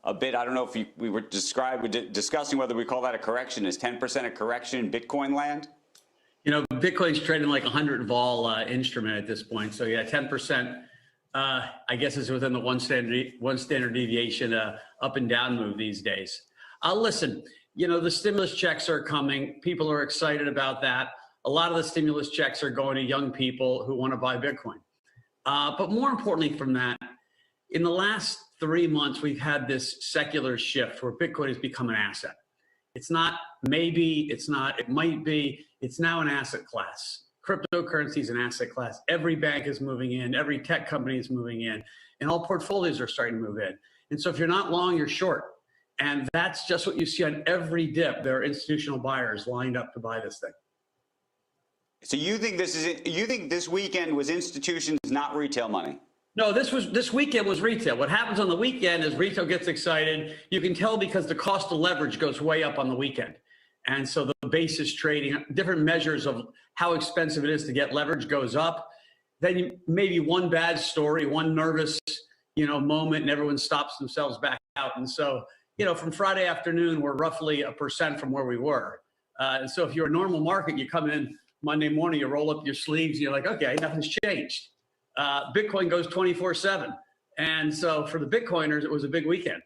a bit. I don't know if we were discussing whether we call that a correction. Is 10% a correction in Bitcoin land? You know, Bitcoin's trading like 100 vol instrument at this point. So yeah, 10%, I guess is within the one standard deviation up and down move these days. Listen, you know, the stimulus checks are coming. People are excited about that. A lot of the stimulus checks are going to young people who want to buy Bitcoin. But more importantly from that, in the last 3 months, we've had this secular shift where Bitcoin has become an asset. It's not maybe, it's not, it might be, it's now an asset class. Cryptocurrency is an asset class. Every bank is moving in, every tech company is moving in, and all portfolios are starting to move in. And so if you're not long, you're short. And that's just what you see on every dip. There are institutional buyers lined up to buy this thing. So you think this weekend was institutions, not retail money? No, this weekend was retail. What happens on the weekend is retail gets excited. You can tell because the cost of leverage goes way up on the weekend. And so the basis trading, different measures of how expensive it is to get leverage goes up. Then maybe one bad story, one nervous, moment, and everyone stops themselves back out. And so, from Friday afternoon, we're roughly 1% from where we were. And so if you're a normal market, you come in Monday morning, you roll up your sleeves, and you're like, okay, nothing's changed. Bitcoin goes 24/7. And so for the Bitcoiners, it was a big weekend.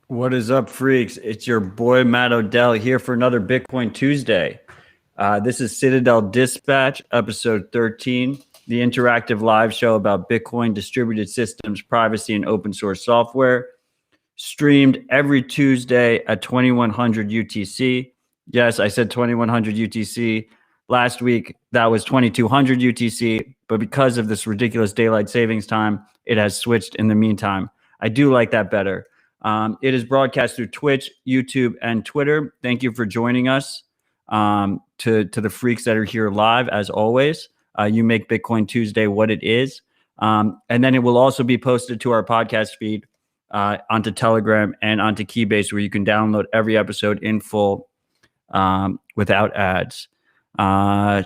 What is up, freaks? It's your boy Matt Odell here for another Bitcoin Tuesday. This is Citadel Dispatch, episode 13, the interactive live show about Bitcoin, distributed systems, privacy, and open source software. Streamed every Tuesday at 2100 UTC. Yes, I said 2100 UTC. Last week, that was 2200 UTC, but because of this ridiculous daylight savings time, it has switched in the meantime. I do like that better. It is broadcast through Twitch, YouTube, and Twitter. Thank you for joining us. To the freaks that are here live, as always, you make Bitcoin Tuesday what it is. And then it will also be posted to our podcast feed onto Telegram and onto Keybase, where you can download every episode in full without ads.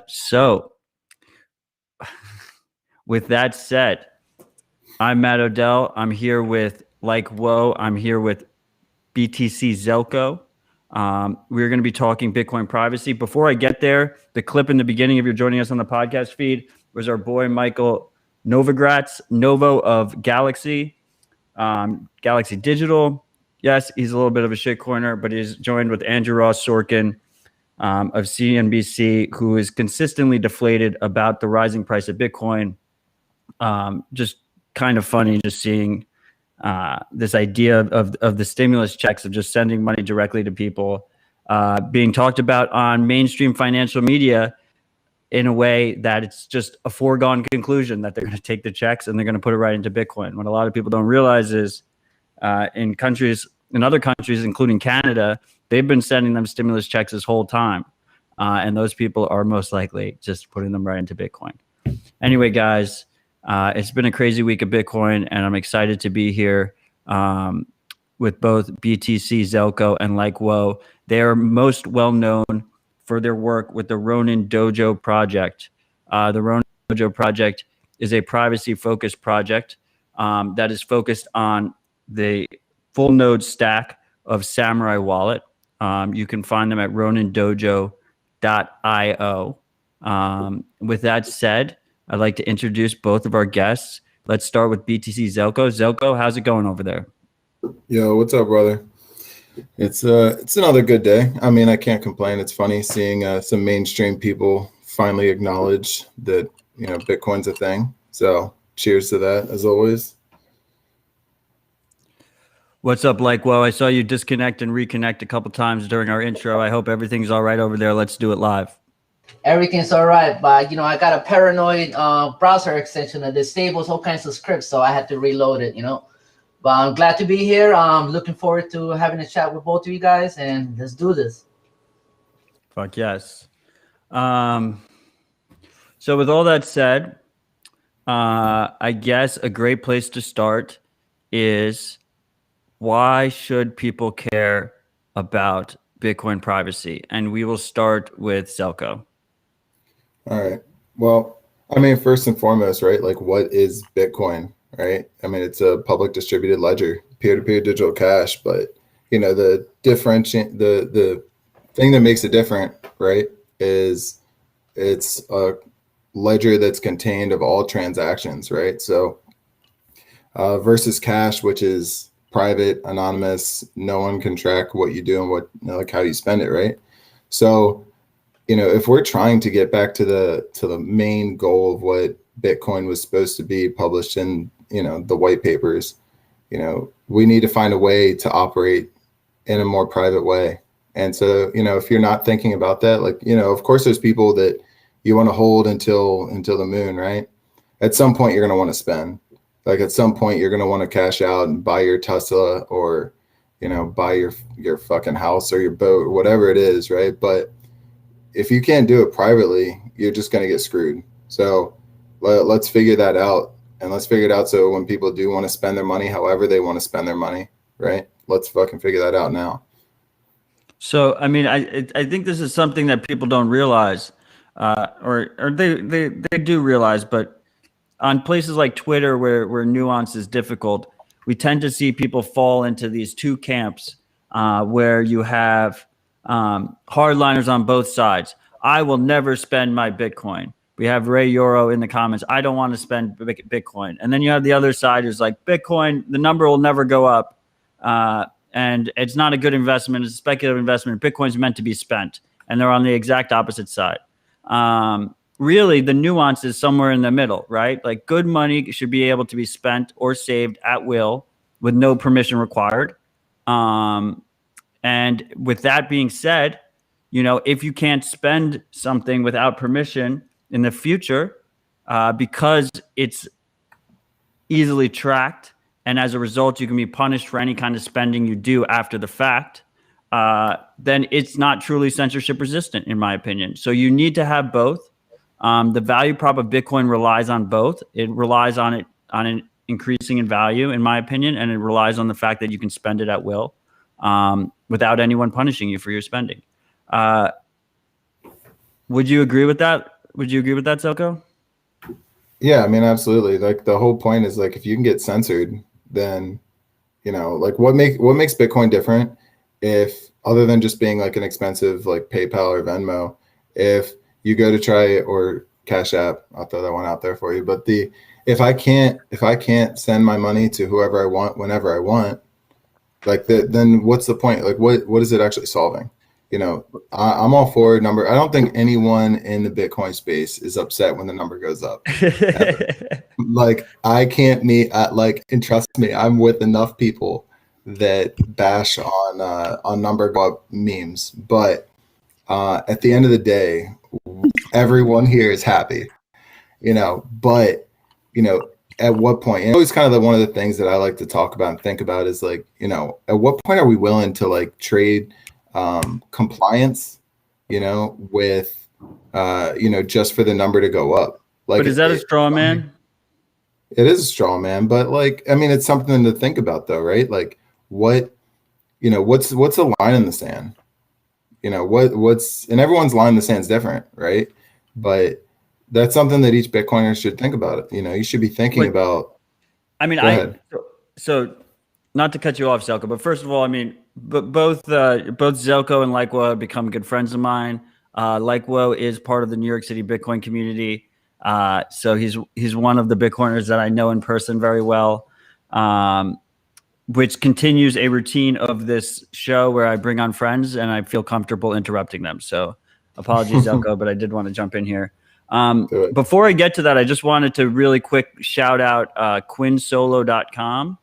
So with that said, I'm Matt Odell. I'm here with likewh0a. I'm here with btcxzelko. We're going to be talking Bitcoin privacy. Before I get there, the clip in the beginning, if you're joining us on the podcast feed, was our boy Michael Novo of Galaxy Digital. Yes, he's a little bit of a shitcoiner, but he's joined with Andrew Ross Sorkin of CNBC, who is consistently deflated about the rising price of Bitcoin. Just kind of funny just seeing this idea of the stimulus checks, of just sending money directly to people, being talked about on mainstream financial media in a way that it's just a foregone conclusion that they're going to take the checks and they're going to put it right into Bitcoin. What a lot of people don't realize is in other countries, including Canada, they've been sending them stimulus checks this whole time. And those people are most likely just putting them right into Bitcoin. Anyway, guys, it's been a crazy week of Bitcoin, and I'm excited to be here with both btcxzelko and likewh0a. They are most well known for their work with the Ronin Dojo project. The Ronin Dojo project is a privacy-focused project that is focused on the full node stack of Samurai Wallet. You can find them at ronindojo.io. With that said, I'd like to introduce both of our guests. Let's start with btcxzelko. Zelko, how's it going over there? Yo, what's up, brother? It's another good day. I mean, I can't complain. It's funny seeing some mainstream people finally acknowledge that, Bitcoin's a thing. So cheers to that, as always. What's up, likewh0a? I saw you disconnect and reconnect a couple times during our intro. I hope everything's all right over there. Let's do it live. Everything's all right, but you know, I got a paranoid browser extension that disables all kinds of scripts, so I had to reload it. You know, but I'm glad to be here. I'm looking forward to having a chat with both of you guys, and let's do this. Fuck yes. So with all that said, I guess a great place to start is, why should people care about Bitcoin privacy? And we will start with Zelko. All right. Well, I mean, first and foremost, right? Like, what is Bitcoin, right? I mean, it's a public distributed ledger, peer-to-peer digital cash. But you know, the thing that makes it different, right, is it's a ledger that's contained of all transactions, right? So versus cash, which is private, anonymous, no one can track what you do and what, you know, like how you spend it, right? So, you know, if we're trying to get back to the main goal of what Bitcoin was supposed to be published in, you know, the white papers, you know, we need to find a way to operate in a more private way. And so, you know, if you're not thinking about that, like, you know, of course there's people that you want to hold until the moon, right? At some point you're going to want to spend. Like at some point you're going to want to cash out and buy your Tesla, or, you know, buy your fucking house or your boat or whatever it is, right? But if you can't do it privately, you're just going to get screwed. So let's figure that out. And let's figure it out so when people do want to spend their money, however they want to spend their money, right? Let's fucking figure that out now. So, I mean, I think this is something that people don't realize, or they do realize, but on places like Twitter where nuance is difficult, we tend to see people fall into these two camps, where you have hardliners on both sides. I will never spend my Bitcoin. We have Ray Yoro in the comments. I don't want to spend Bitcoin. And then you have the other side who's like, Bitcoin, the number will never go up. And it's not a good investment. It's a speculative investment. Bitcoin's meant to be spent. And they're on the exact opposite side. Really, the nuance is somewhere in the middle, right? Like, good money should be able to be spent or saved at will with no permission required. And with that being said, you know, if you can't spend something without permission in the future, because it's easily tracked, and as a result, you can be punished for any kind of spending you do after the fact, then it's not truly censorship resistant, in my opinion. So you need to have both. The value prop of Bitcoin relies on both. It relies on it increasing in value, in my opinion, and it relies on the fact that you can spend it at will, without anyone punishing you for your spending. Would you agree with that? Would you agree with that, Zelko? Yeah, I mean, absolutely. Like, the whole point is, like, if you can get censored, then, you know, like, what makes Bitcoin different, if other than just being like an expensive like PayPal or Venmo, if you go to try, or Cash App, I'll throw that one out there for you. But if I can't send my money to whoever I want whenever I want, like, then what's the point? Like, what is it actually solving? You know, I'm all for number. I don't think anyone in the Bitcoin space is upset when the number goes up. Like, I can't meet like, and trust me, I'm with enough people that bash on number go up memes. But at the end of the day, everyone here is happy, you know. But, you know, at what point, and always kind of one of the things that I like to talk about and think about is, like, you know, at what point are we willing to like trade compliance, you know, with you know, just for the number to go up? Like, but is that a straw man? It is a straw man, but, like, I mean, it's something to think about, though, right? Like, what, you know, what's the line in the sand? You know, what's, and everyone's line in the sand is different, right? But that's something that each Bitcoiner should think about. You know, you should be thinking about. I mean, so not to cut you off, Zelko, but first of all, I mean, both Zelko and likewh0a have become good friends of mine. likewh0a is part of the New York City Bitcoin community. So he's one of the Bitcoiners that I know in person very well, which continues a routine of this show where I bring on friends and I feel comfortable interrupting them. So apologies, Zelko, but I did want to jump in here. Before I get to that, I just wanted to really quick shout out quinsolo.com.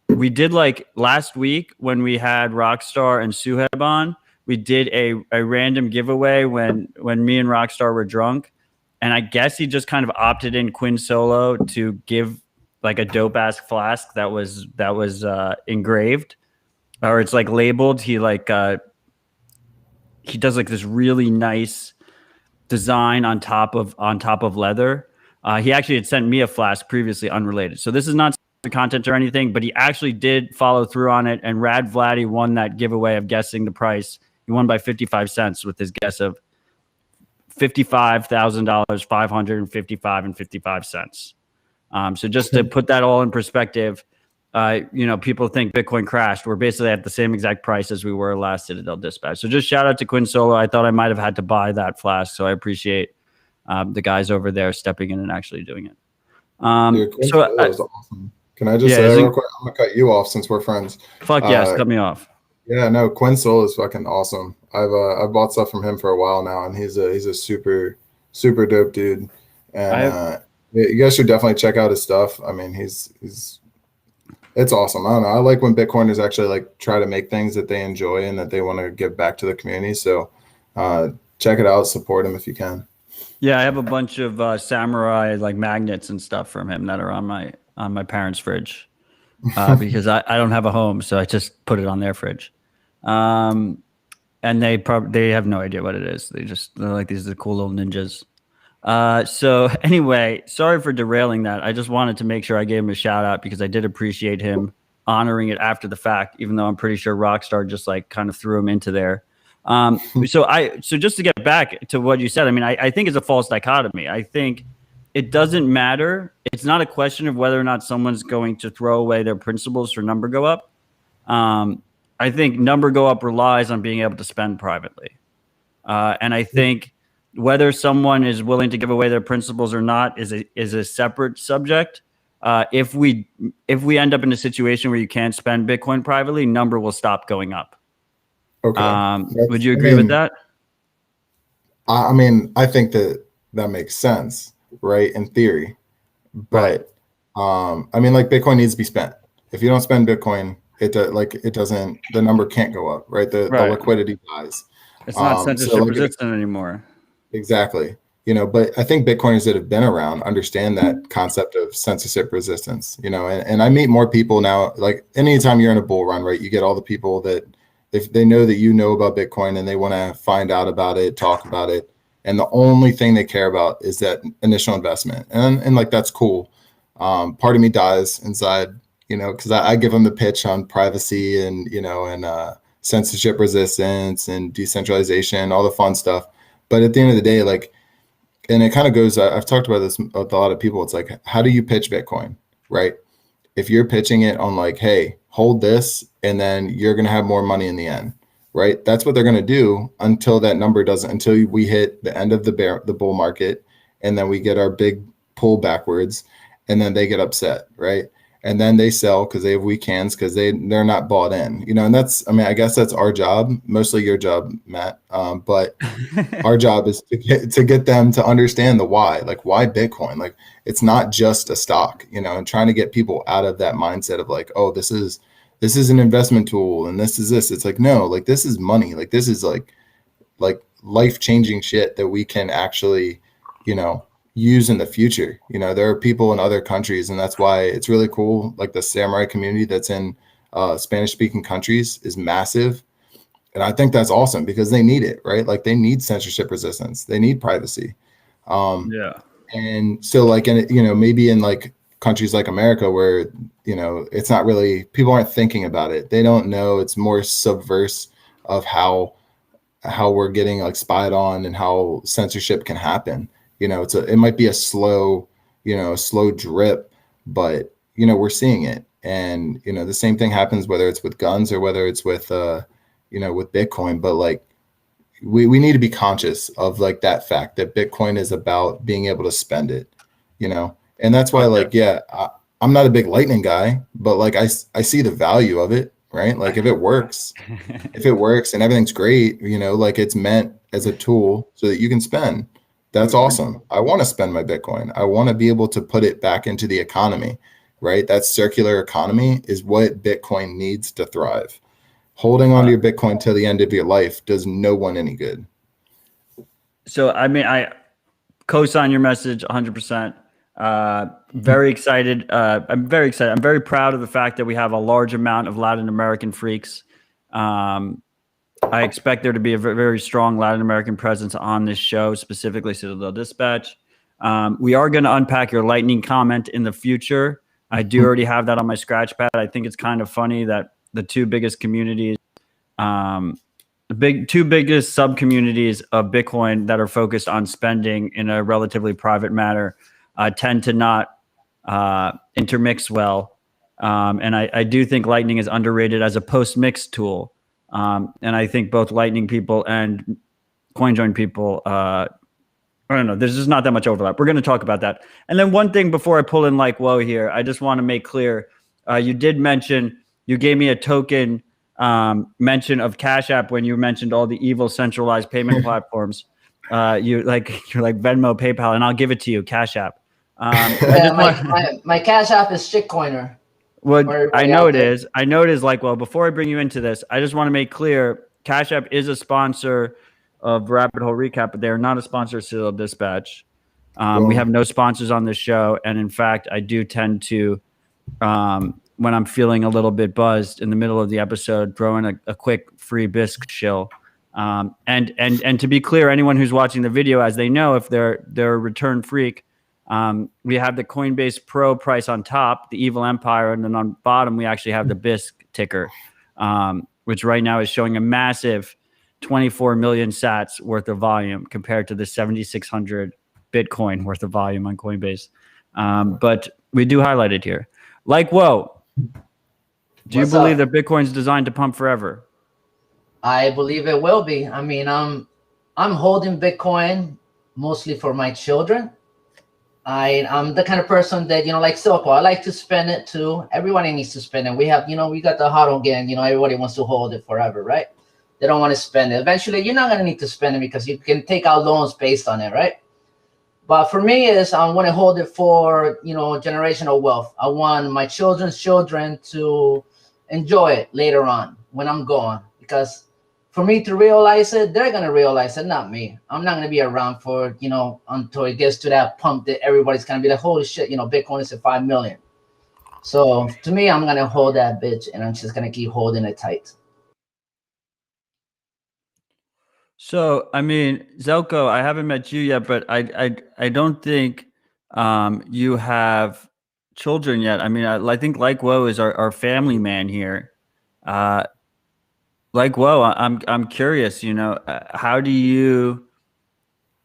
We did, like, last week when we had Rockstar and Suheb on, we did a random giveaway when me and Rockstar were drunk, and I guess he just kind of opted in Quinn Solo to give like a dope ass flask that was engraved, or it's like labeled. He does like this really nice design on top of leather. He actually had sent me a flask previously, unrelated. So this is not the content or anything, but he actually did follow through on it. And Rad Vladdy won that giveaway of guessing the price. He won by 55 cents with his guess of $55,000, 555 and 55 cents. So just to put that all in perspective, people think Bitcoin crashed. We're basically at the same exact price as we were last Citadel Dispatch. So just shout out to Quinn Solo. I thought I might have had to buy that flask, so I appreciate the guys over there stepping in and actually doing it. Dude, Quinn Solo is awesome. Can I just say real quick? I'm gonna cut you off since we're friends. Fuck yes, cut me off. Yeah, no, Quinn Solo is fucking awesome. I've bought stuff from him for a while now, and he's a super dope dude. And you guys should definitely check out his stuff. I mean, it's awesome. I don't know. I like when Bitcoiners actually like try to make things that they enjoy and that they want to give back to the community. So check it out, support him if you can. Yeah, I have a bunch of samurai like magnets and stuff from him that are on my parents' fridge because I don't have a home, so I just put it on their fridge. And they have no idea what it is. They're like, these are the cool little ninjas. So anyway, sorry for derailing that. I just wanted to make sure I gave him a shout out because I did appreciate him honoring it after the fact, even though I'm pretty sure Rockstar just like kind of threw him into there. So just to get back to what you said, I mean, I think it's a false dichotomy. I think it doesn't matter. It's not a question of whether or not someone's going to throw away their principles for number go up. I think number go up relies on being able to spend privately. And I think whether someone is willing to give away their principles or not is a separate subject. If we end up in a situation where you can't spend Bitcoin privately, number will stop going up. Okay. Would you agree with that? I mean, I think that makes sense, right? In theory, but I mean, like Bitcoin needs to be spent. If you don't spend Bitcoin, it doesn't. The number can't go up, right? The liquidity dies. It's not censorship resistant anymore. Exactly. But I think Bitcoiners that have been around understand that concept of censorship resistance. And I meet more people now. Like anytime you're in a bull run, right? You get all the people that if they know that you know about Bitcoin and they want to find out about it, talk about it. And the only thing they care about is that initial investment. And like, that's cool. Part of me dies inside, because I give them the pitch on privacy and, and censorship resistance and decentralization, all the fun stuff. But at the end of the day, like, and it kind of goes, I've talked about this with a lot of people. It's like, how do you pitch Bitcoin, right? If you're pitching it on like, hey, hold this, and then you're going to have more money in the end, right? That's what they're going to do until that number doesn't, until we hit the end of the bull market, and then we get our big pull backwards, and then they get upset, right? And then they sell because they have weak hands because they're not bought in, and that's, I mean, I guess that's our job, mostly your job, Matt. But our job is to get them to understand the why, like why Bitcoin, like it's not just a stock, and trying to get people out of that mindset of like, oh, this is an investment tool and this is this. It's like, no, like this is money. Like this is like life-changing shit that we can actually, use in the future. There are people in other countries, and that's why it's really cool. Like the samurai community that's in Spanish speaking countries is massive. And I think that's awesome because they need it, right? Like they need censorship resistance. They need privacy. And so like, maybe in like countries like America where, it's not really, people aren't thinking about it. They don't know. It's more subverse of how we're getting like spied on and how censorship can happen. It might be a slow drip, but, we're seeing it. And, the same thing happens, whether it's with guns or whether it's with, with Bitcoin, but like, we need to be conscious of like that fact that Bitcoin is about being able to spend it, and that's why like, I'm not a big Lightning guy, but like, I see the value of it, right? Like if it works and everything's great, like it's meant as a tool so that you can spend. That's awesome. I want to spend my Bitcoin. I want to be able to put it back into the economy, right? That circular economy is what Bitcoin needs to thrive. Holding on to your Bitcoin till the end of your life does no one any good. So, I mean, I co-sign your message 100%. Very excited. I'm very excited. I'm very proud of the fact that we have a large amount of Latin American freaks. I expect there to be a very strong Latin American presence on this show, specifically Citadel Dispatch. We are going to unpack your lightning comment in the future. I do already have that on my scratch pad. I think it's kind of funny that the two biggest communities, two biggest sub communities of Bitcoin that are focused on spending in a relatively private manner tend to not intermix well. And I do think Lightning is underrated as a post-mix tool. And I think both Lightning people and CoinJoin people, I don't know, there's just not that much overlap. We're going to talk about that. And then one thing before I pull in likewh0a here, I just want to make clear, you did mention, you gave me a token mention of Cash App when you mentioned all the evil centralized payment platforms. You're like Venmo, PayPal, and I'll give it to you, Cash App. My Cash App is shitcoiner. Well, I know it is. I know it is likewh0a. Before I bring you into this, I just want to make clear, Cash App is a sponsor of Rabbit Hole Recap, but they are not a sponsor of Citadel Dispatch. We have no sponsors on this show. And in fact, I do tend to, when I'm feeling a little bit buzzed in the middle of the episode, throw in a quick free bisque shill. And to be clear, anyone who's watching the video, as they know, if they're a return freak, we have the Coinbase Pro price on top, the Evil Empire, and then on bottom we actually have the BISC ticker, which right now is showing a massive 24 million sats worth of volume compared to the 7,600 Bitcoin worth of volume on Coinbase. But we do highlight it here. likewh0a, do you believe that Bitcoin's designed to pump forever? I believe it will be. I mean, I'm holding Bitcoin mostly for my children. I'm the kind of person that, like Silco, I like to spend it too. Everybody needs to spend it. We have, we got the HODL gang, everybody wants to hold it forever, right? They don't want to spend it. Eventually, you're not going to need to spend it because you can take out loans based on it, right? But for me, I want to hold it for, generational wealth. I want my children's children to enjoy it later on when I'm gone. Because for me to realize it, they're going to realize it, not me. I'm not going to be around for, until it gets to that pump that everybody's going to be like, holy shit, Bitcoin is at 5 million. So to me, I'm going to hold that bitch and I'm just going to keep holding it tight. So, I mean, Zelko, I haven't met you yet, but I don't think you have children yet. I mean, I think likewh0a is our family man here. likewh0a, I'm curious, how do you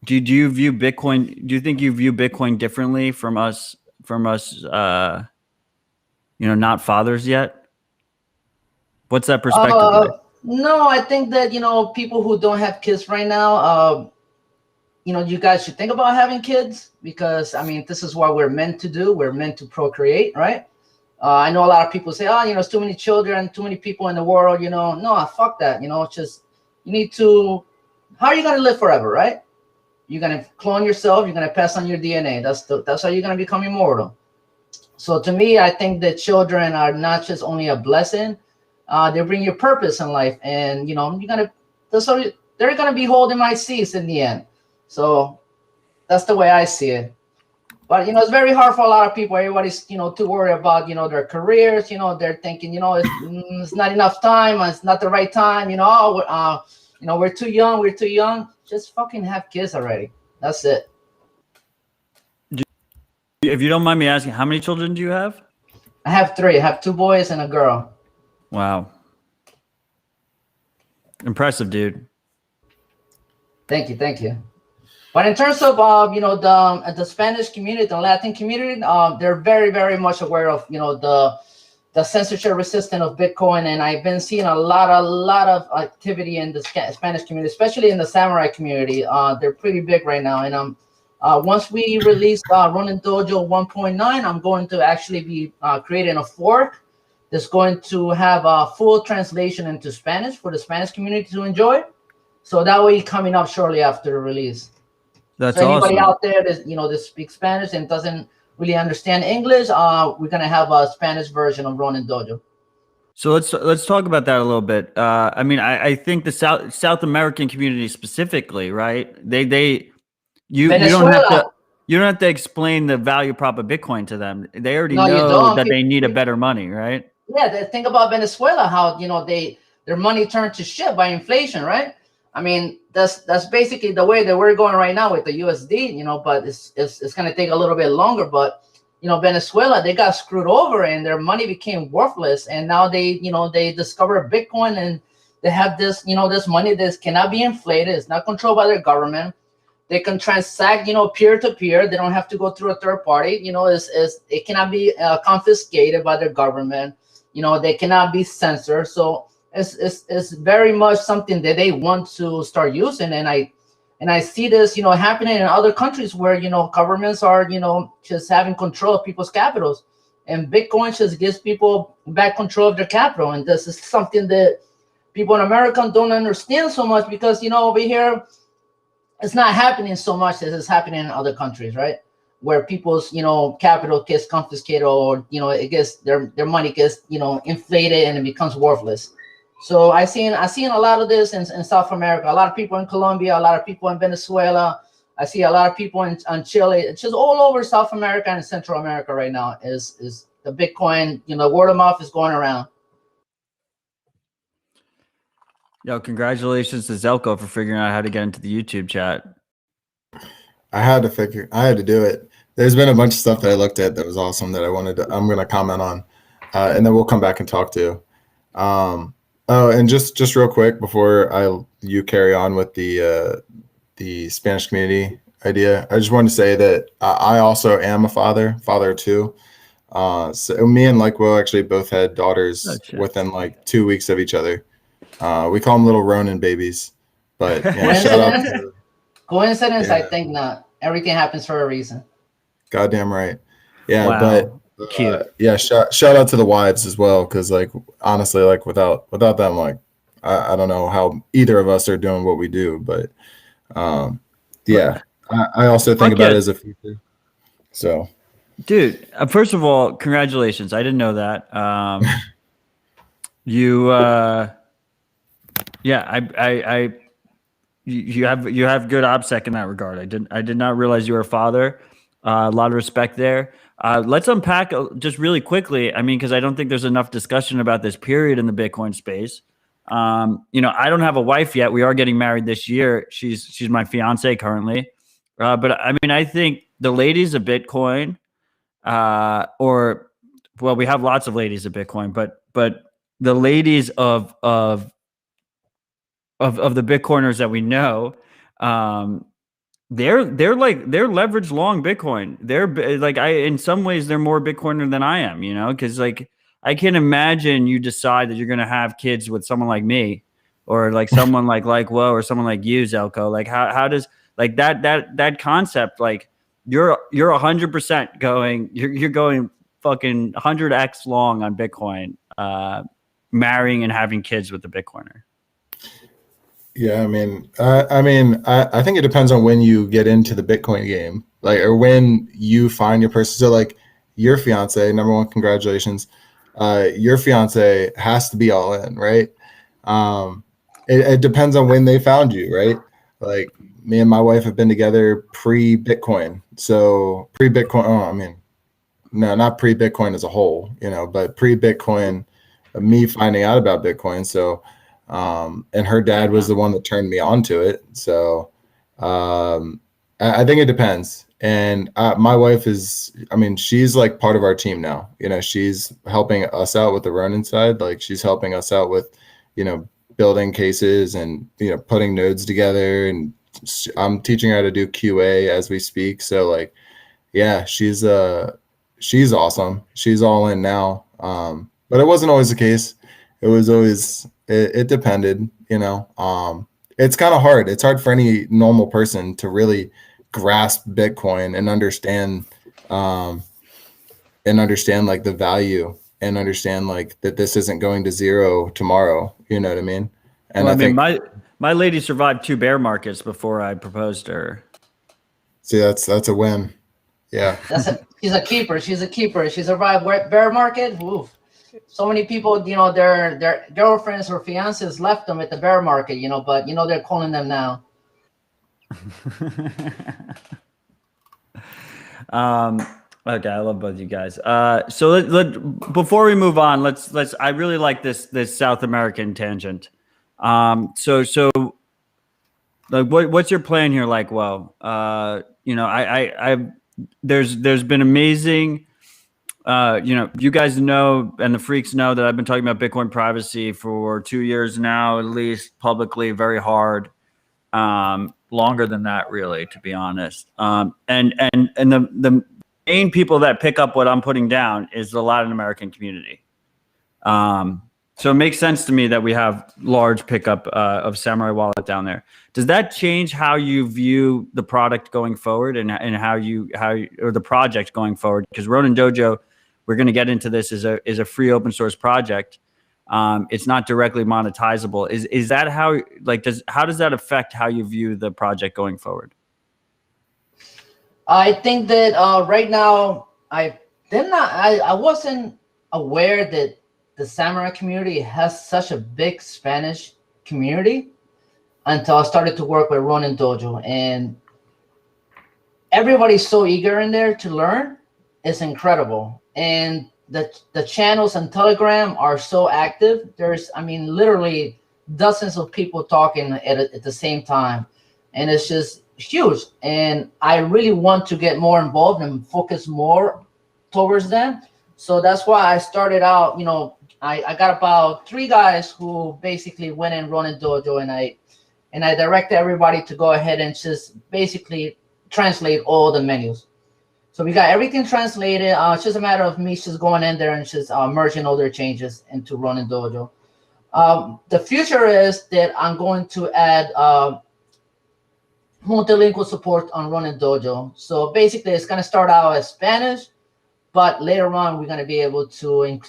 view Bitcoin? Do you think you view Bitcoin differently from us, not fathers yet? What's that perspective like? No, I think that, people who don't have kids right now, you guys should think about having kids because, I mean, this is what we're meant to do. We're meant to procreate, right? I know a lot of people say, it's too many children, too many people in the world, No, fuck that. It's just, you need to, how are you going to live forever, right? You're going to clone yourself. You're going to pass on your DNA. That's how you're going to become immortal. So to me, I think that children are not just only a blessing. They bring you purpose in life, and they're gonna be holding my seats in the end. So that's the way I see it. But it's very hard for a lot of people. Everybody's too worried about their careers. They're thinking it's not enough time. It's not the right time. We're too young. We're too young. Just fucking have kids already. That's it. If you don't mind me asking, how many children do you have? I have 3. I have 2 boys and a girl. Wow. Impressive, dude. Thank you. But in terms of the Spanish community, the Latin community, they're very, very much aware of the censorship resistance of Bitcoin, and I've been seeing a lot of activity in the Spanish community, especially in the samurai community. They're pretty big right now, and once we release Ronin Dojo 1.9, I'm going to actually be creating a fork that's going to have a full translation into Spanish for the Spanish community to enjoy. So that will be coming up shortly after the release. That's so anybody awesome. out there that that speaks Spanish and doesn't really understand English, we're gonna have a Spanish version of Ronin Dojo. So let's talk about that a little bit. I mean, I think the South American community specifically, right? You Venezuela. you don't have to explain the value prop of Bitcoin to them. They already No, you know don't. that they need a better money, right? Yeah, think about Venezuela, how their money turned to shit by inflation, right? I mean, that's basically the way that we're going right now with the USD, but it's gonna take a little bit longer. But Venezuela, they got screwed over and their money became worthless. And now they discover Bitcoin and they have this money that cannot be inflated. It's not controlled by their government. They can transact, peer to peer. They don't have to go through a third party. It cannot be confiscated by their government. They cannot be censored. So it's very much something that they want to start using. And I see this, happening in other countries where, governments are, just having control of people's capitals, and Bitcoin just gives people back control of their capital. And this is something that people in America don't understand so much because, over here, it's not happening so much as it's happening in other countries, right? Where people's, capital gets confiscated, or, it gets their money gets, inflated and it becomes worthless. So I seen a lot of this in South America. A lot of people in Colombia, a lot of people in Venezuela. I see a lot of people in Chile. It's just all over South America and Central America right now. Is the Bitcoin, word of mouth is going around. Yo, congratulations to Zelko for figuring out how to get into the YouTube chat. I had to do it. There's been a bunch of stuff that I looked at that was awesome that I'm going to comment on, and then we'll come back and talk to. Oh, and just real quick before you carry on with the Spanish community idea, I just wanted to say that I also am a father of two. So me and likewh0a actually both had daughters within like 2 weeks of each other. We call them little Ronin babies, but yeah, shout out to, coincidence. Yeah. I think not. Everything happens for a reason. Goddamn right. Yeah, Wow. but Cute. yeah, shout out to the wives as well, because like honestly, like without them, like I don't know how either of us are doing what we do. But yeah, I also think about it as a future. So, dude, first of all, congratulations. I didn't know that. Yeah, you have good OPSEC in that regard. I did not realize you were a father. A lot of respect there. Let's unpack just really quickly. I mean, because I don't think there's enough discussion about this period in the Bitcoin space. I don't have a wife yet. We are getting married this year. She's my fiance currently. But I mean, I think the ladies of Bitcoin, we have lots of ladies of Bitcoin, but the ladies of the Bitcoiners that we know, they're leveraged long Bitcoin. They're like, in some ways they're more Bitcoiner than I am, because like I can't imagine you decide that you're going to have kids with someone like me, or like someone like likewh0a, or someone like you, Zelko. Like how does like that concept, like you're 100% going, you're going fucking 100x long on Bitcoin, marrying and having kids with the Bitcoiner. Yeah, I think it depends on when you get into the Bitcoin game, like, or when you find your person. So like your fiance, number one, congratulations. Your fiance has to be all in, right? It depends on when they found you, right? Like me and my wife have been together pre-Bitcoin. So pre-Bitcoin, no, not pre-Bitcoin as a whole, but pre-Bitcoin, me finding out about Bitcoin. So, and her dad was the one that turned me on to it. So, I think it depends. And my wife she's like part of our team now. She's helping us out with the Ronin side. Like she's helping us out with, building cases and, putting nodes together. And I'm teaching her how to do QA as we speak. So like, yeah, she's awesome. She's all in now. But it wasn't always the case. It was always, it depended, it's kind of hard. It's hard for any normal person to really grasp Bitcoin and understand like the value, and understand like that this isn't going to zero tomorrow. You know what I mean? And well, I think my lady survived 2 bear markets before I proposed to her. See, that's a win. Yeah. She's a keeper. She's a keeper. She survived bear market. Oof. So many people, their girlfriends or fiancés left them at the bear market, but they're calling them now. Okay, I love both you guys. So before we move on, let's. I really like this South American tangent. So like, what's your plan here? Likewh0a? There's been amazing. You guys know, and the freaks know that I've been talking about Bitcoin privacy for 2 years now, at least publicly, very hard. Longer than that, really, to be honest. And the main people that pick up what I'm putting down is the Latin American community. So it makes sense to me that we have large pickup of Samurai Wallet down there. Does that change how you view the product going forward and how or the project going forward? Because Ronin Dojo, we're going to get into this, is a free open source project. It's not directly monetizable. Is that how does that affect how you view the project going forward? I think that right now I wasn't aware that the Samurai community has such a big Spanish community until I started to work with Ronin Dojo, and everybody's so eager in there to learn. It's incredible. And the channels on Telegram are so active. There's, literally dozens of people talking at the same time, and it's just huge. And I really want to get more involved and focus more towards them. So that's why I started out, I got about 3 guys who basically went in Ronin Dojo, and I directed everybody to go ahead and just basically translate all the menus. So we got everything translated. It's just a matter of me just going in there and just merging all their changes into Ronin Dojo. The future is that I'm going to add multilingual support on Ronin Dojo. So basically, it's going to start out as Spanish, but later on, we're going to be able to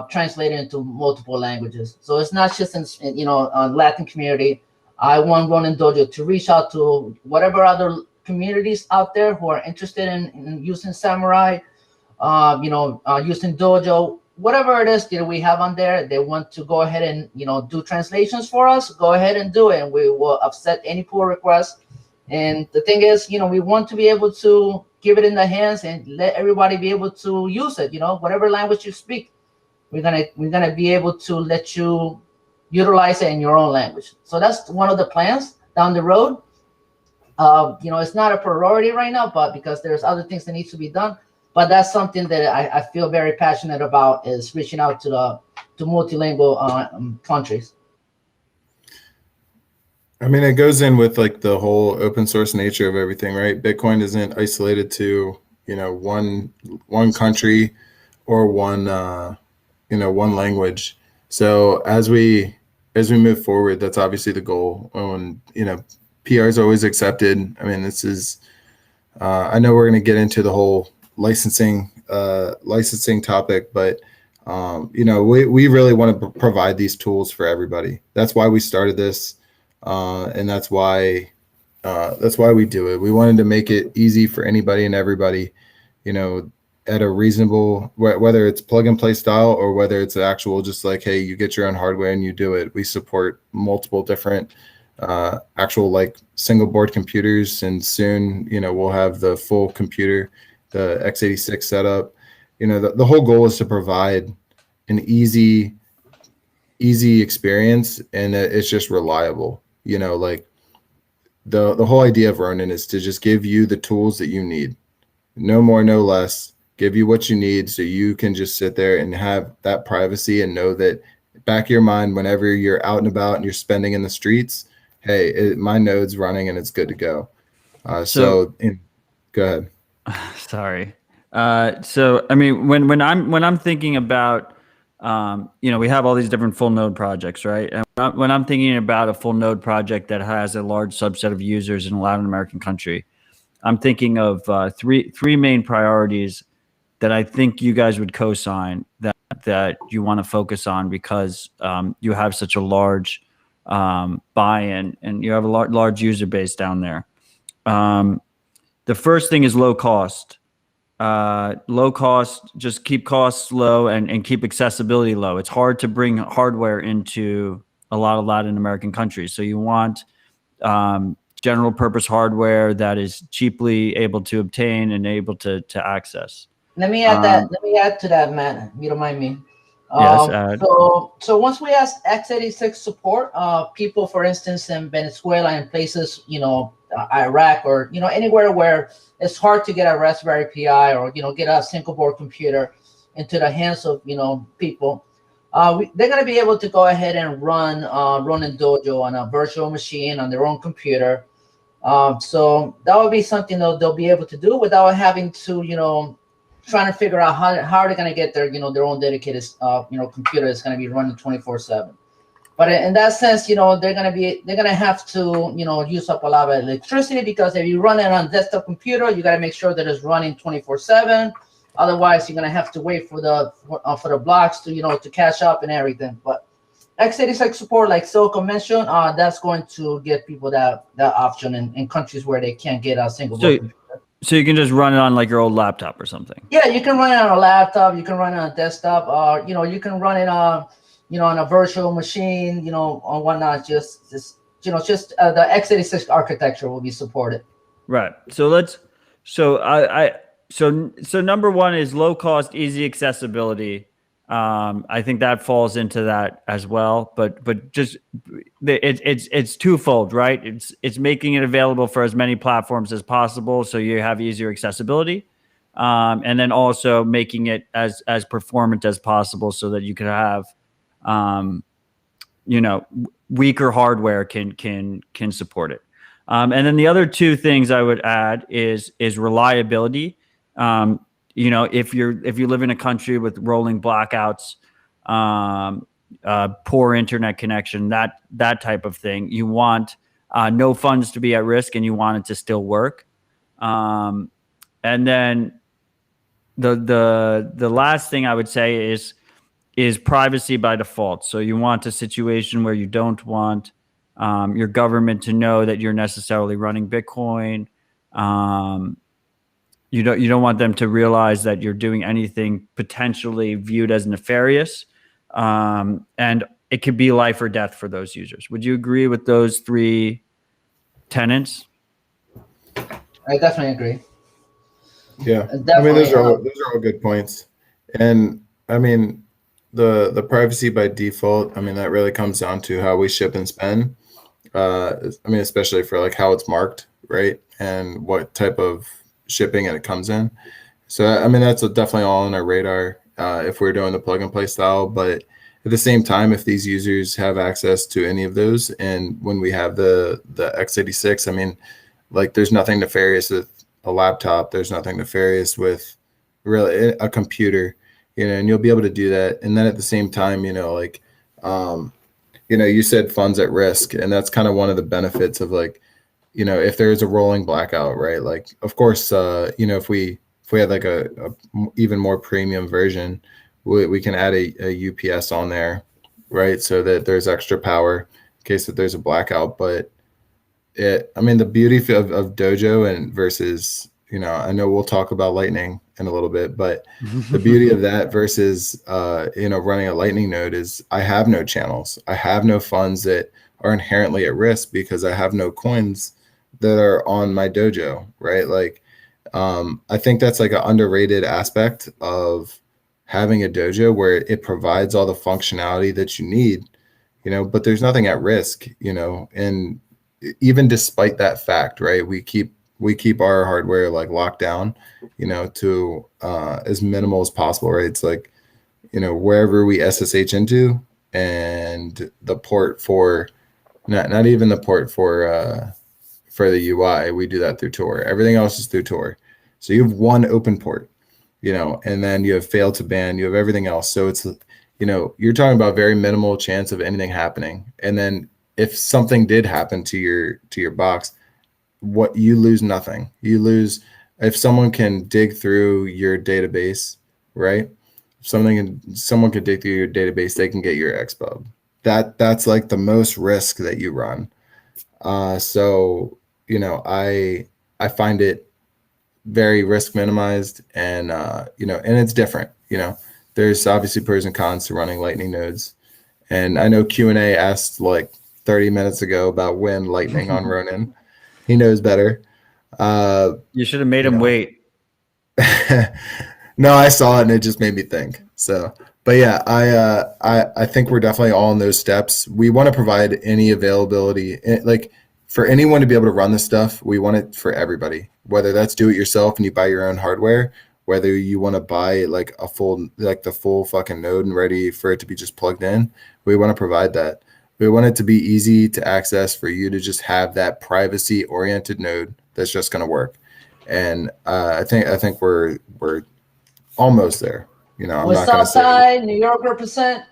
translate it into multiple languages. So it's not just in Latin community. I want Ronin Dojo to reach out to whatever other communities out there who are interested in using Samurai, using Dojo, whatever it is that we have on there. They want to go ahead and do translations for us. Go ahead and do it, and we will accept any pull requests. And the thing is, we want to be able to give it in the hands and let everybody be able to use it. Whatever language you speak, we're gonna be able to let you utilize it in your own language. So that's one of the plans down the road. It's not a priority right now, but because there's other things that need to be done. But that's something that I feel very passionate about, is reaching out to multilingual countries. It goes in with like the whole open source nature of everything, right? Bitcoin isn't isolated to, one country or one language. So as we move forward, that's obviously the goal. When, PR is always accepted. This is, I know we're going to get into the whole licensing topic, but we really want to provide these tools for everybody. That's why we started this. And that's why we do it. We wanted to make it easy for anybody and everybody, at a reasonable, whether it's plug and play style or whether it's actual, just like, hey, you get your own hardware and you do it. We support multiple different actual like single board computers, and soon we'll have the full computer, the x86 setup. The whole goal is to provide an easy experience, and it's just reliable. Like the whole idea of Ronin is to just give you the tools that you need, no more, no less. Give you what you need so you can just sit there and have that privacy and know that back of your mind, whenever you're out and about and you're spending in the streets, hey, my node's running and it's good to go. Go ahead. Sorry. When I'm thinking about, we have all these different full node projects, right? And when I'm thinking about a full node project that has a large subset of users in a Latin American country, I'm thinking of three main priorities that I think you guys would co-sign that you want to focus on, because you have such a large buy-in and you have a large user base down there. The first thing is low cost. low cost, just keep costs low and keep accessibility low. It's hard to bring hardware into a lot of Latin American countries. So you want general purpose hardware that is cheaply able to obtain and able to access. Let me add that. Let me add to that, Matt. If you don't mind me. Yes. Add. So once we ask x86 support, people, for instance, in Venezuela and places, Iraq or anywhere where it's hard to get a Raspberry Pi or get a single board computer into the hands of people, they're gonna be able to go ahead and run Ronin Dojo on a virtual machine on their own computer. So that would be something they'll be able to do without having to trying to figure out how are they going to get their own dedicated computer that's going to be running 24/7. But in that sense, they're going to have to use up a lot of electricity, because if you run it on a desktop computer, you got to make sure that it's running 24/7. Otherwise, you're going to have to wait for the blocks to catch up and everything. But x86 support, like Zelko mentioned, that's going to get people that option in countries where they can't get a single board computer. So you can just run it on like your old laptop or something. Yeah, you can run it on a laptop. You can run it on a desktop. You can run it on, on a virtual machine. On whatnot. Just the x86 architecture will be supported. Right. So So number one is low cost, easy accessibility. I think that falls into that as well, but just it's twofold, right? It's making it available for as many platforms as possible, so you have easier accessibility, and then also making it as performant as possible, so that you can have, weaker hardware can support it. And then the other two things I would add is reliability. If you live in a country with rolling blackouts, poor internet connection, that type of thing, you want no funds to be at risk, and you want it to still work. And then the last thing I would say is privacy by default. So you want a situation where you don't want your government to know that you're necessarily running Bitcoin. You don't want them to realize that you're doing anything potentially viewed as nefarious, and it could be life or death for those users. Would you agree with those three tenets? I definitely agree. Yeah, I mean those are all good points, and I mean the privacy by default. I mean that really comes down to how we ship and spend. I mean especially for like how it's marked, right, and what type of shipping it comes in. So I mean that's definitely all on our radar if we're doing the plug and play style. But at the same time, if these users have access to any of those, and when we have the x86, I mean, like there's nothing nefarious with a laptop. There's nothing nefarious with really a computer, and you'll be able to do that. And then at the same time, you said funds at risk, and that's kind of one of the benefits of like, if there is a rolling blackout, right? Like, of course, if we had like a even more premium version, we can add a UPS on there, right? So that there's extra power in case that there's a blackout. But I mean, the beauty of Dojo and versus, I know we'll talk about Lightning in a little bit, but the beauty of that versus, running a Lightning node is I have no channels. I have no funds that are inherently at risk because I have no coins that are on my Dojo, right? Like, I think that's like an underrated aspect of having a Dojo where it provides all the functionality that you need, but there's nothing at risk, and even despite that fact, right? We keep our hardware like locked down, to as minimal as possible, right? It's like, wherever we SSH into, and the port for not even the port for the UI, we do that through Tor. Everything else is through Tor. So you have one open port, and then you have fail to ban, you have everything else. So it's, you're talking about very minimal chance of anything happening. And then if something did happen to your box, you lose nothing. You lose if someone can dig through your database, right? If someone can dig through your database, they can get your XPub. That's like the most risk that you run. So I find it very risk minimized, and and it's different. There's obviously pros and cons to running Lightning nodes, and I know Q&A asked like 30 minutes ago about when Lightning on Ronin. He knows better. You should have made him wait. No, I saw it and it just made me think. So, but yeah, I think we're definitely all in those steps. We want to provide any availability, like for anyone to be able to run this stuff. We want it for everybody, whether that's do it yourself and you buy your own hardware, whether you want to buy like the full fucking node and ready for it to be just plugged in. We want to provide that. We want it to be easy to access for you to just have that privacy oriented node that's just going to work. And I think we're almost there. I'm not going to say New York represent.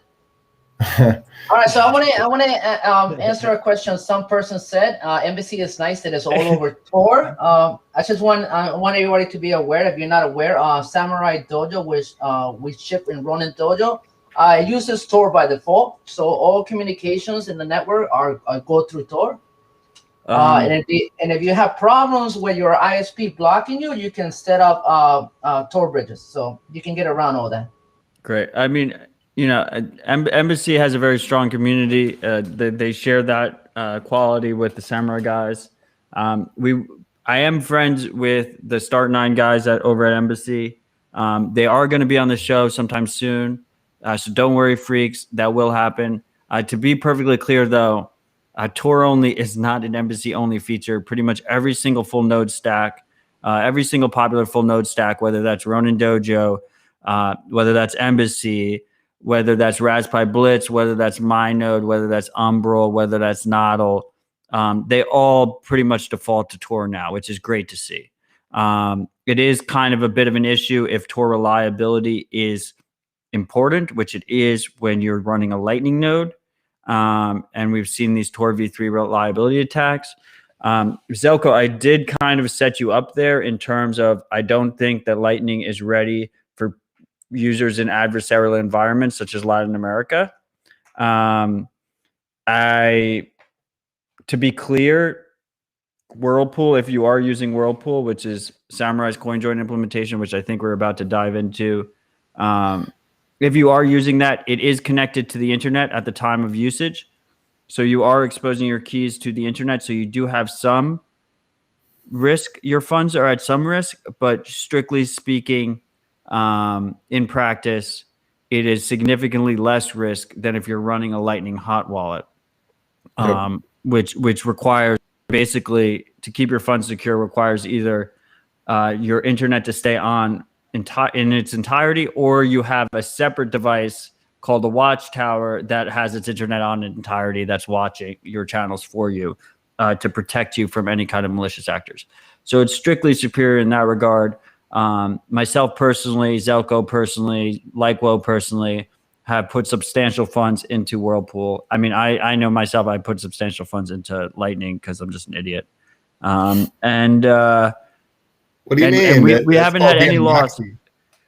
All right, so I want to answer a question some person said. Embassy is nice that it's all over Tor. I just want everybody to be aware. If you're not aware, Samurai Dojo, which we ship in Ronin Dojo, it uses Tor by default. So all communications in the network go through Tor. And if you have problems with your ISP blocking you, you can set up Tor bridges, so you can get around all that. Great. I mean, Embassy has a very strong community. They share that quality with the Samurai guys. I am friends with the Start 9 guys over at Embassy. They are going to be on the show sometime soon, so don't worry, freaks. That will happen. To be perfectly clear, though, Tor only is not an Embassy only feature. Pretty much every single full node stack, every single popular full node stack, whether that's Ronin Dojo, whether that's Embassy, whether that's Raspberry Blitz, whether that's MyNode, whether that's Umbral, whether that's Nodl, they all pretty much default to Tor now, which is great to see. It is kind of a bit of an issue if Tor reliability is important, which it is when you're running a Lightning node. And we've seen these Tor v3 reliability attacks. Zelko, I did kind of set you up there in terms of I don't think that Lightning is ready for users in adversarial environments such as Latin America. To be clear, Whirlpool, if you are using Whirlpool, which is Samurai's CoinJoin implementation, which I think we're about to dive into, if you are using that, it is connected to the internet at the time of usage. So you are exposing your keys to the internet. So you do have some risk. Your funds are at some risk, but strictly speaking, in practice, it is significantly less risk than if you're running a Lightning hot wallet, which requires basically to keep your funds secure requires either your internet to stay on in its entirety, or you have a separate device called a watchtower that has its internet on in entirety that's watching your channels for you to protect you from any kind of malicious actors. So it's strictly superior in that regard. Myself personally, Zelko personally, likewh0a personally have put substantial funds into Whirlpool. I mean, I know myself, I put substantial funds into Lightning because I'm just an idiot. What do you mean? We haven't had any loss.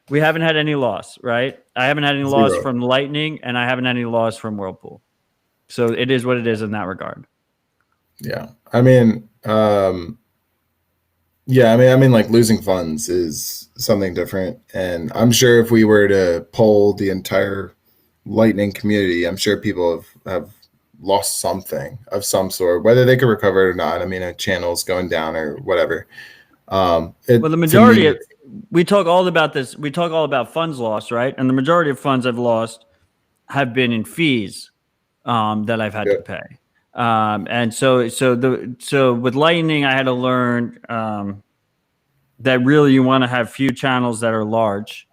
We haven't had any loss, right? I haven't had any loss from Lightning, and I haven't had any loss from Whirlpool. So it is what it is in that regard. Yeah, I mean, like losing funds is something different, and I'm sure if we were to poll the entire Lightning community, I'm sure people have lost something of some sort, whether they could recover it or not. I mean, a channel's going down or whatever. Well, the majority of we talk all about this. We talk all about funds lost, right? And the majority of funds I've lost have been in fees that I've had to pay. And so with Lightning, I had to learn that really you want to have few channels that are large.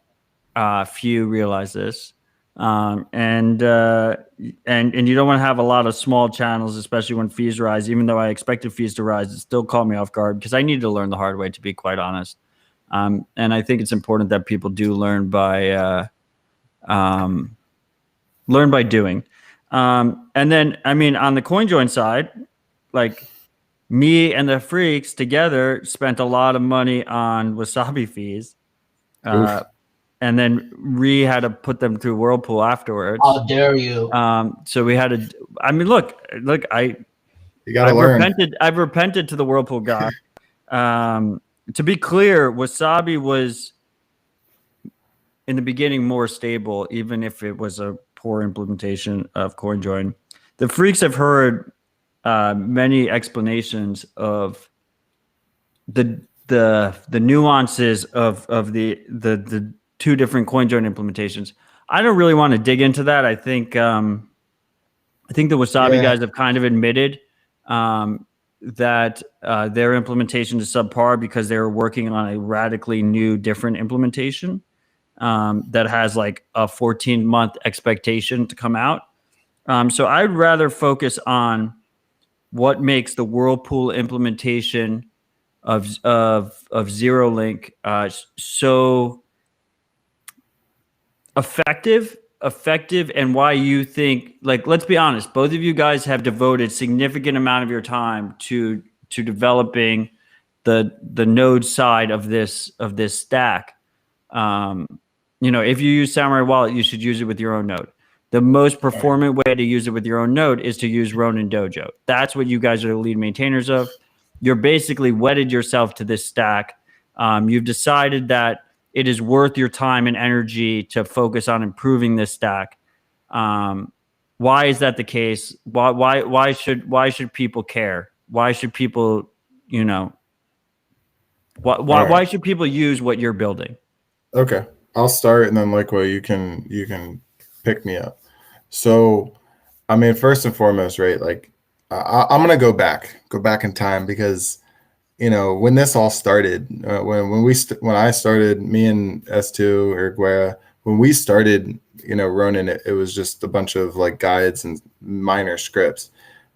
Few realize this, and you don't want to have a lot of small channels, especially when fees rise. Even though I expected fees to rise, it still caught me off guard because I needed to learn the hard way, to be quite honest. And I think it's important that people do learn by doing. And then, I mean, on the CoinJoin side, like me and the freaks together spent a lot of money on Wasabi fees. And then we had to put them through Whirlpool afterwards. How dare you? So we had to, I mean, look, you gotta learn. I've repented to the Whirlpool guy. to be clear, Wasabi was in the beginning more stable, even if it was a poor implementation of CoinJoin. The freaks have heard many explanations of the nuances of the two different CoinJoin implementations. I don't really want to dig into that. I think the Wasabi guys have kind of admitted that their implementation is subpar because they were working on a radically new, different implementation that has like a 14-month expectation to come out. So I'd rather focus on what makes the Whirlpool implementation of ZeroLink so effective, and why you think, like, let's be honest, both of you guys have devoted significant amount of your time to developing the node side of this stack. If you use Samurai Wallet, you should use it with your own node. The most performant way to use it with your own node is to use Ronin Dojo. That's what you guys are the lead maintainers of. You're basically wedded yourself to this stack. You've decided that it is worth your time and energy to focus on improving this stack. Why is that the case? Why should people care? Why should people, why should people use what you're building? Okay, I'll start, and then likewh0a, you can pick me up. So, I mean, first and foremost, right? Like, I'm gonna go back in time because, when this all started, when I started, me and S2 or likewh0a, when we started, Ronin, it was just a bunch of like guides and minor scripts,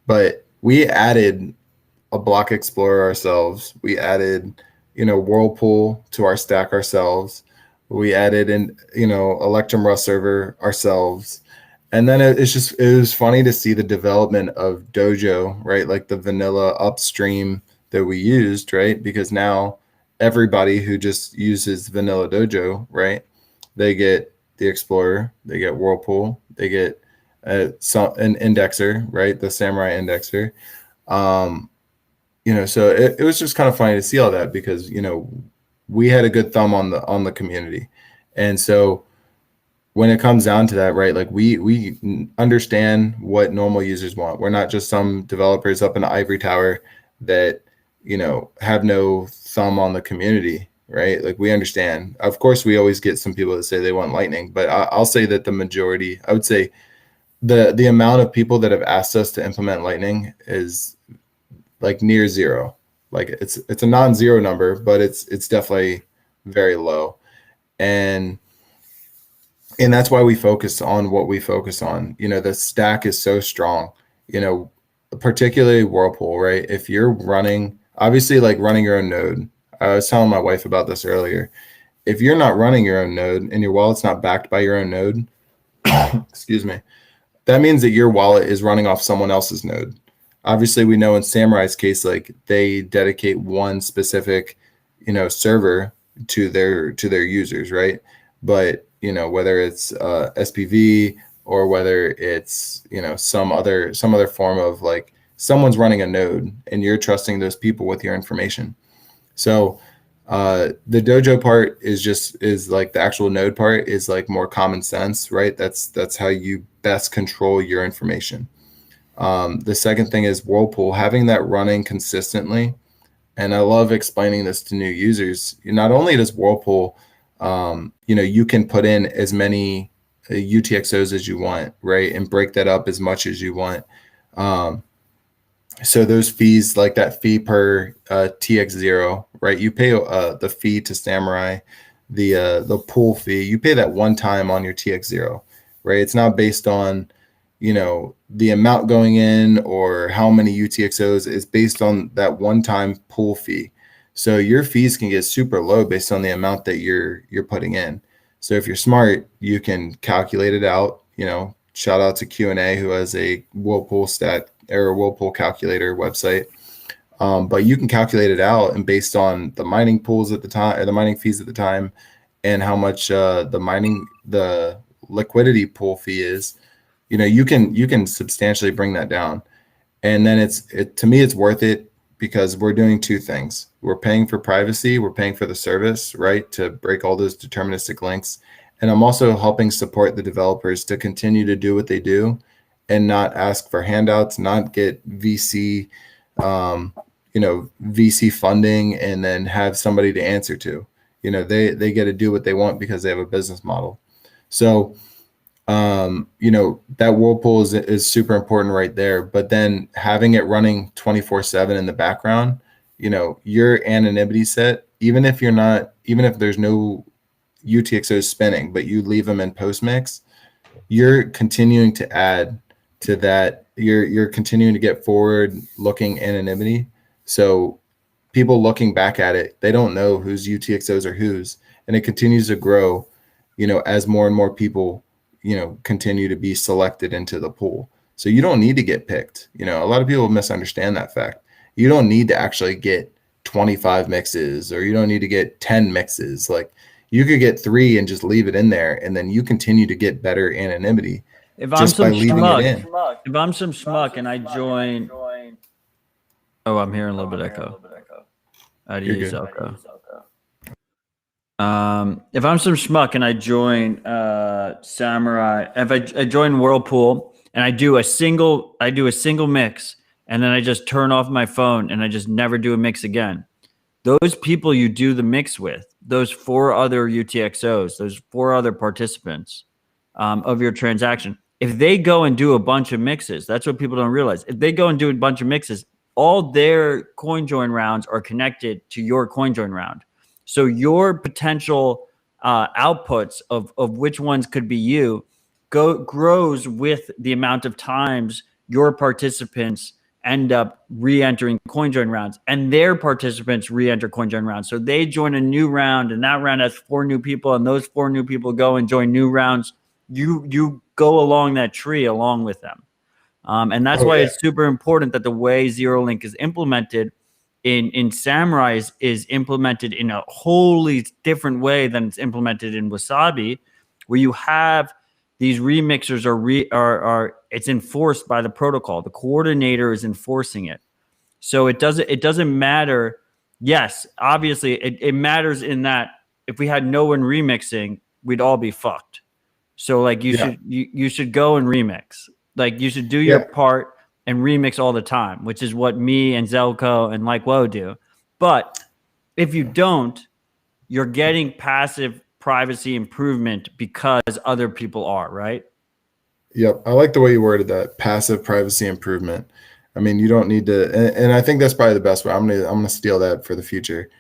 but we added a block explorer ourselves. We added, Whirlpool to our stack ourselves. We added an, Electrum Rust server ourselves. And then it was funny to see the development of Dojo, right? Like the vanilla upstream that we used, right? Because now everybody who just uses vanilla Dojo, right? They get the Explorer, they get Whirlpool, they get an indexer, right? The Samurai indexer. So it was just kind of funny to see all that because, we had a good thumb on the community. And so when it comes down to that, right, like we understand what normal users want. We're not just some developers up in the ivory tower that, have no thumb on the community, right? Like we understand. Of course, we always get some people that say they want Lightning, but I'll say that the majority, I would say the amount of people that have asked us to implement Lightning is like near zero. Like it's a non-zero number, but it's definitely very low. And that's why we focus on what we focus on. The stack is so strong, particularly Whirlpool, right? If you're running, obviously like running your own node, I was telling my wife about this earlier. If you're not running your own node and your wallet's not backed by your own node, excuse me, that means that your wallet is running off someone else's node. Obviously, we know in Samurai's case, like they dedicate one specific, server to their users, right? But whether it's SPV or whether it's some other form of like someone's running a node and you're trusting those people with your information. So the Dojo part is like the actual node part is like more common sense, right? That's how you best control your information. The second thing is Whirlpool, having that running consistently. And I love explaining this to new users. Not only does Whirlpool, you can put in as many UTXOs as you want, right? And break that up as much as you want. So those fees, like that fee per TX0, right? You pay the fee to Samurai, the pool fee. You pay that one time on your TX0, right? It's not based on, the amount going in or how many UTXOs. Is based on that one-time pool fee. So your fees can get super low based on the amount that you're putting in. So if you're smart, you can calculate it out. Shout out to Q&A who has a Whirlpool stat or Whirlpool calculator website. But you can calculate it out, and based on the mining pools at the time, or the mining fees at the time, and how much the liquidity pool fee is, you can substantially bring that down. And then to me it's worth it because we're doing two things. We're paying for privacy, we're paying for the service, right, to break all those deterministic links. And I'm also helping support the developers to continue to do what they do and not ask for handouts, not get VC, VC funding and then have somebody to answer to. They get to do what they want because they have a business model. So, that whirlpool is super important right there. But then having it running 24/7 in the background, your anonymity set, even if there's no UTXOs spinning, but you leave them in post mix, you're continuing to add to that. You're continuing to get forward looking anonymity. So people looking back at it, they don't know whose UTXOs are whose, and it continues to grow, as more and more people, continue to be selected into the pool. So you don't need to get picked. A lot of people misunderstand that fact. You don't need to actually get 25 mixes, or you don't need to get 10 mixes. Like, you could get 3 and just leave it in there, and then you continue to get better anonymity If I'm just by some leaving it in. if I'm some schmuck and I join, oh, I'm hearing a little bit echo. How do you use Zelko? If I'm some schmuck and I join Samurai, if I join Whirlpool and I do a single mix, and then I just turn off my phone and I just never do a mix again. Those people you do the mix with, those 4 other UTXOs, those 4 other participants of your transaction, if they go and do a bunch of mixes, that's what people don't realize. If they go and do a bunch of mixes, all their coin join rounds are connected to your coin join round. So your potential outputs of which ones could be you grows with the amount of times your participants end up re-entering coin join rounds, and their participants re-enter coin join rounds. So they join a new round, and that round has 4 new people, and those 4 new people go and join new rounds. You go along that tree along with them. And that's why it's super important that the way Zero Link is implemented in Samurai is implemented in a wholly different way than it's implemented in Wasabi, where you have these remixers are it's enforced by the protocol. The coordinator is enforcing it. So it doesn't matter. Yes, obviously it matters in that if we had no one remixing, we'd all be fucked. So like you should go and remix. Like, you should do your part and remix all the time, which is what me and Zelko and likewh0a do. But if you don't, you're getting passive privacy improvement because other people are, right? Yep. I like the way you worded that, passive privacy improvement. I mean, you don't need to, and I think that's probably the best way. I'm gonna steal that for the future.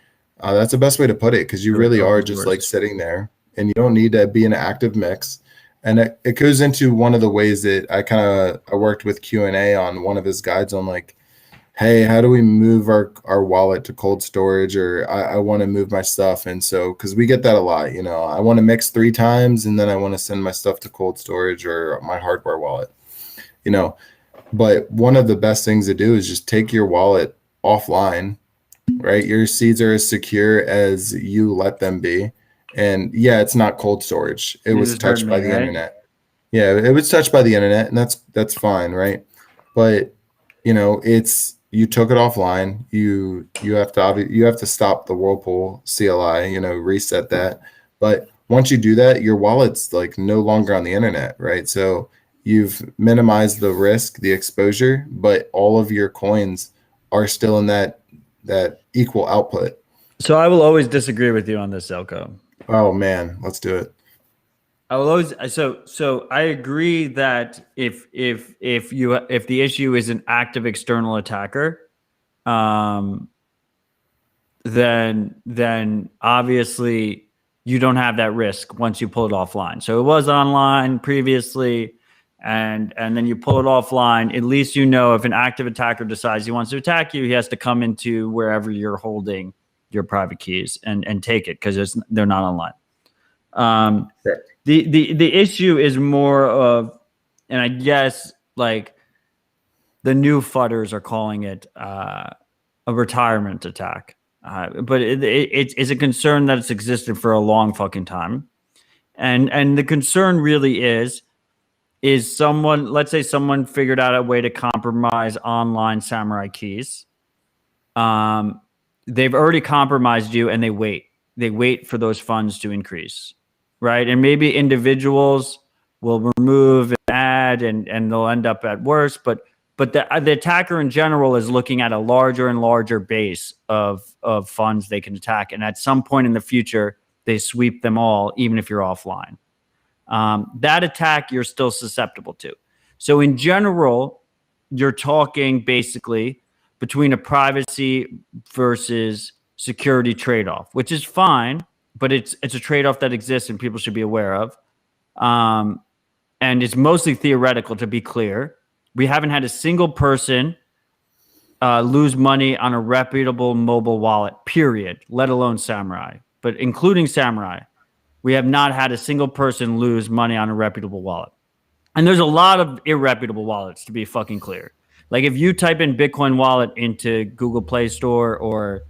That's the best way to put it, because you really are just like sitting there, and you don't need to be in an active mix. And it goes into one of the ways that I worked with Q&A on one of his guides on, like, hey, how do we move our wallet to cold storage, or I want to move my stuff. And so, because we get that a lot, I want to mix 3 times and then I want to send my stuff to cold storage or my hardware wallet, but one of the best things to do is just take your wallet offline, right? Your seeds are as secure as you let them be. And yeah, it's not cold storage. It was touched by the internet. Yeah, it was touched by the internet, and that's fine, right? But you took it offline. You have to stop the Whirlpool CLI, reset that. But once you do that, your wallet's like no longer on the internet, right? So you've minimized the risk, the exposure, but all of your coins are still in that equal output. So I will always disagree with you on this, Zelko. Oh man, let's do it. I will always so I agree that if the issue is an active external attacker, then obviously you don't have that risk once you pull it offline. So it was online previously, and then you pull it offline. At least if an active attacker decides he wants to attack you, he has to come into wherever you're holding your private keys and take it, because they're not online. The issue is more of, and I guess like the new fudders are calling it a retirement attack, but it's a concern that it's existed for a long fucking time, and the concern really is someone, let's say someone figured out a way to compromise online Samurai keys. they've already compromised you and they wait for those funds to increase, right? And maybe individuals will remove and add and they'll end up at worse, but the attacker in general is looking at a larger and larger base of funds they can attack, and at some point in the future they sweep them all, even if you're offline. That attack you're still susceptible to. So in general, you're talking basically between a privacy versus security trade-off, which is fine, but it's a trade-off that exists and people should be aware of. And it's mostly theoretical, to be clear. We haven't had a single person lose money on a reputable mobile wallet, period, let alone Samurai. But including Samurai, we have not had a single person lose money on a reputable wallet. And there's a lot of irreputable wallets, to be fucking clear. Like if you type in Bitcoin wallet into Google Play Store or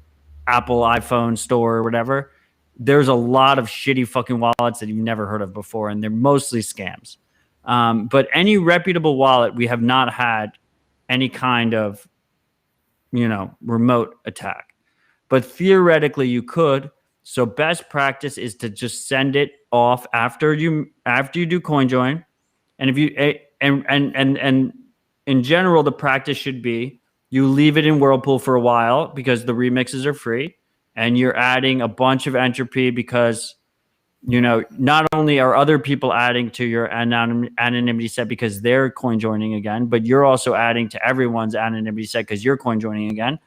Apple iPhone Store or whatever, there's a lot of shitty fucking wallets that you've never heard of before, and they're mostly scams. But any reputable wallet, we have not had any kind of, remote attack. But theoretically, you could. So best practice is to just send it off after you do CoinJoin, and if you and in general, the practice should be you leave it in Whirlpool for a while because the remixes are free, and you're adding a bunch of entropy because, not only are other people adding to your anonymity set because they're coin joining again, but you're also adding to everyone's anonymity set because you're coin joining again.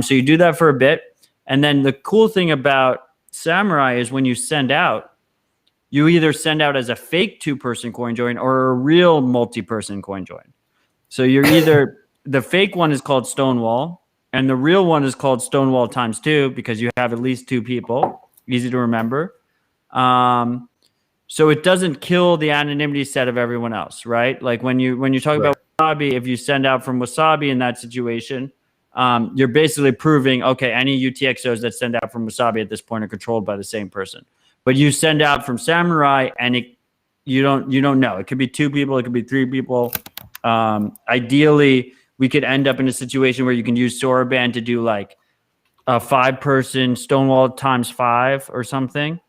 So you do that for a bit. And then the cool thing about Samurai is when you send out, you either send out as a fake 2-person coin join or a real multi-person coin join. So you're either, the fake one is called Stonewall and the real one is called Stonewall times 2 because you have at least 2 people. Easy to remember. So it doesn't kill the anonymity set of everyone else, right? Like when you talk about Wasabi, if you send out from Wasabi in that situation, you're basically proving, okay, any UTXOs that send out from Wasabi at this point are controlled by the same person. But you send out from Samurai and you don't know. It could be 2 people, it could be 3 people. Ideally, we could end up in a situation where you can use Soraband to do like a 5-person Stonewall times 5 or something.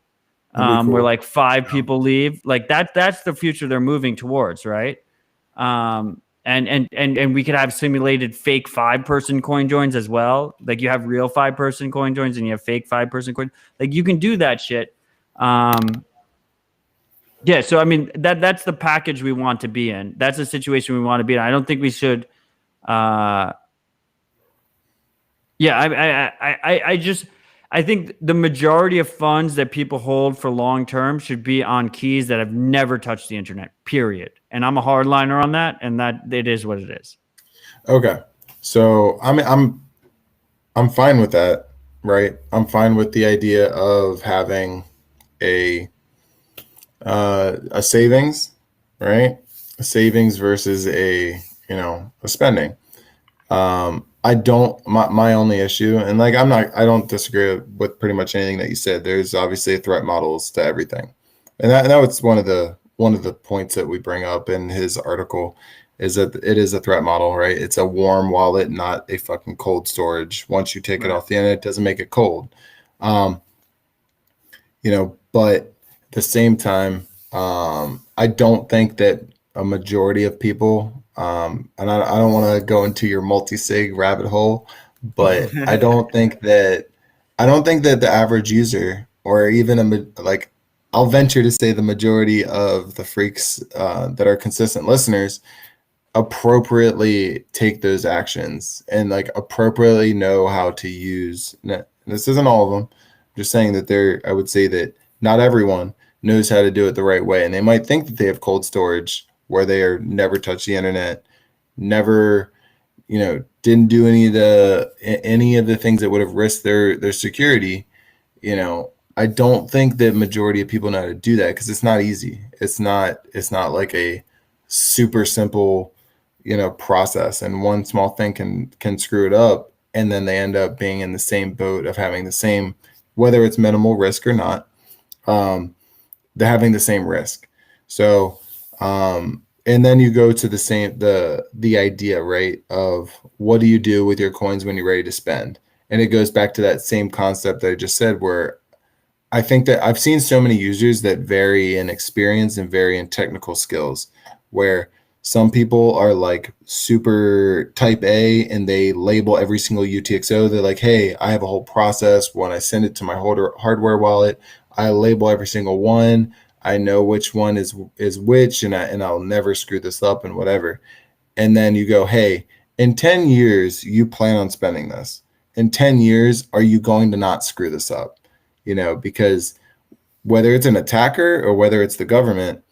Cool. Where like 5 people leave, like that's the future they're moving towards, right? And we could have simulated fake 5-person coin joins as well. Like you have real 5-person coin joins and you have fake 5-person coin. Like you can do that shit. Yeah. So I memean that's the package we want to be in. That's the situation we want to be in. I don't think we should. I think the majority of funds that people hold for long term should be on keys that have never touched the internet, period. And I'm a hardliner on that, and that it is what it is. Okay. So I'm fine with that, right? I'm fine with the idea of having a savings, right? A savings versus a spending. My only issue, and like I don't disagree with pretty much anything that you said. There's obviously threat models to everything. And that was one of the points that we bring up in his article is that it is a threat model, right? It's a warm wallet, not a fucking cold storage. Once you take it off the internet, it doesn't make it cold. But at the same time, I don't think that a majority of people, and I don't want to go into your multi-sig rabbit hole, but I don't think that the average user, or even I'll venture to say the majority of the freaks that are consistent listeners, appropriately take those actions and like appropriately know how to use. This isn't all of them. I'm just saying that I would say that not everyone knows how to do it the right way, and they might think that they have cold storage where they are never touched the internet, never, didn't do any of the things that would have risked their security. I don't think that majority of people know how to do that because it's not easy. It's not like a super simple, process, and one small thing can screw it up, and then they end up being in the same boat of having the same, whether it's minimal risk or not, they're having the same risk. So, and then you go to the idea, right, of what do you do with your coins when you're ready to spend? And it goes back to that same concept that I just said, where I think that I've seen so many users that vary in experience and vary in technical skills, where some people are like super type A and they label every single UTXO. They're like, hey, I have a whole process. When I send it to my hardware wallet, I label every single one. I know which one is which, and I'll never screw this up and whatever. And then you go, hey, in 10 years, you plan on spending this. In 10 years, are you going to not screw this up? Because whether it's an attacker or whether it's the government,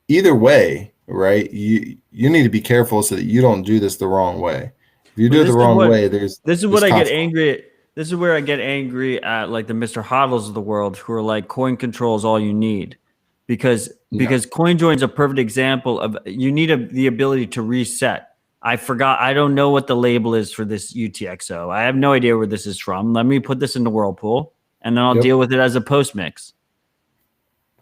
either way, right? You need to be careful so that you don't do this the wrong way. If you do it the wrong way, this is what I get angry at. This is where I get angry at, like the Mr. Hodls of the world, who are like, coin control is all you need, because CoinJoin's a perfect example of, you need the ability to reset. I forgot. I don't know what the label is for this UTXO. I have no idea where this is from. Let me put this into Whirlpool, and then I'll deal with it as a post mix.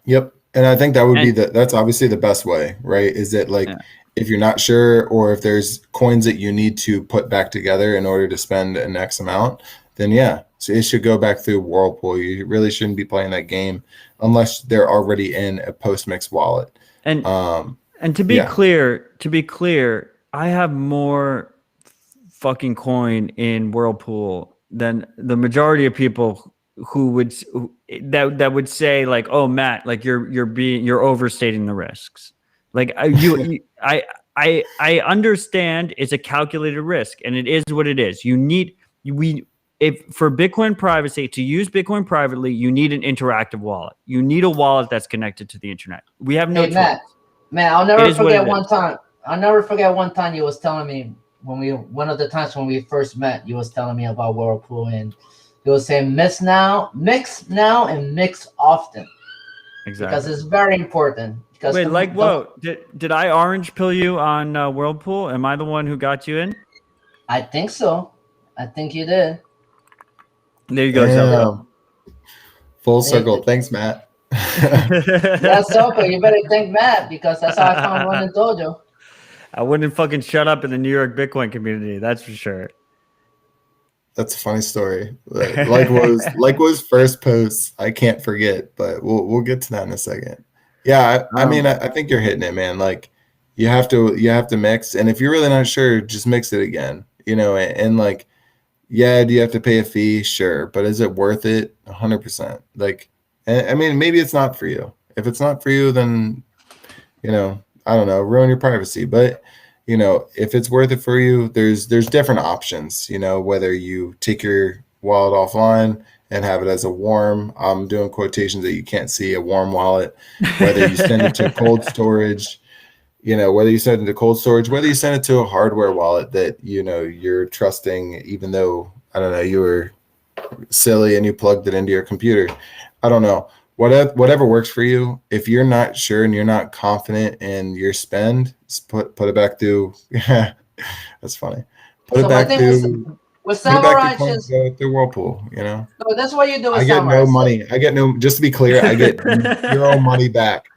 Yep. And I think that would be that's obviously the best way, right? Is that like, if you're not sure, or if there's coins that you need to put back together in order to spend an X amount, then so it should go back through Whirlpool. You really shouldn't be playing that game unless they're already in a post mix wallet. And to be clear, I have more fucking coin in Whirlpool than the majority of people who would say like, oh, Matt, like you're overstating the risks. Like I understand it's a calculated risk, and it is what it is. If for Bitcoin privacy, to use Bitcoin privately, you need an interactive wallet. You need a wallet that's connected to the internet. We have no choice. Matt, I'll never forget one time. I'll never forget one time you was telling me one of the times when we first met, you was telling me about Whirlpool, and you was saying mix now, and mix often. Exactly. Because it's very important. Because wait, did I orange pill you on Whirlpool? Am I the one who got you in? I think so. I think you did. There you go, Zelko. Full circle. Thanks, Matt. Yeah, Zelko, you better thank Matt, because that's how I found Running Dojo. I wouldn't fucking shut up in the New York Bitcoin community, that's for sure. That's a funny story. likewh's first post, I can't forget, but we'll get to that in a second. Yeah, I mean, I think you're hitting it, man. Like, you have to mix, and if you're really not sure, just mix it again. And like, yeah, do you have to pay a fee? Sure, but is it worth it? 100%. Like, I mean, maybe it's not for you. If it's not for you, then I don't know, ruin your privacy. But if it's worth it for you, there's different options. Whether you take your wallet offline and have it as a warm, I'm doing quotations that you can't see, a warm wallet, whether you send it to cold storage, whether you send it to cold storage, whether you send it to a hardware wallet that, you're trusting, even though, I don't know, you were silly and you plugged it into your computer. I don't know. Whatever works for you. If you're not sure and you're not confident in your spend, put it back through. That's funny. Put it back through. With Samurai, just through Whirlpool. No, that's what you do. With I get Samurai. no money. I get no. Just to be clear, I get zero money back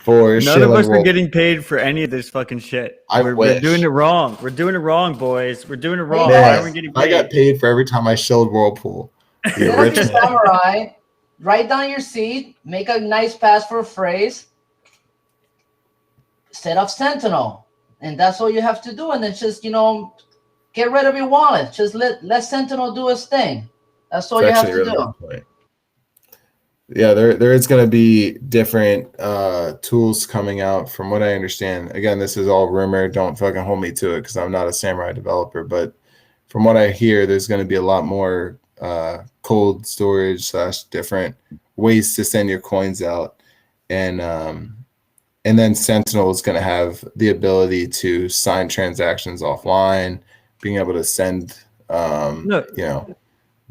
for. None of us are getting paid for any of this fucking shit. We're doing it wrong. We're doing it wrong, boys. We're doing it wrong. Hey, Why are we getting paid? I got paid for every time I shilled Whirlpool. Get up your Samurai. Write down your seed, make a nice password phrase, set up Sentinel, and that's all you have to do. And then just, get rid of your wallet. Just let Sentinel do its thing. That's all you have to do. Yeah, there is going to be different tools coming out from what I understand. Again, this is all rumor. Don't fucking hold me to it because I'm not a Samurai developer. But from what I hear, there's going to be a lot more cold storage / different ways to send your coins out, and then Sentinel is going to have the ability to sign transactions offline, being able to send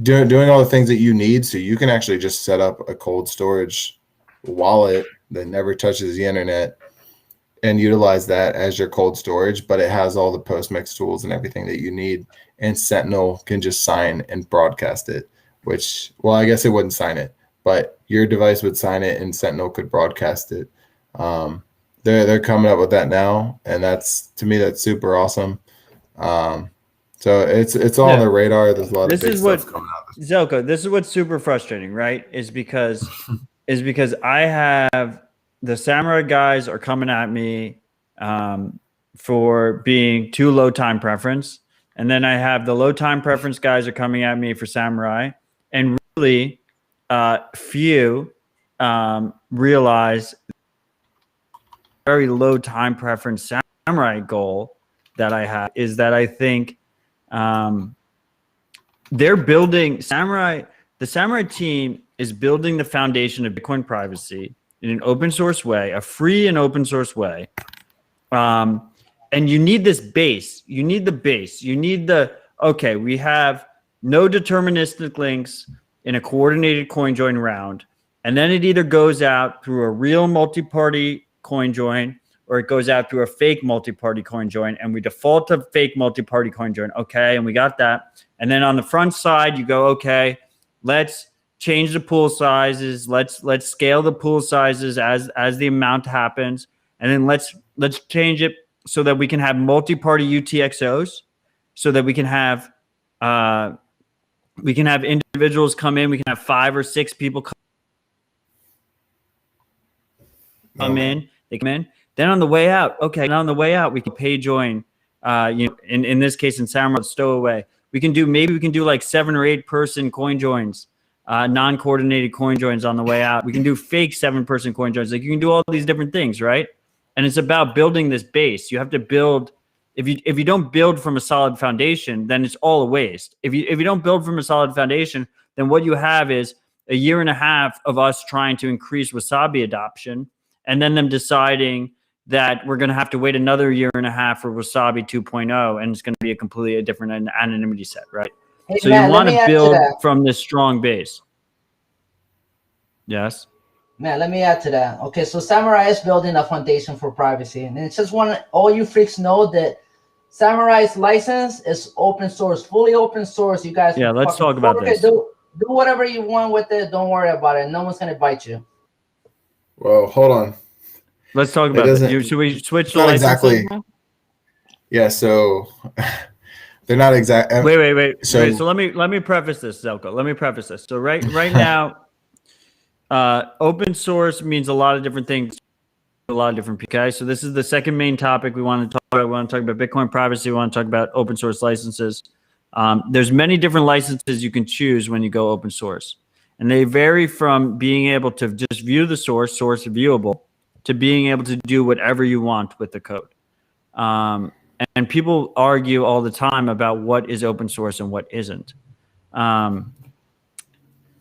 doing all the things that you need, so you can actually just set up a cold storage wallet that never touches the internet and utilize that as your cold storage, but it has all the post-mix tools and everything that you need. And Sentinel can just sign and broadcast it, which, well, I guess it wouldn't sign it, but your device would sign it and Sentinel could broadcast it. They're coming up with that now, and to me, that's super awesome. So it's all on Yeah. the radar. There's a lot of This big is stuff what coming out. Zelko. This is what's super frustrating, right? Is because I have the Samurai guys are coming at me for being too low time preference, and then I have the low time preference guys are coming at me for Samurai, and really few realize very low time preference Samurai goal that I have is that I think they're building Samurai. The Samurai team is building the foundation of Bitcoin privacy in an open source way, a free and open source way. And you need this base. You need the base. You need okay, we have no deterministic links in a coordinated coin join round. And then it either goes out through a real multi-party coin join or it goes out through a fake multi-party coin join. And we default to fake multi-party coin join. Okay, and we got that. And then on the front side, you go, okay, let's change the pool sizes. Let's scale the pool sizes as the amount happens. And then let's change it so that we can have multi-party UTXOs, so that we can have individuals come in. We can have 5 or 6 people come in. They come in. Then on the way out, okay. And on the way out, we can pay join. In this case, in Samurai Stowaway, we can do like 7 or 8 person coin joins, non-coordinated coin joins on the way out. We can do fake 7-person coin joins. Like you can do all these different things, right? And it's about building this base. You have to build. If you don't build from a solid foundation, then it's all a waste. If you don't build from a solid foundation, then what you have is a year and a half of us trying to increase Wasabi adoption, and then them deciding that we're going to have to wait another year and a half for Wasabi 2.0, and it's going to be a completely different anonymity set, right? Hey, So Matt, you want to build that. from this strong base. Yes. Man, let me add to that. Okay, so Samurai is building a foundation for privacy, and it's just want all you freaks know that Samurai's license is open source, fully open source. You guys, Yeah, let's talk about this. Do whatever you want with it. Don't worry about it. No one's gonna bite you. Well, hold on. Let's talk about it. Should we switch to licenses? Exactly. Yeah. So they're not exact. Wait. So let me preface this, Zelko. Let me preface this. So right now. Open source means a lot of different things, a lot of different people. Okay, so this is the second main topic we want to talk about. We want to talk about Bitcoin privacy. We want to talk about open source licenses. There's many different licenses you can choose when you go open source, and they vary from being able to just view the source viewable, to being able to do whatever you want with the code. And people argue all the time about what is open source and what isn't.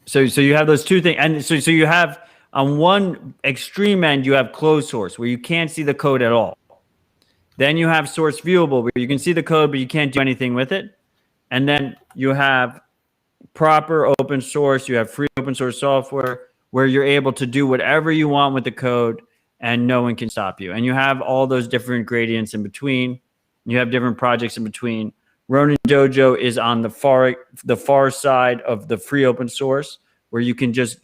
So you have those two things, and so you have on one extreme end you have closed source where you can't see the code at all. Then you have source viewable where you can see the code but you can't do anything with it. And then you have proper open source. You have free open source software where you're able to do whatever you want with the code and no one can stop you. And you have all those different gradients in between. You have different projects in between. Ronin Dojo is on the far side of the free open source where you can just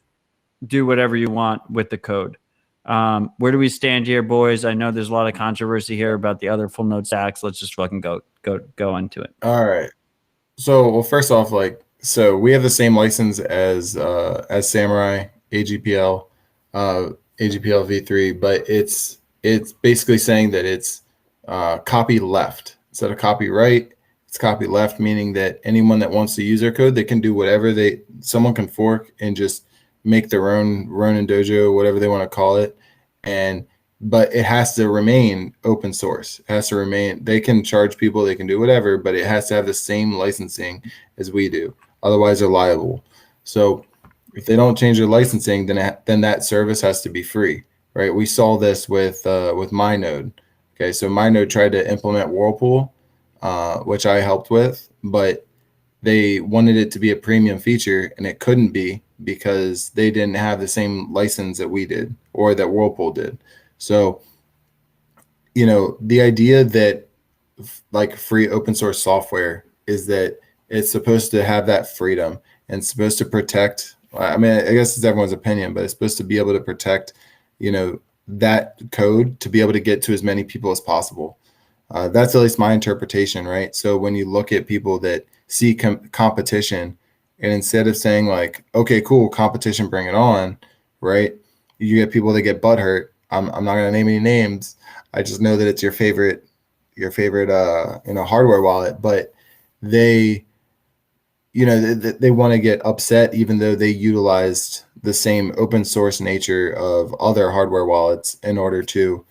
do whatever you want with the code. Where do we stand here, boys? I know there's a lot of controversy here about the other full node stacks. Let's just fucking go into it. All right. So, well, first off, so we have the same license as Samurai AGPL, AGPL v3, but it's basically saying that it's copy left instead of copy right. It's copy left, meaning that anyone that wants to use their code, they can do whatever someone can fork and just make their own Ronin Dojo, whatever they want to call it. But it has to remain open source. It has to remain, they can charge people, they can do whatever, but it has to have the same licensing as we do. Otherwise they're liable. So if they don't change their licensing, then that service has to be free, right? We saw this with MyNode. Okay, so MyNode tried to implement Whirlpool, which I helped with, but they wanted it to be a premium feature and it couldn't be because they didn't have the same license that we did or that Whirlpool did. So, the idea that free open source software is that it's supposed to have that freedom and it's supposed to protect, I mean, I guess it's everyone's opinion, but it's supposed to be able to protect, that code to be able to get to as many people as possible. That's at least my interpretation, right? So when you look at people that see competition, and instead of saying like, okay, cool, competition, bring it on, right? You get people that get butthurt. I'm not gonna name any names. I just know that it's your favorite hardware wallet, but they they want to get upset even though they utilized the same open source nature of other hardware wallets in order to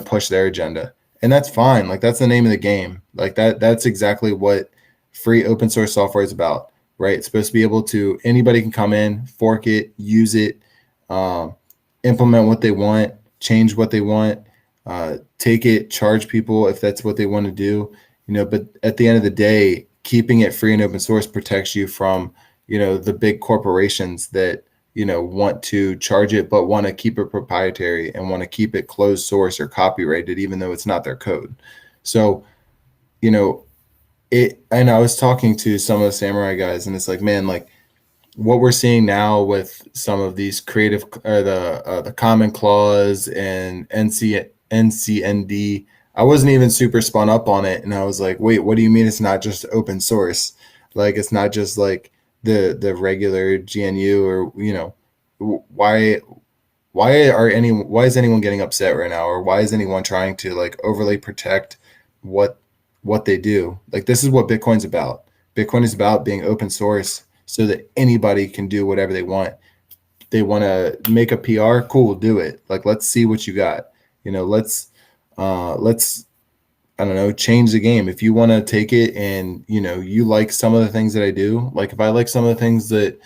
push their agenda. And that's fine. Like, that's the name of the game. Like, that's exactly what free open source software is about, right? It's supposed to be able to, anybody can come in, fork it, use it, implement what they want, change what they want, take it, charge people if that's what they want to do, but at the end of the day, keeping it free and open source protects you from, the big corporations that, want to charge it, but want to keep it proprietary and want to keep it closed source or copyrighted, even though it's not their code. So, and I was talking to some of the Samurai guys, and it's like, man, like what we're seeing now with some of these creative, the Common Clause and NCND, I wasn't even super spun up on it. And I was like, wait, what do you mean it's not just open source? Like, it's not just like the regular GNU or, why is anyone getting upset right now? Or why is anyone trying to like overly protect what they do? Like, this is what Bitcoin's about. Bitcoin is about being open source so that anybody can do whatever they want. They want to make a PR, cool, do it. Like, let's see what you got. Let's I don't know, change the game. If you want to take it and, you like some of the things that I do, like if I like some of the things that,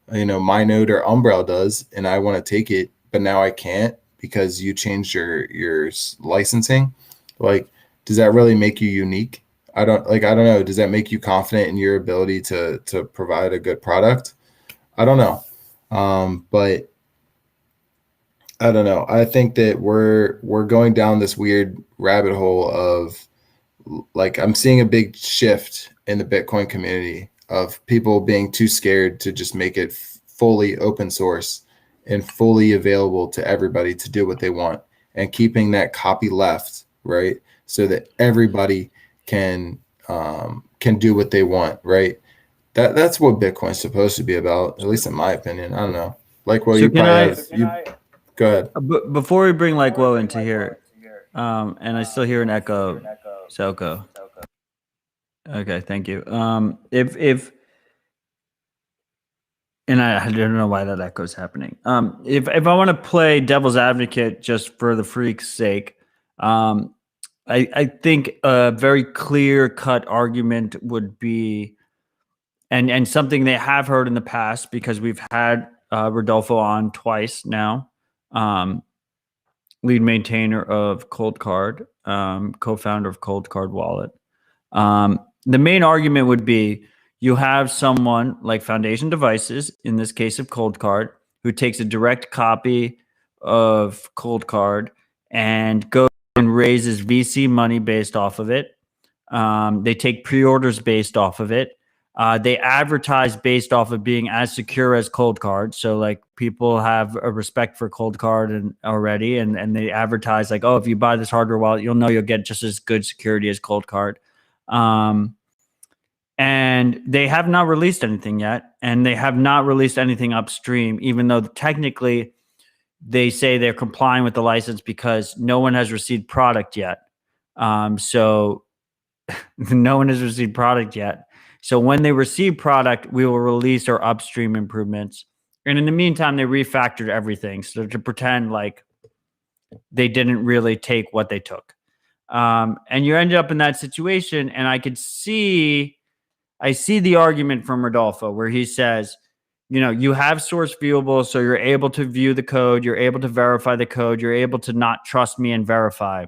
my node or Umbrel does, and I want to take it, but now I can't because you changed your licensing, like, does that really make you unique? I don't know. Does that make you confident in your ability to provide a good product? I don't know. But I don't know. I think that we're going down this weird rabbit hole of, like, I'm seeing a big shift in the Bitcoin community of people being too scared to just make it fully open source and fully available to everybody to do what they want, and keeping that copy left, right? So that everybody can do what they want, right? That's what Bitcoin's supposed to be about, at least in my opinion. I don't know. Likewh0a, So you can probably I, go ahead. before we bring likewh0a into here, and I still hear an echo, Zelko. Okay, thank you. If and I don't know why that echo's happening. If I want to play devil's advocate just for the freak's sake, I think a very clear cut argument would be, and something they have heard in the past, because we've had Rodolfo on twice now, lead maintainer of Cold Card, co-founder of Cold Card Wallet. The main argument would be, you have someone like Foundation Devices, in this case of Cold Card, who takes a direct copy of Cold Card and goes and raises VC money based off of it. They take pre-orders based off of it. They advertise based off of being as secure as Cold Card. So like, people have a respect for Cold Card already, and they advertise like, oh, if you buy this hardware wallet, you'll know you'll get just as good security as Cold Card. And they have not released anything yet, and they have not released anything upstream, even though technically they say they're complying with the license because no one has received product yet. So no one has received product yet. So when they receive product, we will release our upstream improvements. And in the meantime, they refactored everything, so to pretend like they didn't really take what they took. And you end up in that situation. And I see the argument from Rodolfo where he says, you have source viewable, so you're able to view the code, you're able to verify the code, you're able to not trust me and verify.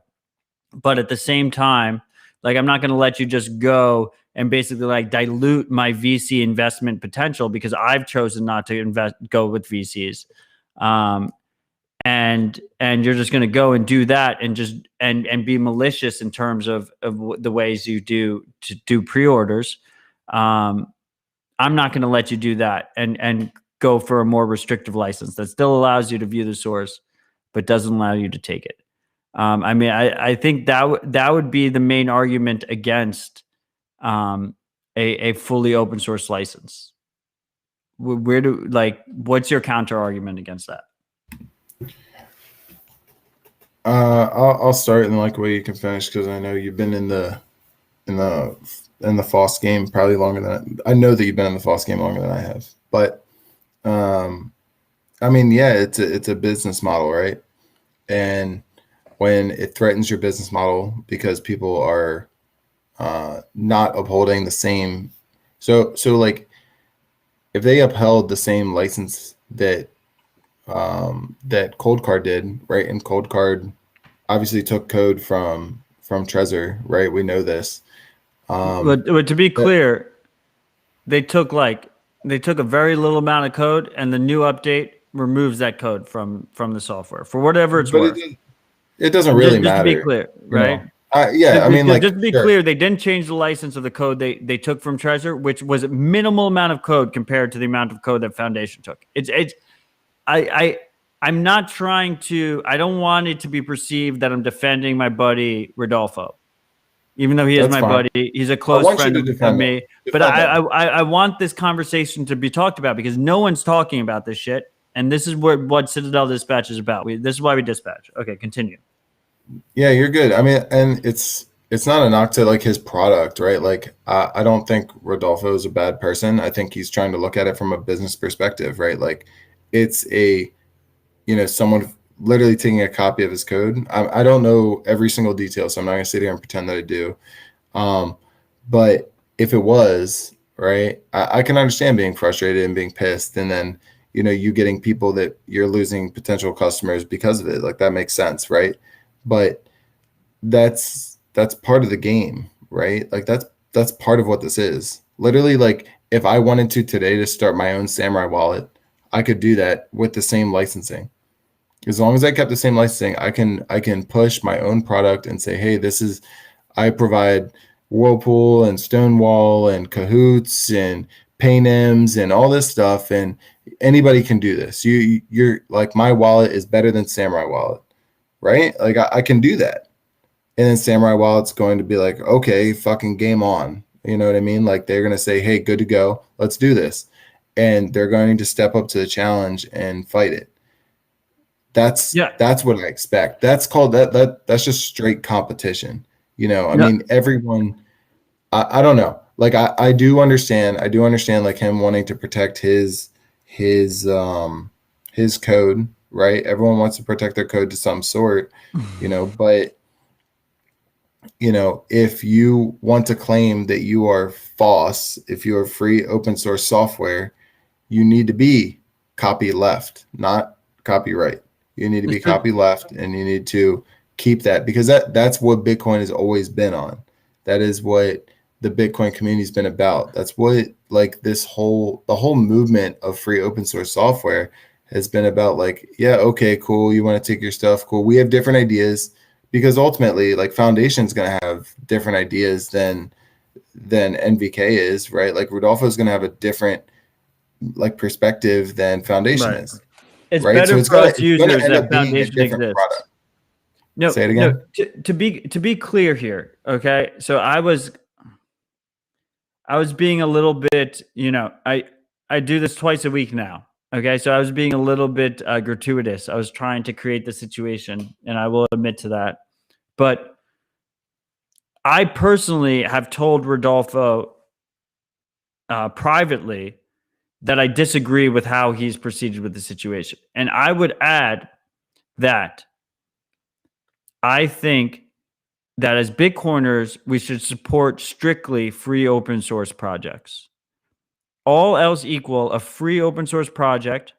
But at the same time, like, I'm not going to let you just go and basically like dilute my VC investment potential because I've chosen not to go with VCs. And you're just going to go and do that and just and be malicious in terms of the ways you do pre-orders. I'm not going to let you do that and go for a more restrictive license that still allows you to view the source, but doesn't allow you to take it. I mean, I think that would be the main argument against a fully open source license. What's your counter argument against that? I'll start and likewh0a you can finish, because I know you've been in the FOSS game probably longer than I know that you've been in the FOSS game longer than I have. But I mean, yeah, it's a business model, right? And when it threatens your business model because people are not upholding the same, so like if they upheld the same license that Cold Card did, right? And Cold Card obviously took code from Trezor, right? We know this. But to be clear, they took a very little amount of code, and the new update removes that code from the software for whatever it's worth. It doesn't really matter. Just to be clear, right? Yeah, I mean, like, just to be clear, they didn't change the license of the code they took from Trezor, which was a minimal amount of code compared to the amount of code that Foundation took. I'm not trying to. I don't want it to be perceived that I'm defending my buddy Rodolfo, even though he is my buddy. He's a close friend of me. But I want this conversation to be talked about, because no one's talking about this shit. And this is what Citadel Dispatch is about. This is why we dispatch. Okay, continue. Yeah, you're good. I mean, and it's not a knock to like his product, right? Like, I don't think Rodolfo is a bad person. I think he's trying to look at it from a business perspective, right? Like, it's someone literally taking a copy of his code. I don't know every single detail, so I'm not gonna sit here and pretend that I do. But if it was, right, I can understand being frustrated and being pissed, and then you getting people that you're losing potential customers because of it. Like, that makes sense, right? But that's part of the game, right? Like, that's part of what this is. Literally, like, if I wanted to today to start my own Samurai wallet, I could do that with the same licensing. As long as I kept the same licensing, I can push my own product and say, hey, I provide Whirlpool and Stonewall and Cahoots and Paynims and all this stuff, and anybody can do this. You're like, my wallet is better than Samurai wallet, right? Like, I can do that. And then Samurai wallet's going to be like, okay, fucking game on. You know what I mean? Like, they're going to say, hey, good to go. Let's do this. And they're going to step up to the challenge and fight it. That's what I expect. That's called that's just straight competition. I mean, everyone, I don't know. Like, I do understand like him wanting to protect his code, right? Everyone wants to protect their code to some sort, but if you want to claim that you are FOSS, if you are free open source software, you need to be copy left, not copyright. You need to be copy left, and you need to keep that, because that's what Bitcoin has always been on. That is what the Bitcoin community has been about. That's what, like, the whole movement of free open source software has been about. Like, yeah, okay, cool. You want to take your stuff. Cool. We have different ideas, because ultimately, like, Foundation's going to have different ideas than NVK is, right? Like, Rodolfo is going to have a different, like, perspective than Foundation is. It's right? better for us users that Foundation exists. Product. No, say it again. No, to be clear here, okay? So I was being a little bit, I do this twice a week now, okay? So I was being a little bit gratuitous. I was trying to create the situation, and I will admit to that. But I personally have told Rodolfo privately that I disagree with how he's proceeded with the situation. And I would add that I think that as Bitcoiners, we should support strictly free open source projects. All else equal, a free open source project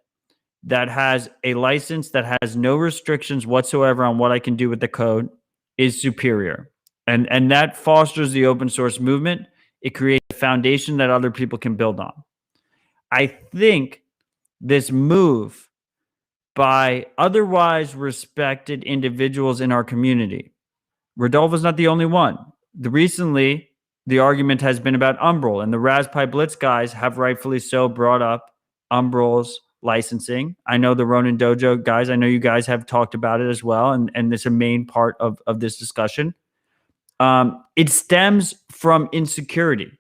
that has a license that has no restrictions whatsoever on what I can do with the code is superior. And that fosters the open source movement. It creates a foundation that other people can build on. I think this move by otherwise respected individuals in our community, Rodolfo's not the only one. Recently, the argument has been about Umbrel, and the Raspberry Blitz guys have rightfully so brought up Umbrel's licensing. I know the Ronin Dojo guys, I know you guys have talked about it as well, and it's a main part of this discussion. It stems from insecurity.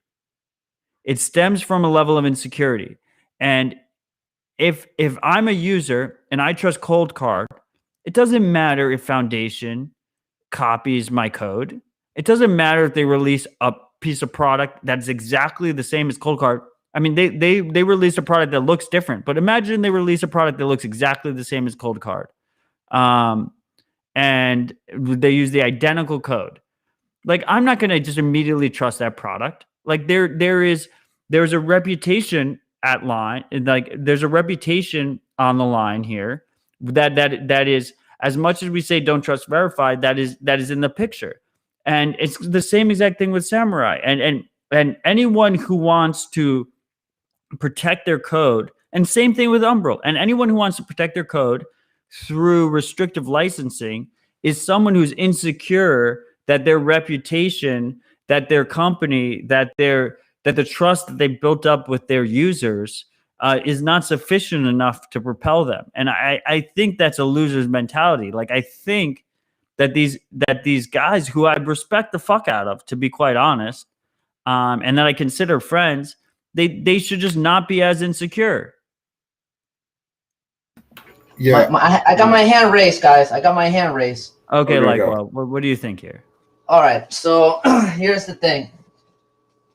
It stems from a level of insecurity. And if I'm a user and I trust Cold Card, it doesn't matter if Foundation copies my code. It doesn't matter if they release a piece of product that's exactly the same as Cold Card. I mean, they release a product that looks different, but imagine they release a product that looks exactly the same as Cold Card, and they use the identical code. Like, I'm not going to just immediately trust that product. Like, there's a reputation at line, like there's a reputation on the line here that is, as much as we say don't trust verify, that is in the picture. And it's the same exact thing with Samurai. And anyone who wants to protect their code, and same thing with Umbral, and anyone who wants to protect their code through restrictive licensing is someone who's insecure that their reputation, that their company, that the trust that they built up with their users is not sufficient enough to propel them. And I think that's a loser's mentality. Like, I think that these guys who I respect the fuck out of, to be quite honest, and that I consider friends, they should just not be as insecure. Yeah. I got my hand raised, guys. I got my hand raised. Okay, Okay, likewh0a, what do you think here? All right. So here's the thing.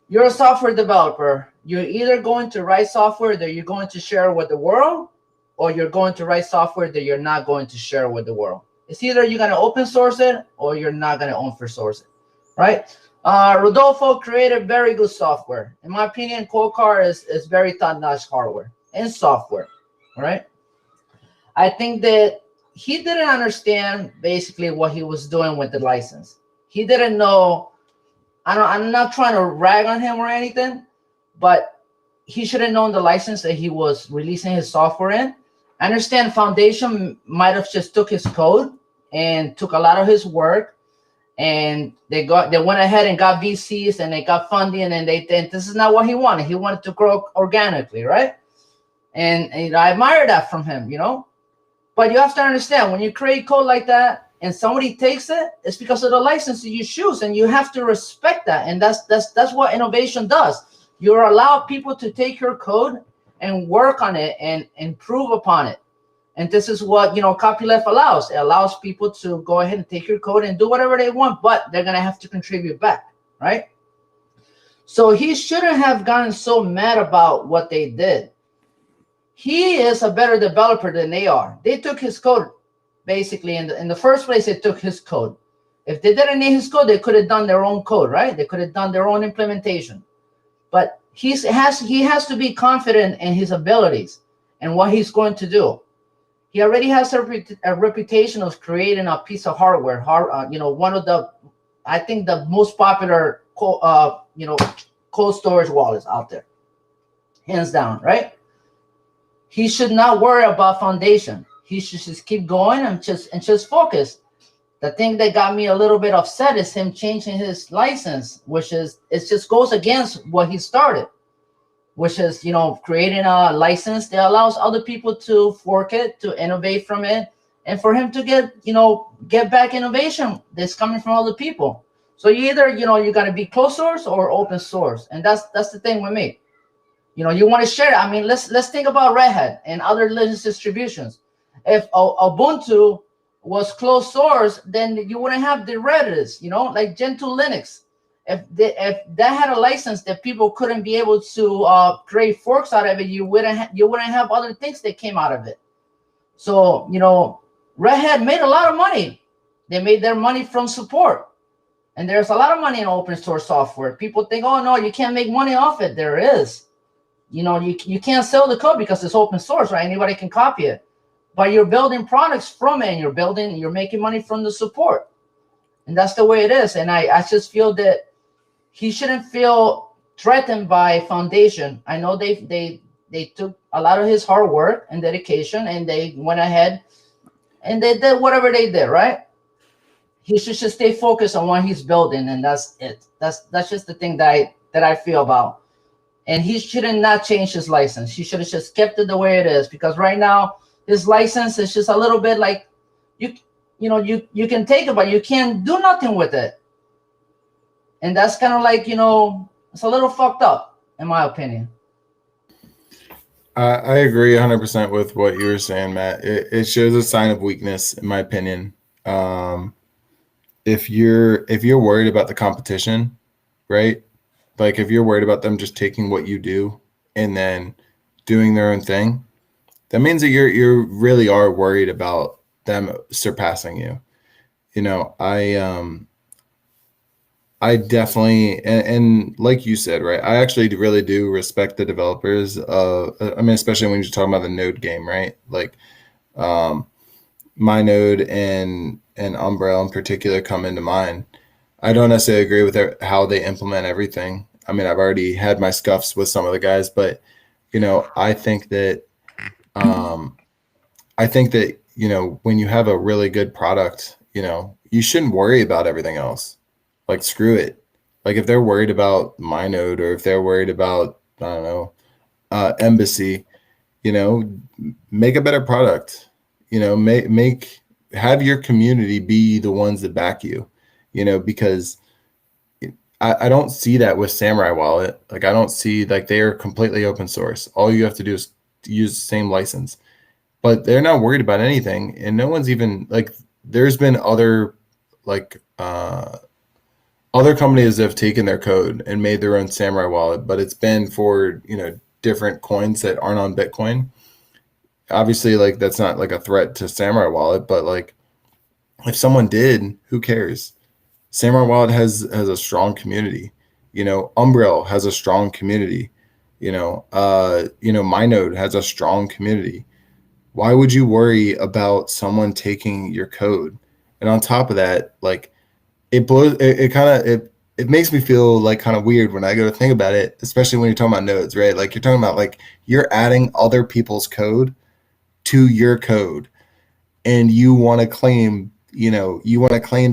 You're a software developer. You're either going to write software that you're going to share with the world, or you're going to write software that you're not going to share with the world. It's either you're going to open source it or you're not going to open source it, right? Rodolfo created very good software. In my opinion, Cold Card is very top-notch hardware and software, right? I think that he didn't understand basically what he was doing with the license. He didn't know. I'm not trying to rag on him or anything, but he should have known the license that he was releasing his software in. I understand Foundation might have just took his code and took a lot of his work, and they went ahead and got VCs and they got funding, and this is not what he wanted. He wanted to grow organically, right? And I admire that from him, you know. But you have to understand, when you create code like that and somebody takes it, it's because of the license that you choose, and you have to respect that. And that's what innovation does. You allow people to take your code and work on it and improve upon it. And this is what, you know, copyleft allows. It allows people to go ahead and take your code and do whatever they want, but they're going to have to contribute back, right? So he shouldn't have gotten so mad about what they did. He is a better developer than they are. They took his code, basically, in the first place, they took his code. If they didn't need his code, they could have done their own code, right? They could have done their own implementation. But he has to be confident in his abilities and what he's going to do. He already has a reputation of creating a piece of hardware. One of the, I think, the most popular, cold storage wallets out there, hands down, right? He should not worry about Foundation. He should just keep going and just focus. The thing that got me a little bit upset is him changing his license, which is, it just goes against what he started, which is, you know, creating a license that allows other people to fork it, to innovate from it, and for him to get back innovation that's coming from other people. So you either, you got to be closed source or open source. And that's the thing with me. You want to share it. I mean, let's think about Red Hat and other Linux distributions. If Ubuntu was closed source, then you wouldn't have the Redis, like Gentoo Linux. If that had a license that people couldn't be able to create forks out of it, you wouldn't have other things that came out of it. So, Red Hat made a lot of money. They made their money from support. And there's a lot of money in open source software. People think, oh, no, you can't make money off it. There is. You can't sell the code because it's open source, right? Anybody can copy it. But you're building products from it, and you're making money from the support. And that's the way it is. And I just feel that he shouldn't feel threatened by Foundation. I know they took a lot of his hard work and dedication, and they went ahead and they did whatever they did, right? He should just stay focused on what he's building, and that's it. That's just the thing that I feel about and he shouldn't not change his license. He should have just kept it the way it is, because right now his license is just a little bit like you can take it, but you can't do nothing with it. And that's kind of like, it's a little fucked up, in my opinion. I agree 100% with what you were saying, Matt. It shows a sign of weakness, in my opinion. If you're worried about the competition, right? Like if you're worried about them just taking what you do and then doing their own thing, that means that you really are worried about them surpassing you. I definitely, and like you said, right? I actually really do respect the developers. Especially when you're talking about the Node game, right? Like, my Node and Umbrella in particular come into mind. I don't necessarily agree with how they implement everything. I mean, I've already had my scuffs with some of the guys, but I think that, when you have a really good product, you shouldn't worry about everything else. Like, screw it. Like, if they're worried about my Node, or if they're worried about, I don't know, Embassy, make a better product. Have your community be the ones that back you, because I don't see that with Samurai Wallet. Like, I don't see, like, they are completely open source. All you have to do is use the same license, but they're not worried about anything. And no one's even, like, there's been other, like, other companies that have taken their code and made their own Samurai Wallet, but it's been for, different coins that aren't on Bitcoin. Obviously, like, that's not like a threat to Samurai Wallet, but like, if someone did, who cares? Samurai Wallet has a strong community. Umbrel has a strong community. MyNode has a strong community. Why would you worry about someone taking your code? And on top of that, like, it makes me feel like kind of weird when I go to think about it, especially when you're talking about nodes, right? Like, you're talking about, like, you're adding other people's code to your code, and you want to claim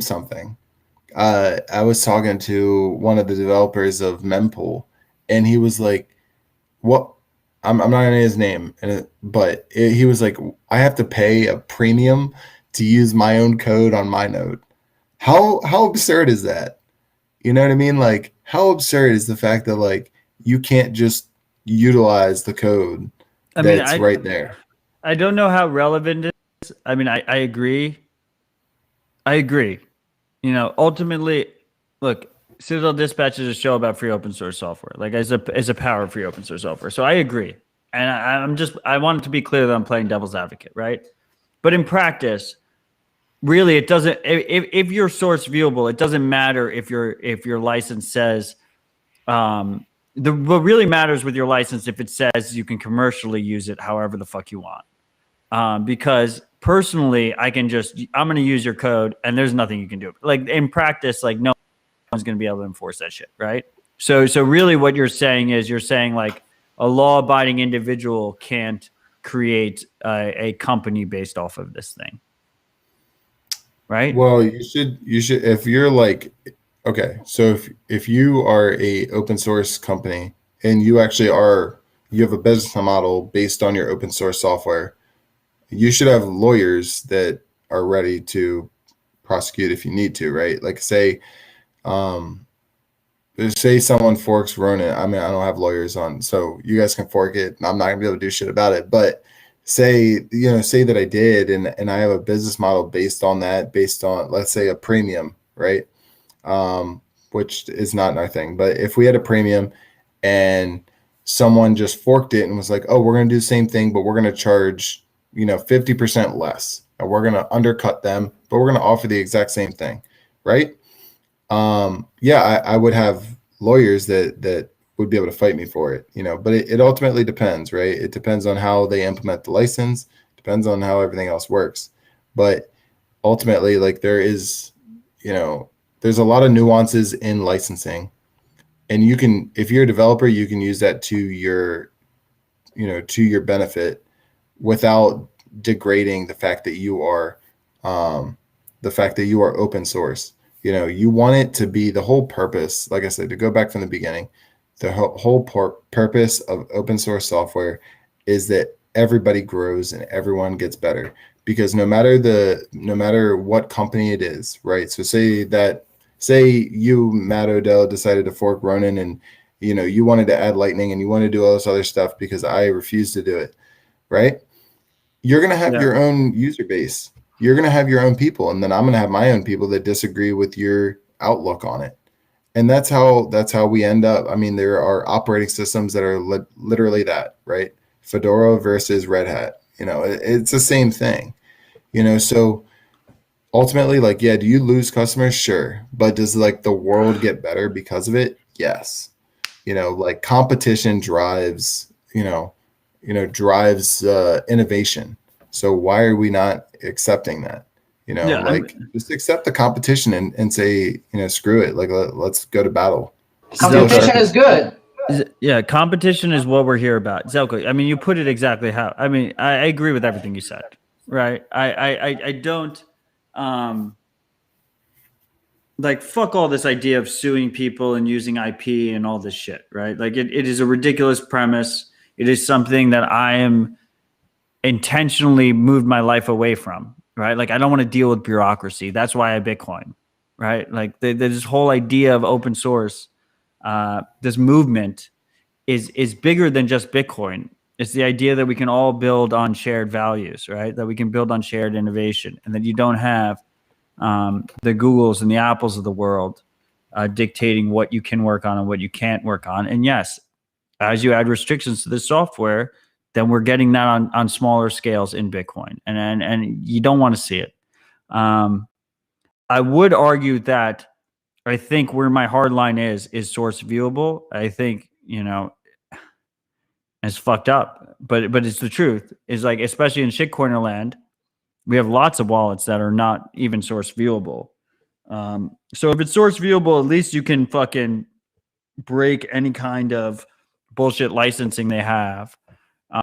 something. I was talking to one of the developers of Mempool, and he was like, what? I'm not gonna name his name, but he was like, I have to pay a premium to use my own code on my node. How absurd is that? You know what I mean? Like, how absurd is the fact that, like, you can't just utilize the code that's right there? I don't know how relevant it is. I mean, I agree. Ultimately, look, Citadel Dispatch is a show about free open source software, like, as a power of free open source software. So I agree. And I want it to be clear that I'm playing devil's advocate, right? But in practice, really, it doesn't, if you're source viewable, it doesn't matter if your license says, what really matters with your license, if it says you can commercially use it however the fuck you want. Because personally, I'm going to use your code and there's nothing you can do. Like, in practice, like, no one's going to be able to enforce that shit, right? So really what you're saying is, like, a law-abiding individual can't create a company based off of this thing. Right? Well, you should, if you're like, okay, so if you are a open source company and you have a business model based on your open source software, you should have lawyers that are ready to prosecute if you need to, right? Like, say someone forks Ronin. I mean, I don't have lawyers on, so you guys can fork it. I'm not gonna be able to do shit about it, but say that I did, and I have a business model based on, let's say, a premium, right? Which is not our thing. But if we had a premium and someone just forked it and was like, oh, we're going to do the same thing, but we're going to charge, 50% less, and we're going to undercut them, but we're going to offer the exact same thing, right? I would have lawyers that would be able to fight me for it, but it ultimately depends, right? It depends on how they implement the license, depends on how everything else works. But ultimately, like, there's a lot of nuances in licensing, and if you're a developer, you can use that to your benefit without degrading the fact that you are open source. You want it to be, the whole purpose, like I said, to go back from the beginning, The whole purpose of open source software is that everybody grows and everyone gets better, because no matter what company it is, right? So say you, Matt Odell, decided to fork Ronin, and you wanted to add Lightning and you want to do all this other stuff because I refuse to do it, right? You're going to have your own user base. You're going to have your own people, and then I'm going to have my own people that disagree with your outlook on it. And that's how we end up. I mean, there are operating systems that are literally that, right? Fedora versus Red Hat. It's the same thing. So ultimately, like, yeah, do you lose customers? Sure. But does like the world get better because of it? Yes. Like competition drives, drives innovation. So why are we not accepting that? Just accept the competition and say, screw it. Like, let's go to battle. Competition is good. Yeah, competition is what we're here about. Zelko, I mean, you put it exactly how. I mean, I agree with everything you said, right? I don't like, fuck all this idea of suing people and using IP and all this shit, right? Like, it is a ridiculous premise. It is something that I am intentionally moved my life away from, right? Like, I don't want to deal with bureaucracy. That's why I Bitcoin, right? Like, this whole idea of open source, this movement is bigger than just Bitcoin. It's the idea that we can all build on shared values, right? That we can build on shared innovation, and that you don't have the Googles and the Apples of the world dictating what you can work on and what you can't work on. And yes, as you add restrictions to the software, then we're getting that on smaller scales in Bitcoin, and you don't want to see it. I would argue that I think where my hard line is source viewable. I think, it's fucked up, but it's the truth. Is like, especially in shitcoiner land, we have lots of wallets that are not even source viewable. So if it's source viewable, at least you can fucking break any kind of bullshit licensing they have,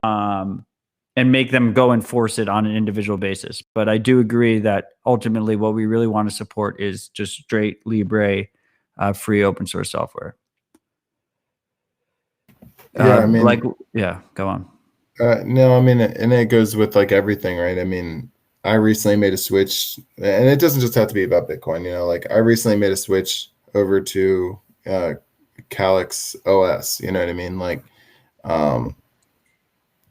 and make them go enforce it on an individual basis. But I do agree that ultimately what we really want to support is just straight Libre, free open source software. Yeah, I mean, go on. No, I mean, and it goes with like everything, right? I mean, I recently made a switch, and it doesn't just have to be about Bitcoin, like I recently made a switch over to Calyx OS, you know what I mean? Like,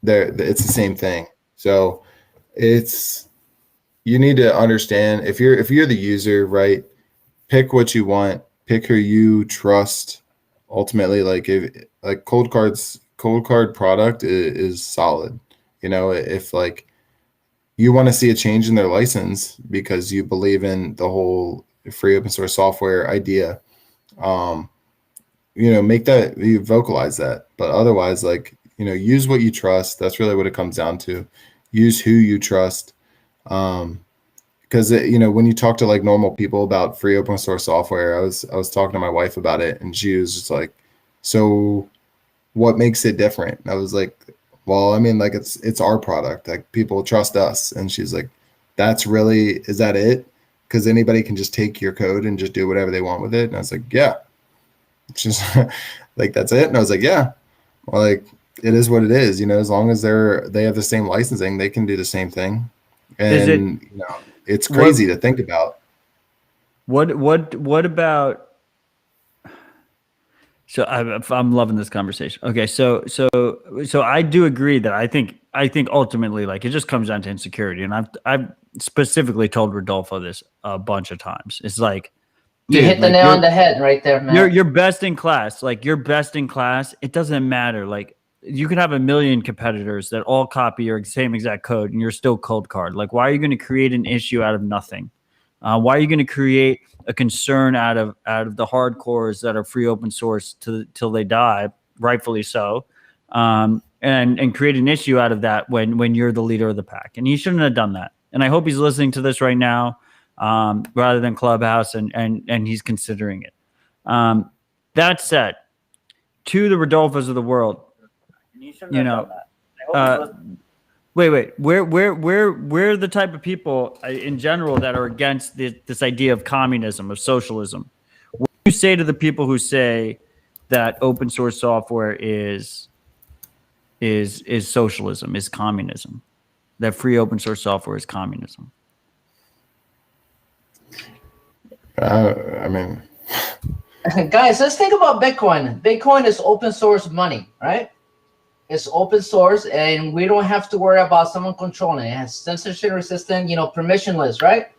it's the same thing. So you need to understand, if you're the user, right, pick what you want, pick who you trust. Ultimately, like, if Cold Card product is solid. If like you want to see a change in their license because you believe in the whole free open source software idea, make that, you vocalize that. But otherwise, like, use what you trust. That's really what it comes down to. Use who you trust. Because when you talk to like normal people about free open source software, I was talking to my wife about it, and she was just like, so what makes it different? And I was like, well, I mean, like, it's our product. Like, people trust us. And she's like, is that it? Because anybody can just take your code and just do whatever they want with it. And I was like, yeah. It's just like, that's it. And I was like, yeah, well, like, it is what it is. As long as they have the same licensing, they can do the same thing. And it's crazy to think about. What about? So I'm loving this conversation. Okay, so I do agree that I think ultimately, like, it just comes down to insecurity, and I've specifically told Rodolfo this a bunch of times. It's like, you hit the nail on the head right there, man. You're best in class. Like, you're best in class. It doesn't matter. Like, you can have 1 million competitors that all copy your same exact code, and you're still Cold Card. Like, why are you going to create an issue out of nothing? Why are you going to create a concern out of the hardcores that are free open source till they die, rightfully so, and create an issue out of that when you're the leader of the pack? And he shouldn't have done that. And I hope he's listening to this right now, rather than Clubhouse, and he's considering it. That said, to the Rodolfos of the world, wait, we're the type of people in general that are against this idea of communism, of socialism. What do you say to the people who say, that open source software is socialism, is communism. That free open source software is communism. I mean, guys, let's think about Bitcoin. Bitcoin is open source money, right? It's open source, and we don't have to worry about someone controlling it. It has censorship resistant, permissionless, right?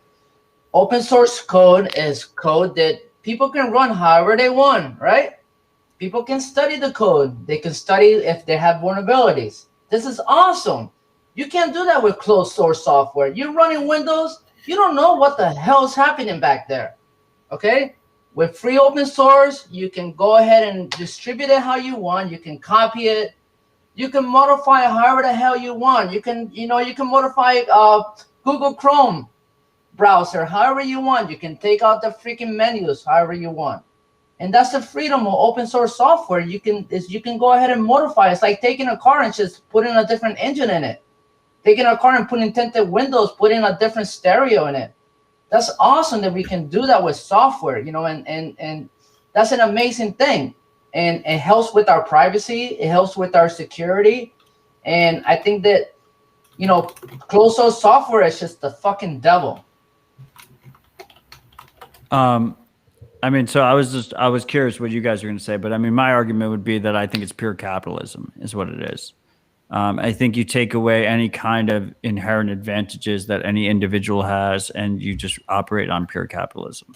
Open source code is code that people can run however they want, right? People can study the code. They can study if they have vulnerabilities. This is awesome. You can't do that with closed source software. You're running Windows, you don't know what the hell is happening back there, okay? With free open source, you can go ahead and distribute it how you want. You can copy it. You can modify it however the hell you want. You can, you can modify Google Chrome browser however you want. You can take out the freaking menus however you want. And that's the freedom of open source software. You can go ahead and modify. It's like taking a car and just putting a different engine in it. Taking a car and putting tinted windows, putting a different stereo in it. That's awesome that we can do that with software, and that's an amazing thing. And it helps with our privacy. It helps with our security. And I think that, closed source software is just the fucking devil. I mean, so I was curious what you guys are going to say, but I mean, my argument would be that I think it's pure capitalism is what it is. I think you take away any kind of inherent advantages that any individual has, and you just operate on pure capitalism.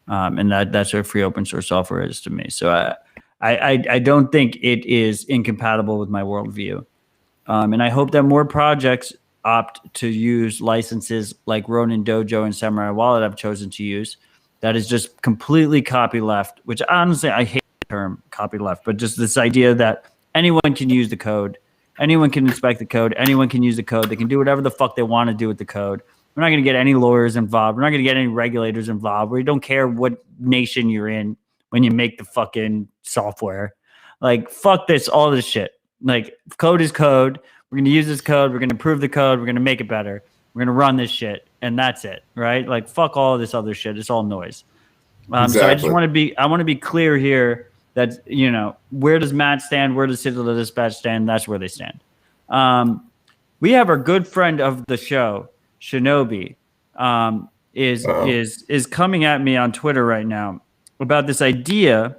And that's what free open source software is to me. So I don't think it is incompatible with my worldview. And I hope that more projects opt to use licenses like Ronin Dojo and Samurai Wallet I've chosen to use. That is just completely copyleft, which honestly, I hate the term copyleft, but just this idea that anyone can use the code. Anyone can inspect the code. Anyone can use the code. They can do whatever the fuck they want to do with the code. We're not going to get any lawyers involved. We're not going to get any regulators involved. We don't care what nation you're in when you make the fucking software. Like, fuck this, all this shit. Like, code is code. We're going to use this code. We're going to improve the code. We're going to make it better. We're going to run this shit. And that's it, right? Like, fuck all of this other shit. It's all noise. Exactly. So I want to be clear here that, where does Matt stand? Where does Citadel Dispatch stand? That's where they stand. We have our good friend of the show, Shinobi, is coming at me on Twitter right now about this idea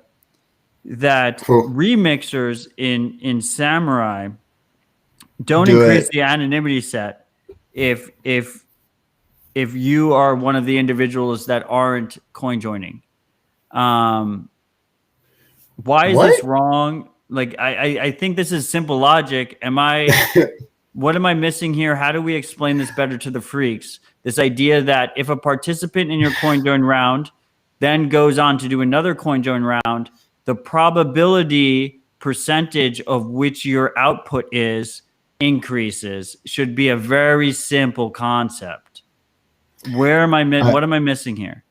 that remixers in Samurai don't increase the anonymity set if you are one of the individuals that aren't coin joining. Why is this wrong? Like, I think this is simple logic. What am I missing here? How do we explain this better to the freaks? This idea that if a participant in your coin join round then goes on to do another coin join round, the probability percentage of which your output is increases should be a very simple concept. What am I missing here?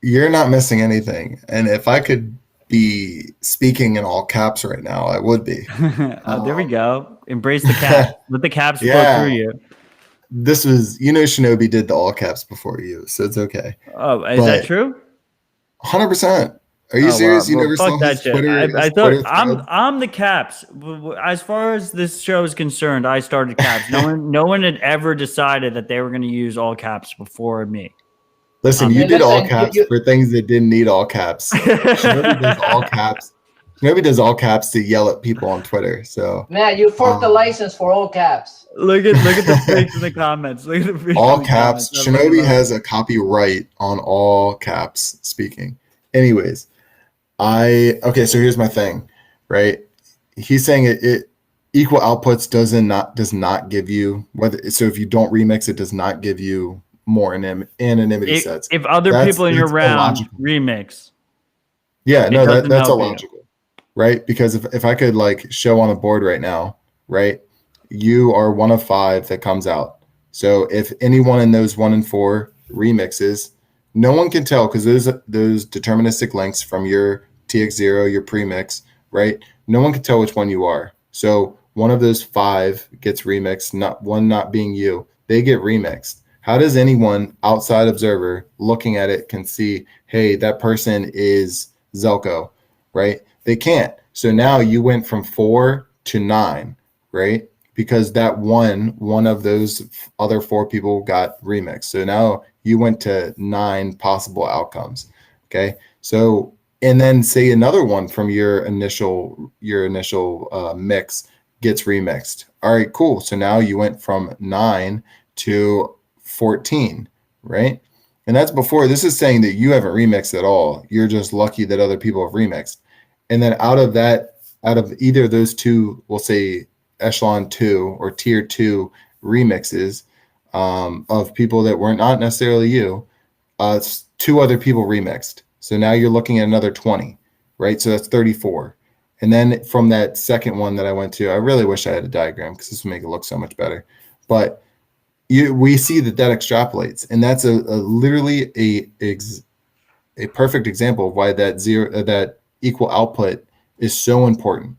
You're not missing anything. And if I could be speaking in all caps right now, I would be. There we go. Embrace the caps. Let the caps flow through you. This was, Shinobi did the all caps before you, so it's okay. Oh, is that true? 100%. Are you serious? Wow. You never saw that his shit. Twitter? I thought I'm the caps. As far as this show is concerned, I started caps. No one had ever decided that they were going to use all caps before me. Listen, you did all caps for things that didn't need all caps. Shinobi does all caps. Shinobi does all caps to yell at people on Twitter. So man, you forked the license for all caps. Look at the freaks in the comments. Look at the all caps. Shinobi has a copyright on all caps speaking. Anyways, so here's my thing, right? He's saying it equal outputs does not give you so if you don't remix, it does not give you more anonymity sets. If other people in your round remix. Yeah, no, that's illogical, right? Because if I could show on a board right now, right? You are one of 5 that comes out. So if anyone in those 1 and 4 remixes, no one can tell because those deterministic links from your TX0, your premix, right? No one can tell which one you are. So one of those 5 gets remixed, not being you. They get remixed. How does anyone outside observer looking at it can see, hey, that person is Zelko, right? They can't. So now you went from 4 to 9, right? Because that one of those other 4 people got remixed. So now you went to 9 possible outcomes. Okay. So, and then say another one from your initial mix gets remixed. All right, cool. So now you went from 9 to 14, right? And that's before, this is saying that you haven't remixed at all. You're just lucky that other people have remixed. And then out of either of those two, we'll say echelon 2 or tier 2 remixes of people that were not necessarily you, 2 other people remixed. So now you're looking at another 20, right? So that's 34. And then from that second one that I went to, I really wish I had a diagram because this would make it look so much better. But we see that extrapolates, and that's literally a perfect example of why that equal output is so important,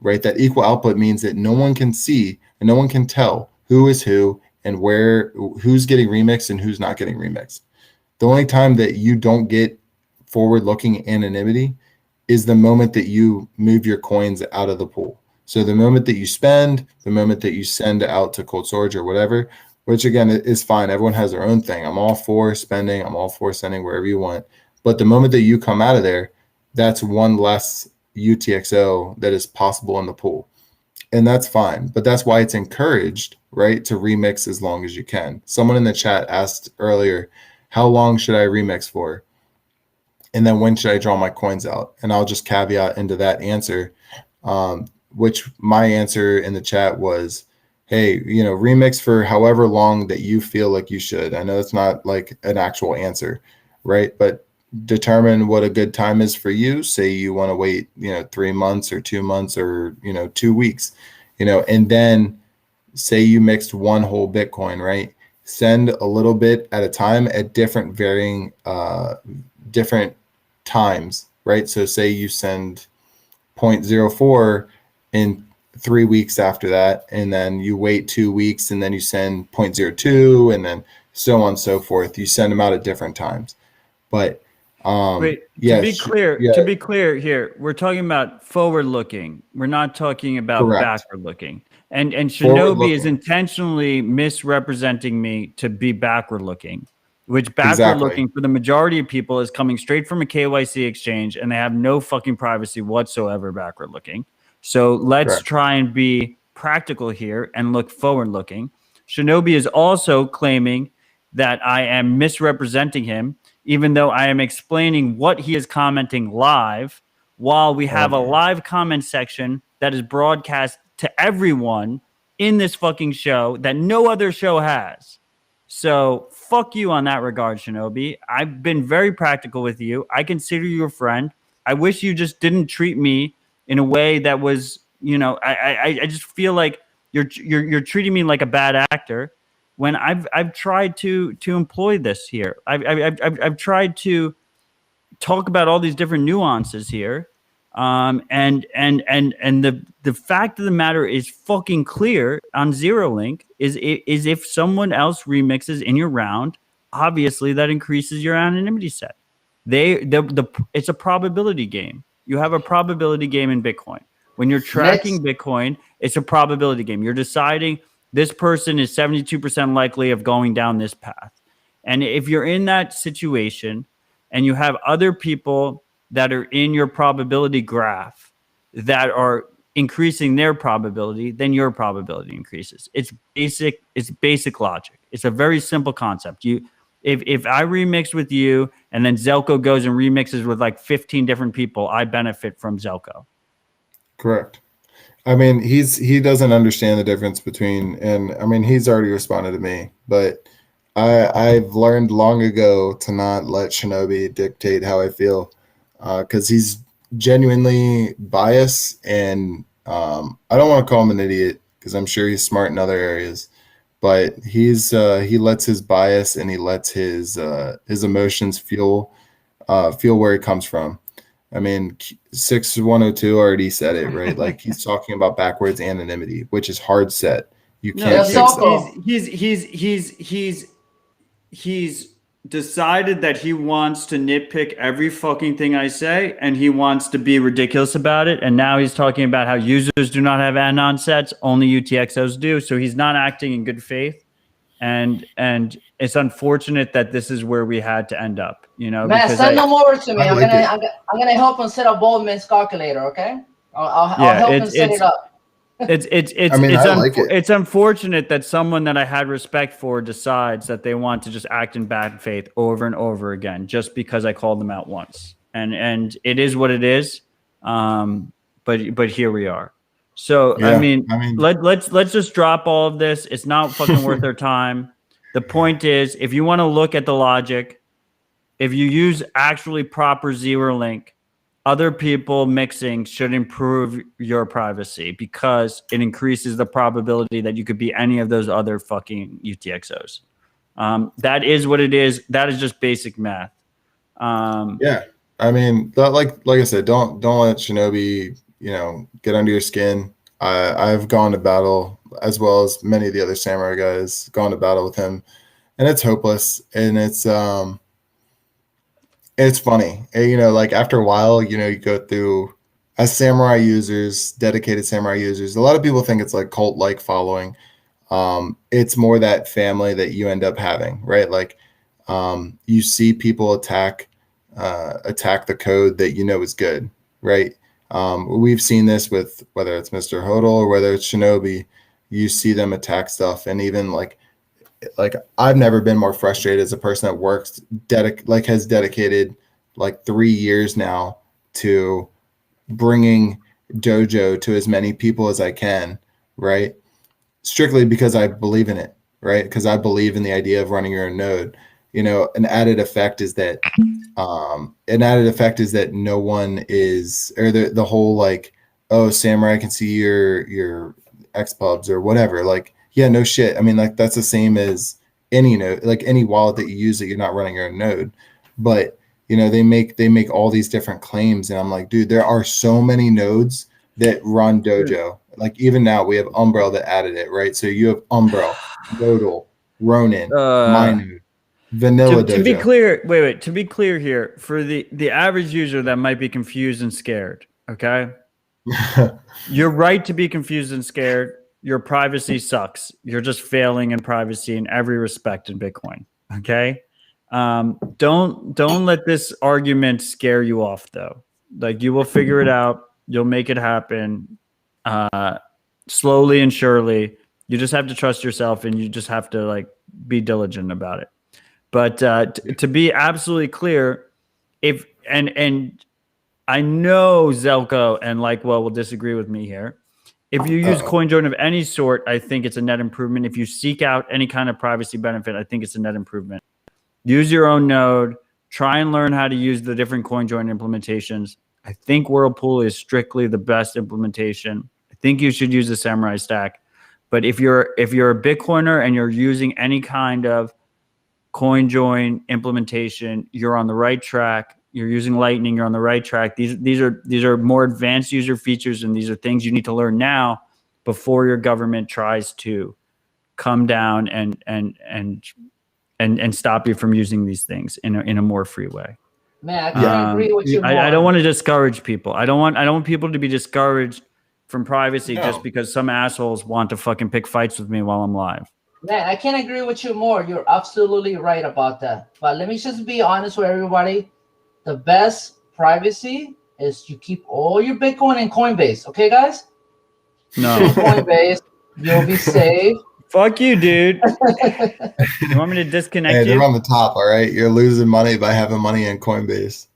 right? That equal output means that no one can see and no one can tell who is who and who's getting remixed and who's not getting remixed. The only time that you don't get forward-looking anonymity is the moment that you move your coins out of the pool. So the moment that you spend, the moment that you send out to cold storage or whatever, which again is fine. Everyone has their own thing. I'm all for spending. I'm all for sending wherever you want. But the moment that you come out of there, that's one less UTXO that is possible in the pool. And that's fine. But that's why it's encouraged, right, to remix as long as you can. Someone in the chat asked earlier, how long should I remix for? And then when should I draw my coins out? And I'll just caveat into that answer, which my answer in the chat was, hey, remix for however long that you feel like you should. I know it's not like an actual answer, right? But determine what a good time is for you. Say you want to wait, 3 months or 2 months or, 2 weeks, and then say you mixed one whole Bitcoin, right? Send a little bit at a time at different varying, different times, right? So say you send 0.04 in 3 weeks after that, and then you wait 2 weeks, and then you send 0.02, and then so on and so forth. You send them out at different times. But to be clear here, we're talking about forward looking. We're not talking about backward looking. And Shinobi is intentionally misrepresenting me to be backward looking, which backward looking for the majority of people is coming straight from a KYC exchange, and they have no fucking privacy whatsoever backward looking. So let's try and be practical here and look forward looking. Shinobi is also claiming that I am misrepresenting him, even though I am explaining what he is commenting live, while we have a live comment section that is broadcast to everyone in this fucking show that no other show has. So fuck you on that regard, Shinobi. I've been very practical with you. I consider you a friend. I wish you just didn't treat me in a way that was, I just feel like you're treating me like a bad actor when I've tried to employ this here. I've tried to talk about all these different nuances here. And the fact of the matter is fucking clear on ZeroLink is if someone else remixes in your round, obviously that increases your anonymity set. It's a probability game. You have a probability game in Bitcoin. When you're tracking Bitcoin, it's a probability game. You're deciding this person is 72% likely of going down this path. And if you're in that situation and you have other people that are in your probability graph that are increasing their probability, then your probability increases. It's basic logic. It's a very simple concept. If I remix with you and then Zelko goes and remixes with like 15 different people, I benefit from Zelko. Correct. I mean, he doesn't understand the difference between, and I mean, he's already responded to me, but I've learned long ago to not let Shinobi dictate how I feel, because he's genuinely biased, and I don't want to call him an idiot because I'm sure he's smart in other areas, but he lets his bias and he lets his emotions fuel where he comes from. I mean, 6102 already said it, right? Like he's talking about backwards anonymity, which is hard set. You can't fix that. He's decided that he wants to nitpick every fucking thing I say, and he wants to be ridiculous about it. And now he's talking about how users do not have anon sets, only UTXOs do. So he's not acting in good faith. And it's unfortunate that this is where we had to end up, you know. Man, because send them over to me. I I'm gonna help him set up Boldman's calculator. Okay, I'll Yeah, help him set it up. It's unfortunate that someone that I had respect for decides that they want to just act in bad faith over and over again just because I called them out once. And it is what it is. But here we are. So Yeah, I mean, I mean- let's just drop all of this. It's not fucking worth their time. The point is, if you want to look at the logic, if you use actually proper zero link, other people mixing should improve your privacy because it increases the probability that you could be any of those other fucking UTXOs. That is what it is. That is just basic math. Yeah, I mean, like I said, don't let Shinobi, you know, get under your skin. I've gone to battle as well as many of the other samurai guys, gone to battle with him, and it's hopeless. And it's funny, and, you know, like after a while, you know, you go through as samurai users, dedicated samurai users. A lot of people think it's like cult-like following. It's more that family that you end up having, right? Like you see people attack the code that you know is good, right? We've seen this with whether it's Mr. Hodel or whether it's Shinobi. You see them attack stuff, and even like I've never been more frustrated as a person that works has dedicated like 3 years now to bringing dojo to as many people as I can, right? Strictly because I believe in it, right? Because I believe in the idea of running your own node. You know, an added effect is that no one is, or the whole like, oh, samurai can see your X pubs or whatever. Like, yeah, no shit. I mean, like that's the same as any node, like any wallet that you use that you're not running your own node. But you know, they make all these different claims, and I'm like, dude, there are so many nodes that run dojo. Like even now we have Umbrel that added it, right? So you have Umbrel, Yodel, Ronin, Minode, Vanilla to be Dojo. clear, wait. To be clear here, for the average user that might be confused and scared, okay? You're right to be confused and scared. Your privacy sucks. You're just failing in privacy in every respect in Bitcoin, okay? Don't let this argument scare you off, though. Like you will figure it out. You'll make it happen slowly and surely. You just have to trust yourself, and you just have to like be diligent about it. But to be absolutely clear, if and I know Zelko and likewh0a will disagree with me here. If you use CoinJoin of any sort, I think it's a net improvement. If you seek out any kind of privacy benefit, I think it's a net improvement. Use your own node. Try and learn how to use the different CoinJoin implementations. I think Whirlpool is strictly the best implementation. I think you should use the Samurai Stack. But if you're a Bitcoiner and you're using any kind of CoinJoin implementation, you're on the right track. You're using Lightning, you're on the right track. These are more advanced user features, and these are things you need to learn now before your government tries to come down and stop you from using these things in a more free way. Man, I can't agree with you more. I don't want to discourage people. I don't want people to be discouraged from privacy just because some assholes want to fucking pick fights with me while I'm live. Man, I can't agree with you more. You're absolutely right about that. But let me just be honest with everybody. The best privacy is you keep all your Bitcoin in Coinbase. Okay, guys? No. Coinbase, you'll be safe. Fuck you, dude. You want me to disconnect Hey, you? they're on the top, all right? You're losing money by having money in Coinbase.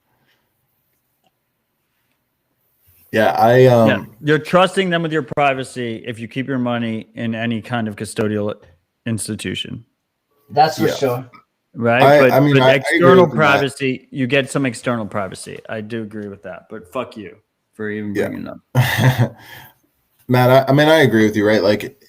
Yeah, You're trusting them with your privacy if you keep your money in any kind of custodial institution. That's for sure. Right? I mean, I external agree with privacy, you get some external privacy. I do agree with that. But fuck you for even bringing it up. Matt, I agree with you, right? Like,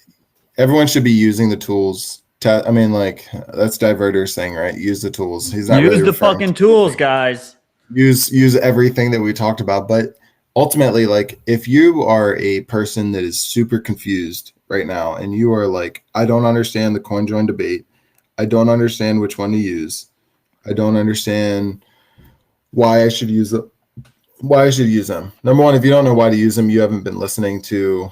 everyone should be using the tools. I mean, like, that's Diverter's thing, right? Use the tools. He's not use really the fucking tools, guys. Use everything that we talked about. But ultimately, like, if you are a person that is super confused right now and you are like, I don't understand the CoinJoin debate. I don't understand which one to use. I don't understand why I should use them. Why I should use them. Number one, if you don't know why to use them, you haven't been listening to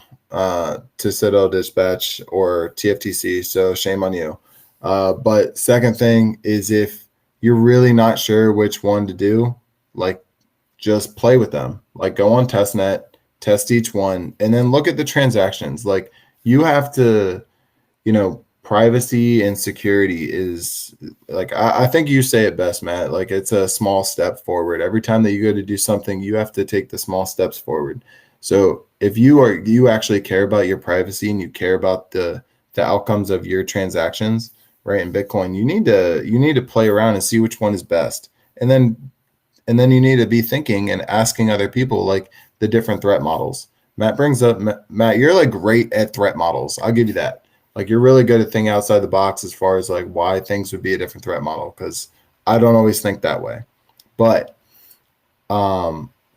Citadel Dispatch or TFTC, so shame on you. But second thing is, if you're really not sure which one to do, like, just play with them. Like, go on testnet, test each one, and then look at the transactions. Like, you have to, privacy and security is like, I think you say it best, Matt. Like, it's a small step forward. Every time that you go to do something, you have to take the small steps forward. So if you actually care about your privacy and you care about the outcomes of your transactions, right, in Bitcoin, you need to play around and see which one is best. And then you need to be thinking and asking other people, like, the different threat models. Matt brings up, Matt, you're like great at threat models. I'll give you that. Like, you're really good at thinking outside the box as far as like why things would be a different threat model, because I don't always think that way. But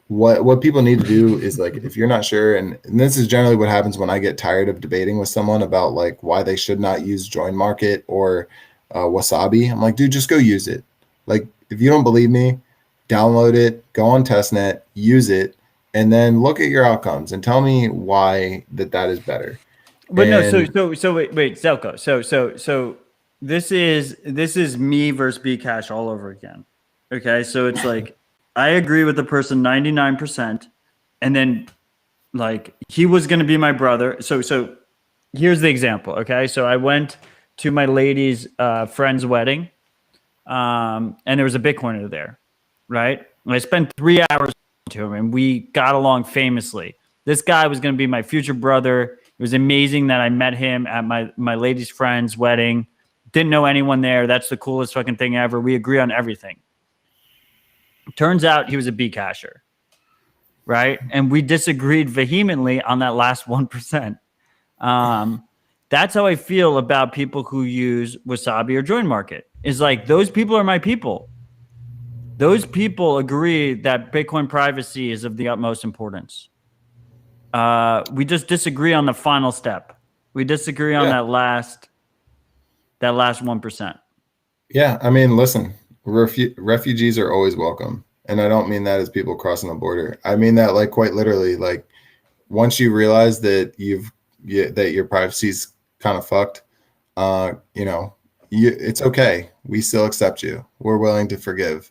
what people need to do is, like, if you're not sure, and this is generally what happens when I get tired of debating with someone about like why they should not use Join Market or Wasabi, I'm like, dude, just go use it. Like, if you don't believe me, download it, go on testnet, use it, and then look at your outcomes and tell me why that is better. But no, so wait, Zelko. So this is me versus Bcash all over again. Okay, so it's like I agree with the person 99%, and then like he was gonna be my brother. So here's the example. Okay, so I went to my lady's friend's wedding, and there was a Bitcoiner there, right? And I spent 3 hours to him, and we got along famously. This guy was gonna be my future brother. It was amazing that I met him at my lady's friend's wedding. Didn't know anyone there. That's the coolest fucking thing ever. We agree on everything. Turns out he was a Bcasher, right? And we disagreed vehemently on that last 1%. That's how I feel about people who use Wasabi or Join Market. Is like, those people are my people. Those people agree that Bitcoin privacy is of the utmost importance. We just disagree on the final step. We disagree on that last 1%. Yeah, I mean, listen, refugees are always welcome, and I don't mean that as people crossing the border. I mean that, like, quite literally. Like, once you realize that that your privacy's kind of fucked, it's okay. We still accept you. We're willing to forgive.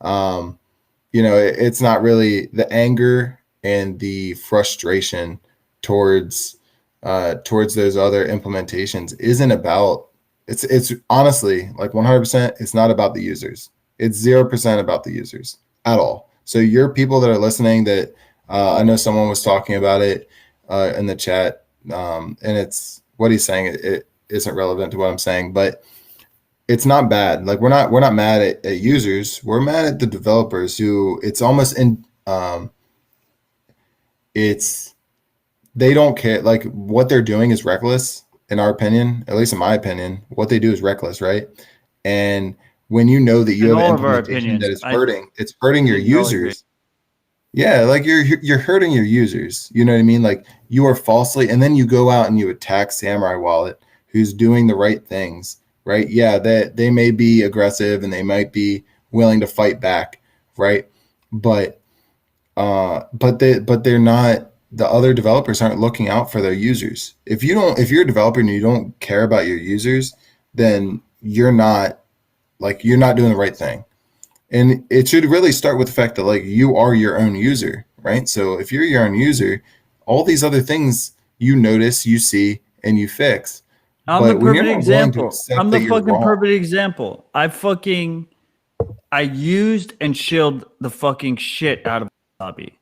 It's not really the anger and the frustration towards those other implementations isn't about, it's honestly, like, 100%, it's not about the users. It's 0% about the users at all. So your people that are listening, that I know someone was talking about it in the chat, and it's what he's saying, it isn't relevant to what I'm saying, but it's not bad. Like, we're not mad at users. We're mad at the developers who, it's almost they don't care. Like, what they're doing is reckless, in our opinion, at least in my opinion. What they do is reckless, right? And when you know that you have an implementation that is it's hurting your users. Yeah, like, you're hurting your users. You know what I mean? Like, you are falsely, and then you go out and you attack Samurai Wallet, who's doing the right things, right? Yeah, they may be aggressive and they might be willing to fight back, right? But they're not. The other developers aren't looking out for their users. If you're a developer and you don't care about your users, then you're not doing the right thing. And it should really start with the fact that, like, you are your own user, right? So if you're your own user, all these other things you notice, you see, and you fix. I'm the perfect example. I'm the fucking perfect example. I used and shilled the fucking shit out of Wasabi.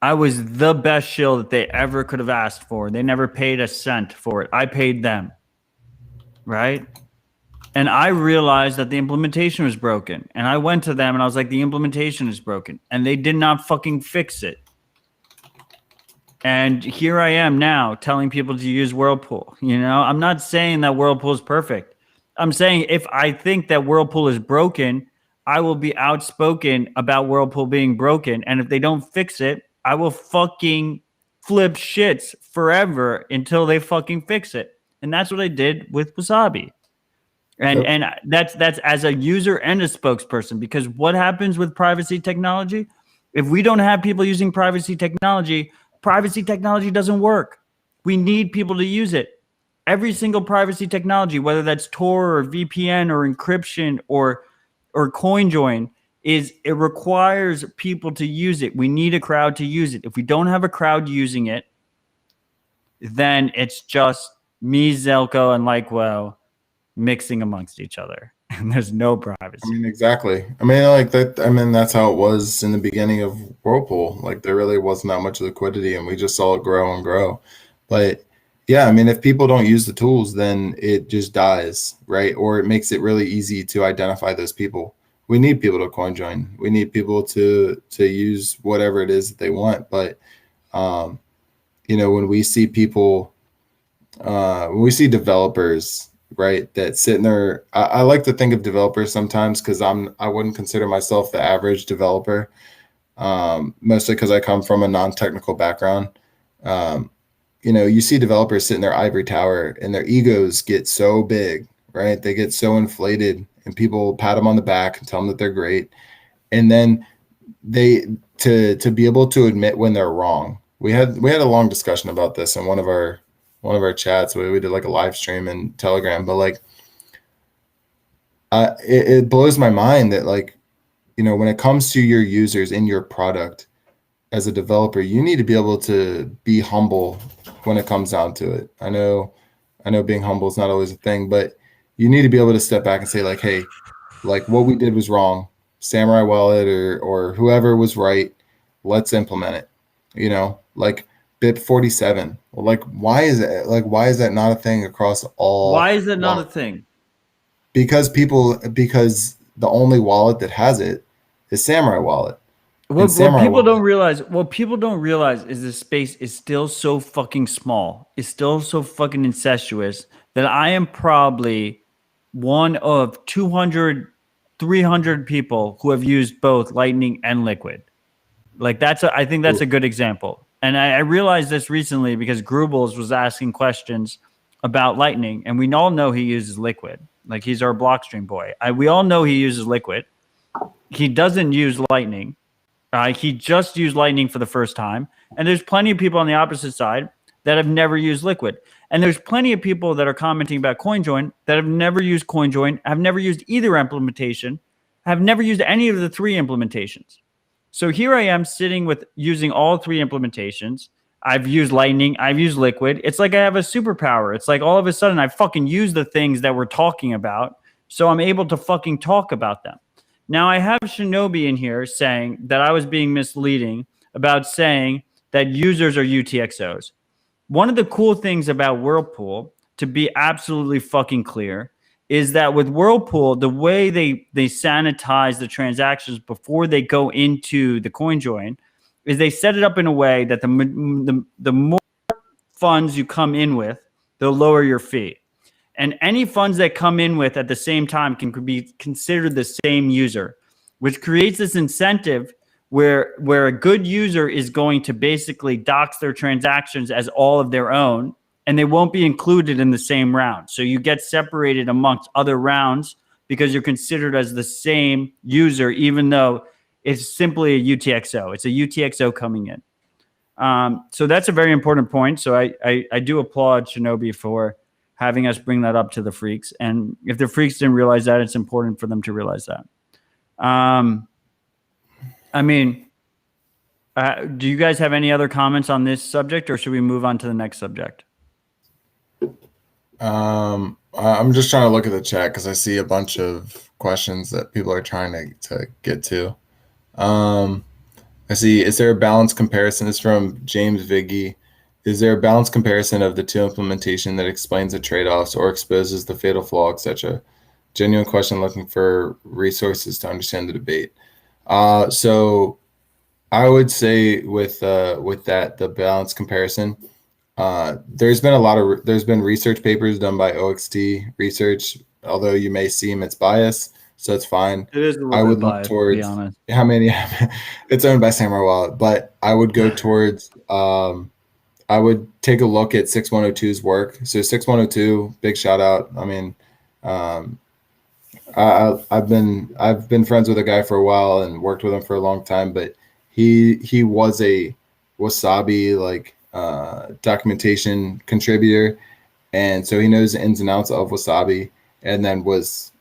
I was the best shill that they ever could have asked for. They never paid a cent for it. I paid them. Right? And I realized that the implementation was broken. And I went to them and I was like, the implementation is broken. And they did not fucking fix it. And here I am now telling people to use Whirlpool. I'm not saying that Whirlpool is perfect. I'm saying if I think that Whirlpool is broken, I will be outspoken about Whirlpool being broken. And if they don't fix it, I will fucking flip shits forever until they fucking fix it. And that's what I did with Wasabi. And that's as a user and a spokesperson, because what happens with privacy technology? If we don't have people using privacy technology doesn't work. We need people to use it. Every single privacy technology, whether that's Tor or VPN or encryption or CoinJoin, it requires people to use it. We need a crowd to use it. If we don't have a crowd using it, then it's just me, Zelko, and likewh0a mixing amongst each other, and there's no privacy. I mean, exactly. I mean, like that. I mean, that's how it was in the beginning of Whirlpool. Like, there really wasn't that much liquidity, and we just saw it grow and grow. But yeah, I mean, if people don't use the tools, then it just dies, right? Or it makes it really easy to identify those people. We need people to CoinJoin. We need people to use whatever it is that they want. But you know, when we see people, when we see developers, right, that sit in there, I like to think of developers sometimes, because I wouldn't consider myself the average developer, mostly because I come from a non-technical background. You know, you see developers sit in their ivory tower and their egos get so big, right? They get so inflated, and people pat them on the back and tell them that they're great. And then to be able to admit when they're wrong. We had a long discussion about this in one of our chats. We did like a live stream in Telegram, but like, it blows my mind that, like, you know, when it comes to your users in your product as a developer, you need to be able to be humble when it comes down to it. I know being humble is not always a thing, but you need to be able to step back and say, like, hey, like, what we did was wrong. Samurai Wallet or whoever was right. Let's implement it. You know, like BIP47. Well, like, why is that not a thing across all? Why is that not a thing? Because the only wallet that has it is Samurai Wallet. What people don't realize is the space is still so fucking small. It's still so fucking incestuous that I am probably one of 200, 300 people who have used both Lightning and Liquid. Like, I think that's a good example. And I realized this recently because Grubels was asking questions about Lightning, and we all know he uses Liquid. Like, he's our Blockstream boy. We all know he uses Liquid. He doesn't use Lightning. He just used Lightning for the first time. And there's plenty of people on the opposite side that have never used Liquid. And there's plenty of people that are commenting about CoinJoin that have never used CoinJoin, have never used either implementation, have never used any of the three implementations. So here I am sitting with using all three implementations. I've used Lightning. I've used Liquid. It's like I have a superpower. It's like all of a sudden I fucking use the things that we're talking about. So I'm able to fucking talk about them. Now I have Shinobi in here saying that I was being misleading about saying that users are UTXOs. One of the cool things about Whirlpool, to be absolutely fucking clear, is that with Whirlpool, the way they sanitize the transactions before they go into the CoinJoin is they set it up in a way that the more funds you come in with, the lower your fee. And any funds that come in with at the same time can be considered the same user, which creates this incentive where a good user is going to basically dox their transactions as all of their own, and they won't be included in the same round. So you get separated amongst other rounds because you're considered as the same user, even though it's simply a UTXO. It's a UTXO coming in. So that's a very important point. So I do applaud Shinobi for having us bring that up to the freaks. And if the freaks didn't realize that, it's important for them to realize that. I mean, do you guys have any other comments on this subject, or should we move on to the next subject? I'm just trying to look at the chat because I see a bunch of questions that people are trying to get to. I see, is there a balanced comparison? This is from James Viggy. Is there a balanced comparison of the two implementation that explains the trade-offs or exposes the fatal flaw, etc.? Genuine question, looking for resources to understand the debate. So I would say with that, the balanced comparison, there's been research papers done by OXT Research, although you may seem it's biased, so it's fine. It is a little bit biased, towards, to be honest. How many? It's owned by Samurai Wallet, but I would go towards. I would take a look at 6102's work. So 6102, big shout out. I mean, I've been friends with a guy for a while and worked with him for a long time, but he was a Wasabi like documentation contributor, and so he knows the ins and outs of Wasabi, and then was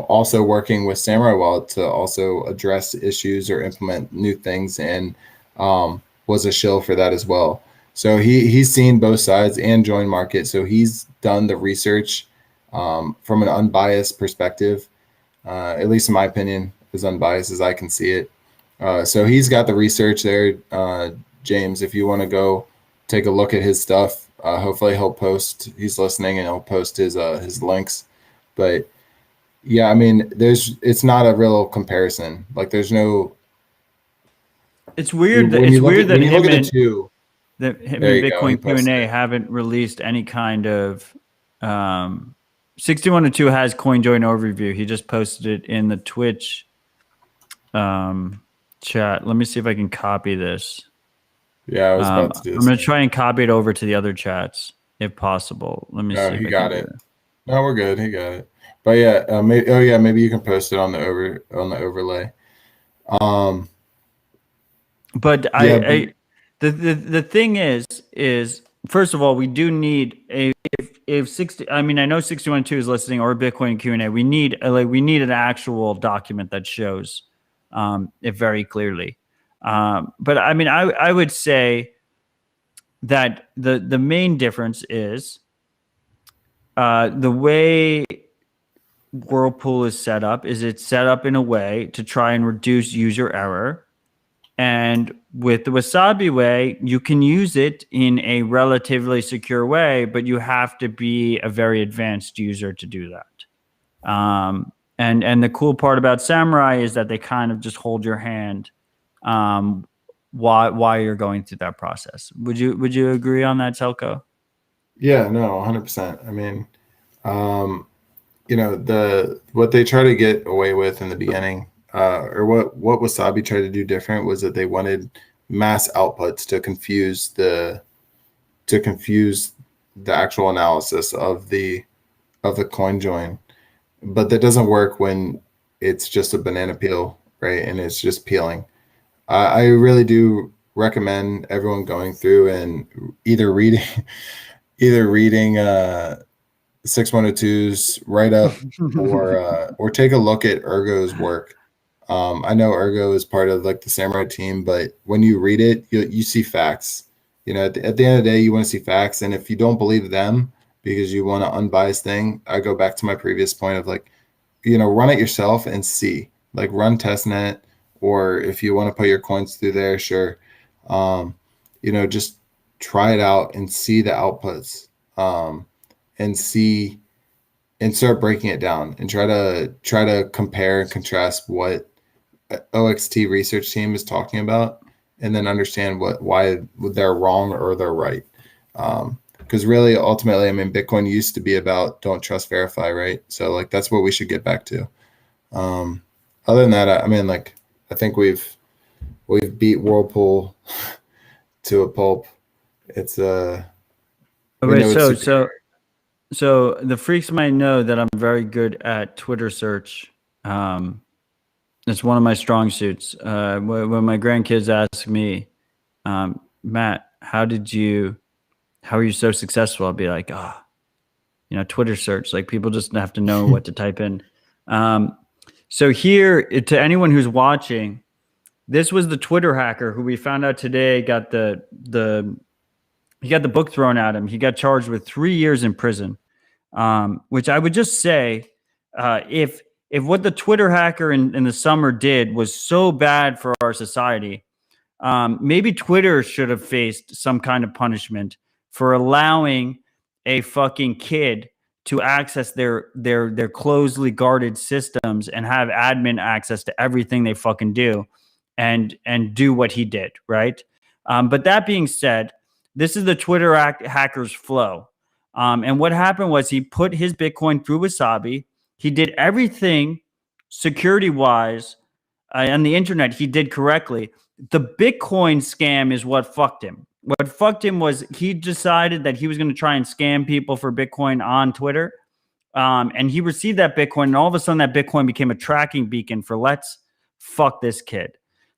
also working with Samurai Wallet to also address issues or implement new things, and was a shill for that as well. So he's seen both sides and joined market, so he's done the research from an unbiased perspective, at least in my opinion, as unbiased as I can see it. So he's got the research there. James, if you want to go take a look at his stuff, hopefully he'll post. He's listening and he'll post his links. But yeah, I mean, it's not a real comparison. Like, there's no. It's weird that when it's you look weird at, that when you look him at and the two. that him There and you go, he Bitcoin Q&A posted it. haven't released any kind of 6102 has CoinJoin overview. He just posted it in the Twitch chat. Let me see if I can copy this. Yeah, I was about to do I'm this. going to try and copy it over to the other chats if possible. Let me see. He if I got can it. do it. No, we're good. He got it. But yeah, maybe you can post it on the overlay. But Yeah, the thing is first of all, we do need if 60. I mean, I know 612 is listening, or Bitcoin Q&A. We need an actual document that shows it very clearly. But I mean, I would say that the main difference is the way Whirlpool is set up is it's set up in a way to try and reduce user error. And with the Wasabi way, you can use it in a relatively secure way, but you have to be a very advanced user to do that. And the cool part about Samurai is that they kind of just hold your hand while you're going through that process. Would you agree on that, Zelko? yeah, no, 100%. I mean, what they try to get away with in the beginning, or what Wasabi tried to do different, was that they wanted mass outputs to confuse the actual analysis of the coin join. But that doesn't work when it's just a banana peel, right? And it's just peeling. I really do recommend everyone going through and either reading 6102's write up, or take a look at Ergo's work. I know Ergo is part of like the Samurai team, but when you read it, you see facts. At the end of the day, you want to see facts, and if you don't believe them because you want an unbiased thing, I go back to my previous point of like, run it yourself and see. Like, run testnet, or if you want to put your coins through there, sure. Just try it out and see the outputs. And start breaking it down and try to compare and contrast what OXT research team is talking about, and then understand why they're wrong or they're right. Because really, ultimately, I mean, Bitcoin used to be about don't trust, verify, right? So like, that's what we should get back to. Other than that, I mean, like, I think we've beat Whirlpool to a pulp. It's So the freaks might know that I'm very good at Twitter search. It's one of my strong suits. When my grandkids ask me, Matt, how are you so successful? I'll be like, Twitter search. Like, people just have to know what to type in. So here, to anyone who's watching, this was the Twitter hacker who we found out today got he got the book thrown at him. He got charged with 3 years in prison, which I would just say, if what the Twitter hacker in the summer did was so bad for our society, maybe Twitter should have faced some kind of punishment for allowing a fucking kid to access their closely guarded systems and have admin access to everything they fucking do, and do what he did, right? But that being said, this is the Twitter hacker's flow. And what happened was he put his Bitcoin through Wasabi. He did everything security-wise on the internet he did correctly. The Bitcoin scam is what fucked him. What fucked him was he decided that he was going to try and scam people for Bitcoin on Twitter. And he received that Bitcoin, and all of a sudden that Bitcoin became a tracking beacon for let's fuck this kid.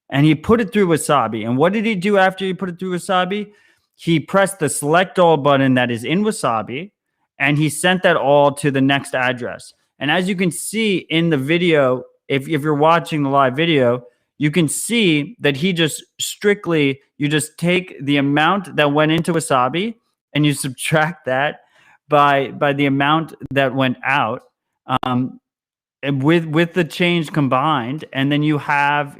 And he put it through Wasabi. And what did he do after he put it through Wasabi? He pressed the select all button that is in Wasabi, and he sent that all to the next address. And as you can see in the video, if you're watching the live video, you can see that he just strictly, you just take the amount that went into Wasabi and you subtract that by the amount that went out, and with the change combined, and then you have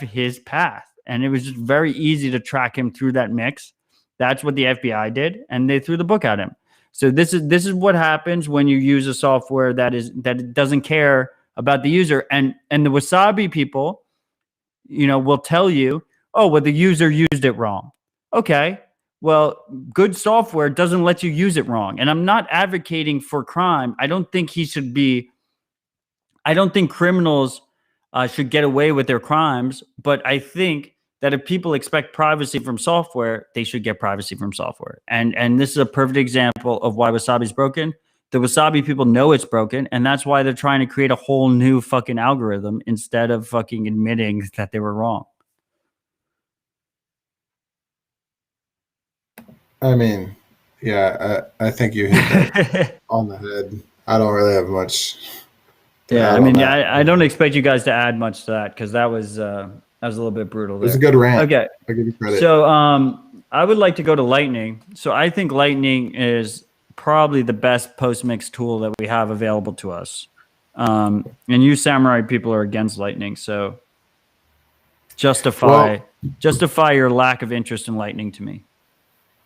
his path. And it was just very easy to track him through that mix. That's what the FBI did, and they threw the book at him. So this is what happens when you use a software that doesn't care about the user. And the Wasabi people, will tell you, oh, well, the user used it wrong. Okay, well, good software doesn't let you use it wrong. And I'm not advocating for crime. I don't think criminals should get away with their crimes, but I think that if people expect privacy from software, they should get privacy from software. And this is a perfect example of why Wasabi is broken. The Wasabi people know it's broken, and that's why they're trying to create a whole new fucking algorithm instead of fucking admitting that they were wrong. I mean, yeah, I think you hit that on the head. I don't really have much. Yeah, I mean, I don't expect you guys to add much to that because that was a little bit brutal. It was a good rant. Okay, I'll give you credit. So I would like to go to Lightning. So I think Lightning is probably the best post-mix tool that we have available to us. And you Samurai people are against Lightning, so justify your lack of interest in Lightning to me.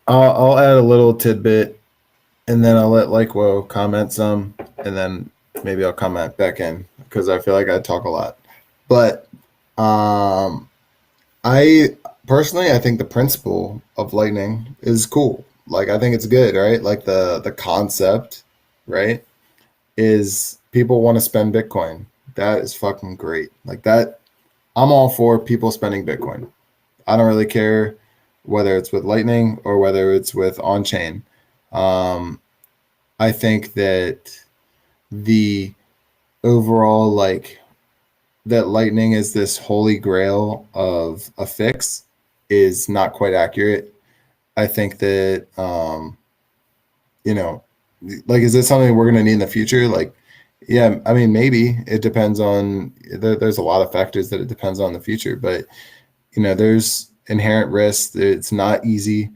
I'll add a little tidbit, and then I'll let likewh0a comment some, and then maybe I'll comment back in because I feel like I talk a lot. But I personally, I think the principle of Lightning is cool. Like, I think it's good, right? Like the concept, right, is people want to spend Bitcoin. That is fucking great. Like that, I'm all for people spending Bitcoin. I don't really care whether it's with Lightning or whether it's with on-chain. I think that the overall, like, that Lightning is this holy grail of a fix is not quite accurate. I think that, like, is this something we're going to need in the future? Like, yeah, I mean, maybe it depends on, there's a lot of factors that it depends on in the future, but, there's inherent risks. It's not easy.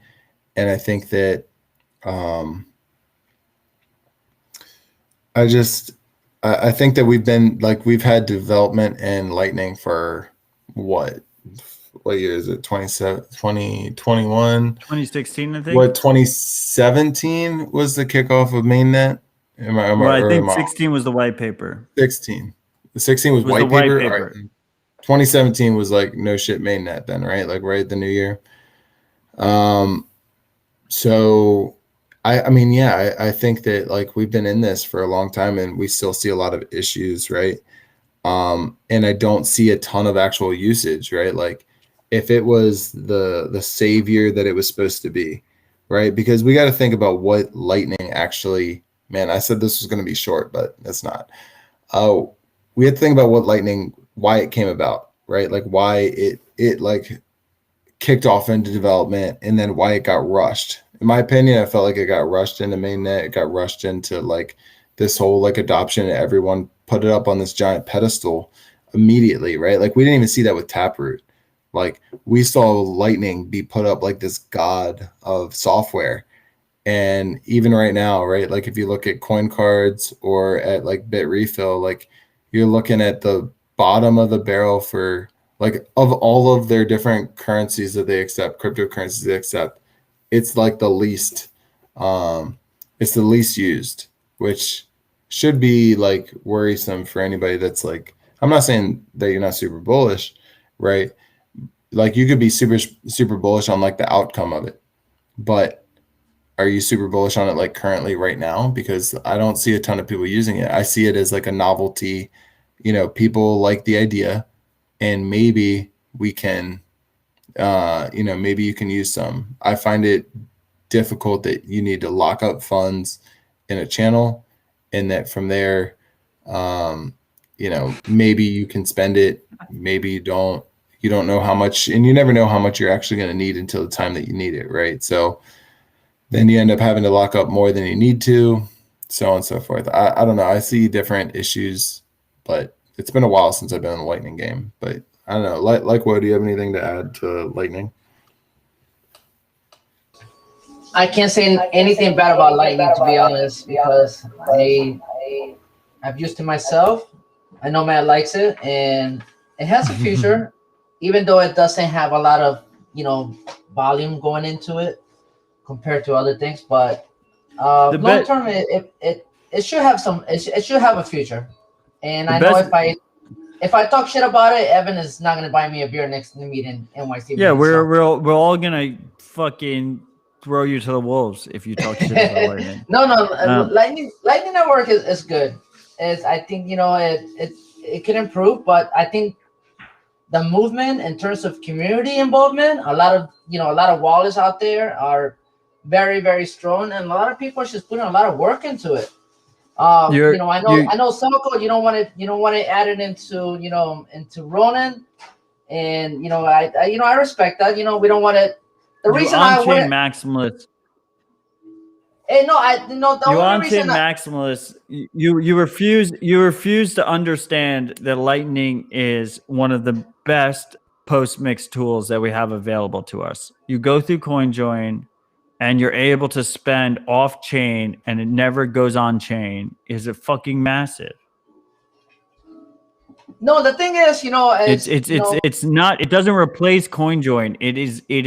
And I think that, I think that we've had development in Lightning for what year is it? 2021? 2016, I think. What, 2017 was the kickoff of mainnet? I think 16 was the white paper. 16 was white paper. All right. 2017 was like no shit mainnet then, right? Like right at the new year. So I mean, yeah, I think that like we've been in this for a long time and we still see a lot of issues, right? And I don't see a ton of actual usage, right? Like if it was the savior that it was supposed to be, right? Because we got to think about what Lightning actually, man, I said this was going to be short, but it's not. We had to think about what Lightning, why it came about, right? Like why it like kicked off into development and then why it got rushed. In my opinion, I felt like it got rushed into mainnet. It got rushed into like this whole like adoption. Everyone put it up on this giant pedestal immediately, right? Like we didn't even see that with Taproot. Like we saw Lightning be put up like this god of software. And even right now, right? Like if you look at coin cards or at like Bitrefill, like you're looking at the bottom of the barrel for like of all of their different currencies that they accept, cryptocurrencies they accept, it's like the least, it's the least used, which should be like worrisome for anybody that's like, I'm not saying that you're not super bullish, right? Like you could be super bullish on like the outcome of it, but are you super bullish on it like currently right now? Because I don't see a ton of people using it. I see it as like a novelty, people like the idea and maybe we can, maybe you can use some. I find it difficult that you need to lock up funds in a channel and that from there, you know, maybe you can spend it, maybe you don't. You don't know how much, and you never know how much you're actually going to need until the time that you need it, right? So then you end up having to lock up more than you need to, so on and so forth. I don't know. I see different issues, but it's been a while since I've been in a Lightning game. But I don't know. likewh0a, do you have anything to add to Lightning? I can't say anything bad about Lightning, to be honest, because I've used it myself. I know Matt likes it, and it has a future, even though it doesn't have a lot of, you know, volume going into it compared to other things. But long term, it should have some. It should have a future. And I know if I talk shit about it, Evan is not gonna buy me a beer next to me in NYC. Yeah, we're all gonna fucking throw you to the wolves if you talk shit about Lightning. No, Lightning Network is good. I think, you know, it can improve, but I think the movement in terms of community involvement, a lot of wallets out there are very, very strong, and a lot of people are just putting a lot of work into it. You know, I know Zelko, you don't want to add it into, you know, into Ronin, and you know, I respect that. You know, we don't want to. The reason I want maximalist. Hey, no, the you only reason maximalist. You refuse to understand that Lightning is one of the best post mix tools that we have available to us. You go through CoinJoin, and you're able to spend off chain, and it never goes on chain. Is it fucking massive? No, the thing is, you know, it's not. It doesn't replace CoinJoin. It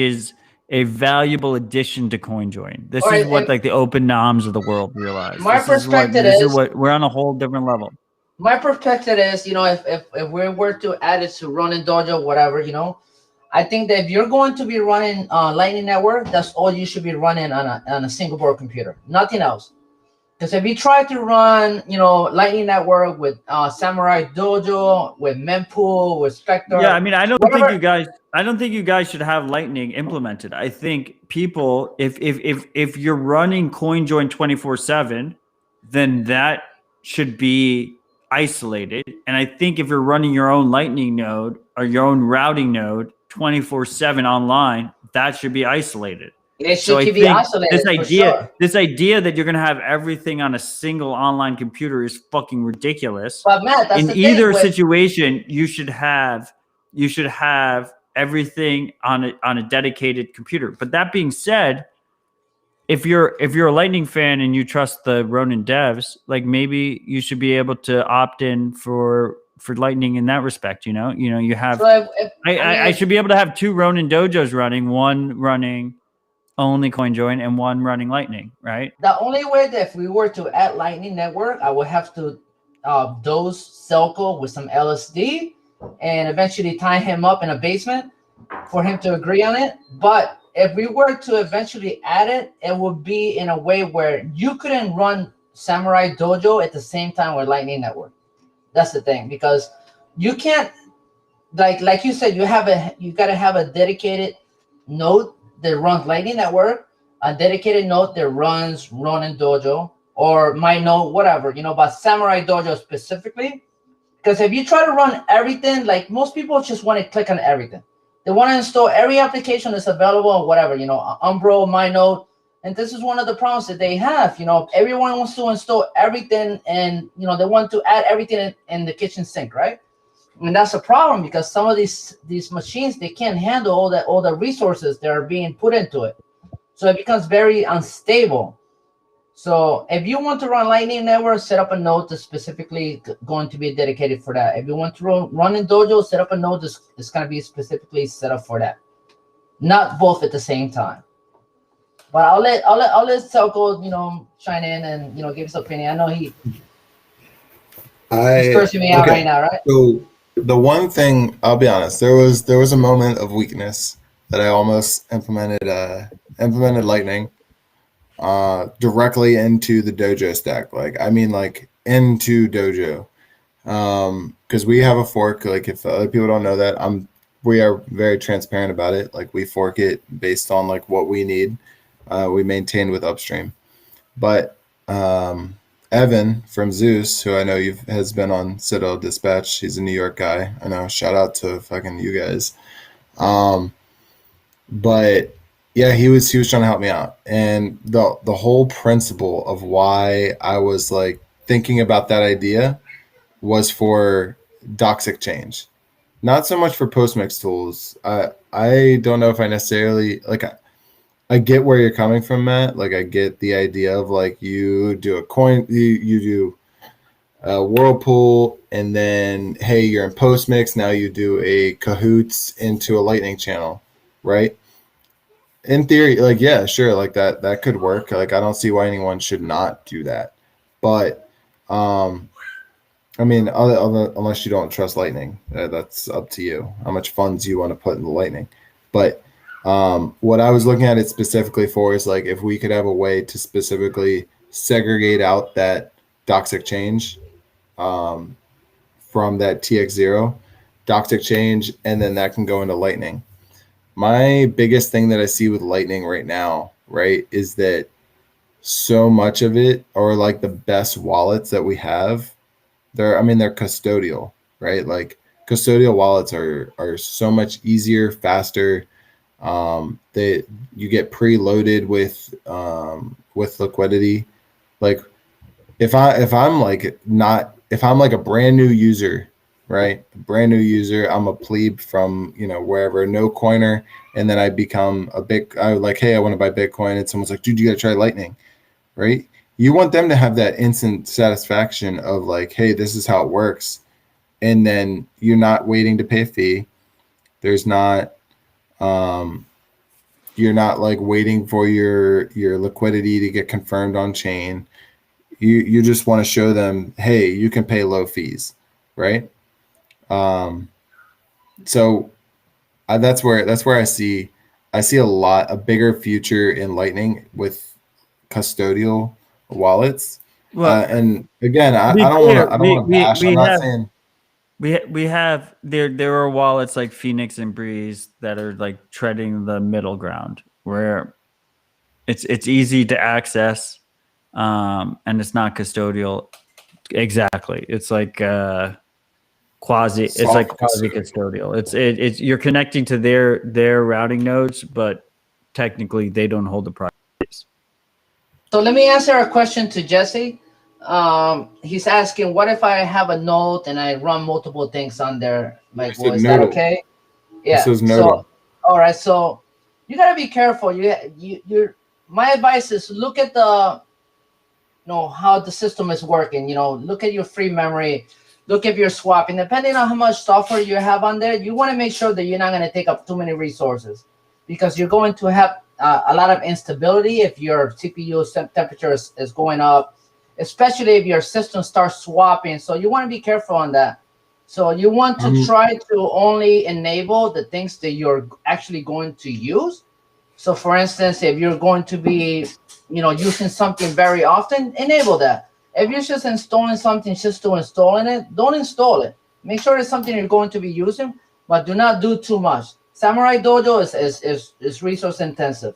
is a valuable addition to CoinJoin. This is what like the open noms of the world realize. My perspective is we're on a whole different level. My perspective is, you know, if we were to add it to Ronin Dojo, whatever, you know, I think that if you're going to be running Lightning Network, that's all you should be running on a single board computer, nothing else. Because if you try to run, you know, Lightning Network with Samurai Dojo, with Mempool, with Spectre. Yeah, I mean, I don't think you guys should have Lightning implemented. I think people, if you're running CoinJoin 24/7, then that should be isolated. And I think if you're running your own Lightning node or your own routing node 24/7 online, that should be isolated. It should be isolated. This idea that you're going to have everything on a single online computer is fucking ridiculous. But Matt, that's in either situation, you should have everything on a dedicated computer. But that being said, if you're a Lightning fan and you trust the Ronin devs, like maybe you should be able to opt in for Lightning in that respect. You know, you have. So I should be able to have two Ronin dojos running, one running only CoinJoin and one running Lightning, right? The only way that if we were to add Lightning Network, I would have to dose Zelko with some LSD and eventually tie him up in a basement for him to agree on it. But if we were to eventually add it, it would be in a way where you couldn't run Samurai Dojo at the same time with Lightning Network. That's the thing, because you can't, like you said, you got to have a dedicated node that runs Lightning Network, a dedicated node that runs Ronin Dojo, or my node, whatever, you know, but Samurai Dojo specifically. Because if you try to run everything, like most people just want to click on everything. They want to install every application that's available or whatever, you know, Umbro, my node. And this is one of the problems that they have. You know, everyone wants to install everything, and, you know, they want to add everything in the kitchen sink, right? And that's a problem, because some of these machines, they can't handle all the resources that are being put into it. So it becomes very unstable. So if you want to run Lightning Network, set up a node that's specifically going to be dedicated for that. If you want to run in Dojo, set up a node that's going to be specifically set up for that. Not both at the same time. But I'll let Zelko, you know, chime in and, you know, give his opinion. I know he's cursing me out right now, right? So the one thing, I'll be honest, there was a moment of weakness that I almost implemented Lightning directly into the Dojo stack. Like into Dojo, because we have a fork. Like, if other people don't know that, we are very transparent about it. Like, we fork it based on like what we need. We maintain with upstream, but Evan from Zeus, who I know has been on Citadel Dispatch. He's a New York guy. I know. Shout out to fucking you guys. Um, but yeah, he was trying to help me out, and the whole principle of why I was like thinking about that idea was for doxic change, not so much for postmix tools. I don't know if I necessarily like. I get where you're coming from, Matt. Like, I get the idea of like you do a coin, you do a whirlpool, and then hey, you're in postmix. Now you do a cahoots into a lightning channel, right? In theory, like yeah, sure, like that could work. Like I don't see why anyone should not do that. But I mean, unless you don't trust lightning, that's up to you. How much funds you want to put in the lightning. But what I was looking at it specifically for is like if we could have a way to specifically segregate out that doxic change from that TX0 doxic change, and then that can go into lightning. My biggest thing that I see with lightning right now, right, is that so much of it, or like the best wallets that we have, they're custodial, right? Like custodial wallets are so much easier, faster. You get preloaded with liquidity. Like if I'm like a brand new user, right? Brand new user, I'm a plebe from wherever, no coiner, and then I become I like, hey, I want to buy Bitcoin, and someone's like, dude, you gotta try Lightning, right? You want them to have that instant satisfaction of like, hey, this is how it works, and then you're not waiting to pay a fee. There's not you're not like waiting for your liquidity to get confirmed on chain. You just want to show them, hey, you can pay low fees, right? So that's where I see a bigger future in Lightning with custodial wallets. Well, And again, I be don't clear, want to bash. I'm not saying we have there are wallets like Phoenix and Breeze that are like treading the middle ground where it's easy to access, and it's not custodial. Exactly, it's like quasi custodial. It's you're connecting to their routing nodes, but technically they don't hold the price. So let me answer a question to Jesse. He's asking, what if I have a node and I run multiple things on there? Like, well, is that okay? Yeah. This is nodal. So, all right. So you gotta be careful. My advice is look at how the system is working. Look at your free memory. Look if you're swapping. Depending on how much software you have on there, you want to make sure that you're not going to take up too many resources, because you're going to have a lot of instability if your CPU temperature is going up, especially if your system starts swapping. So you want to be careful on that. So you want to try to only enable the things that you're actually going to use. So for instance, if you're going to be, using something very often, enable that. If you're just installing something just to installing it, don't install it. Make sure it's something you're going to be using, but do not do too much. Samurai Dojo is resource intensive.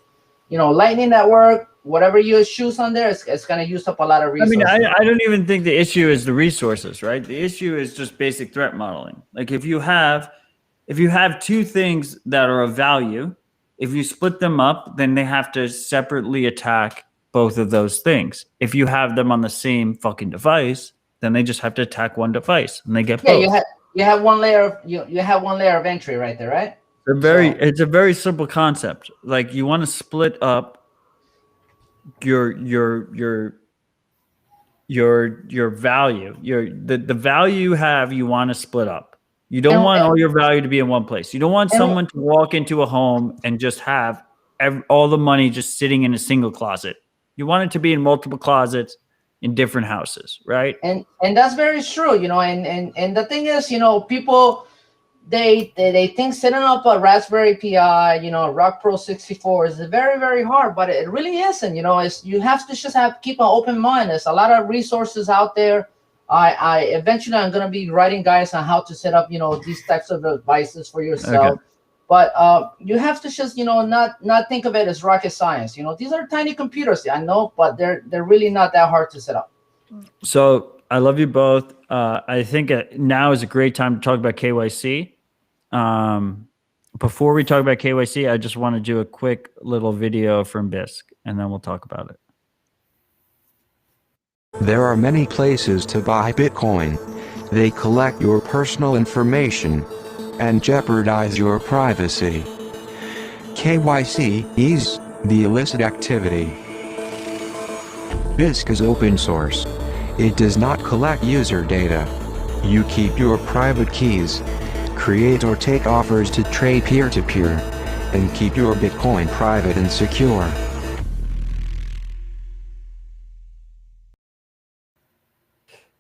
Lightning Network, whatever you choose on there, it's going to use up a lot of resources. I mean, I don't even think the issue is the resources, right? The issue is just basic threat modeling. Like if you have two things that are of value, if you split them up, then they have to separately attack both of those things. If you have them on the same fucking device, then they just have to attack one device, and they get both. You have one layer of you have one layer of entry right there, right? It's a very simple concept. Like you want to split up your value, the value you have. You want to split up. You don't want all your value to be in one place. You don't want someone to walk into a home and just have all the money just sitting in a single closet. You want it to be in multiple closets in different houses, right? And that's very true, and the thing is, people they think setting up a Raspberry Pi, Rock Pro 64 is very, very hard, but it really isn't. You have to just keep an open mind. There's a lot of resources out there. I eventually I'm gonna be writing guides on how to set up, these types of devices for yourself. Okay. But you have to just, not think of it as rocket science. These are tiny computers, I know, but they're really not that hard to set up. So I love you both. I think now is a great time to talk about KYC. Before we talk about KYC, I just want to do a quick little video from Bisq, and then we'll talk about it. There are many places to buy Bitcoin. They collect your personal information and jeopardize your privacy. KYC is the illicit activity. Bisq is open source. It does not collect user data. You keep your private keys, create or take offers to trade peer-to-peer, and keep your Bitcoin private and secure.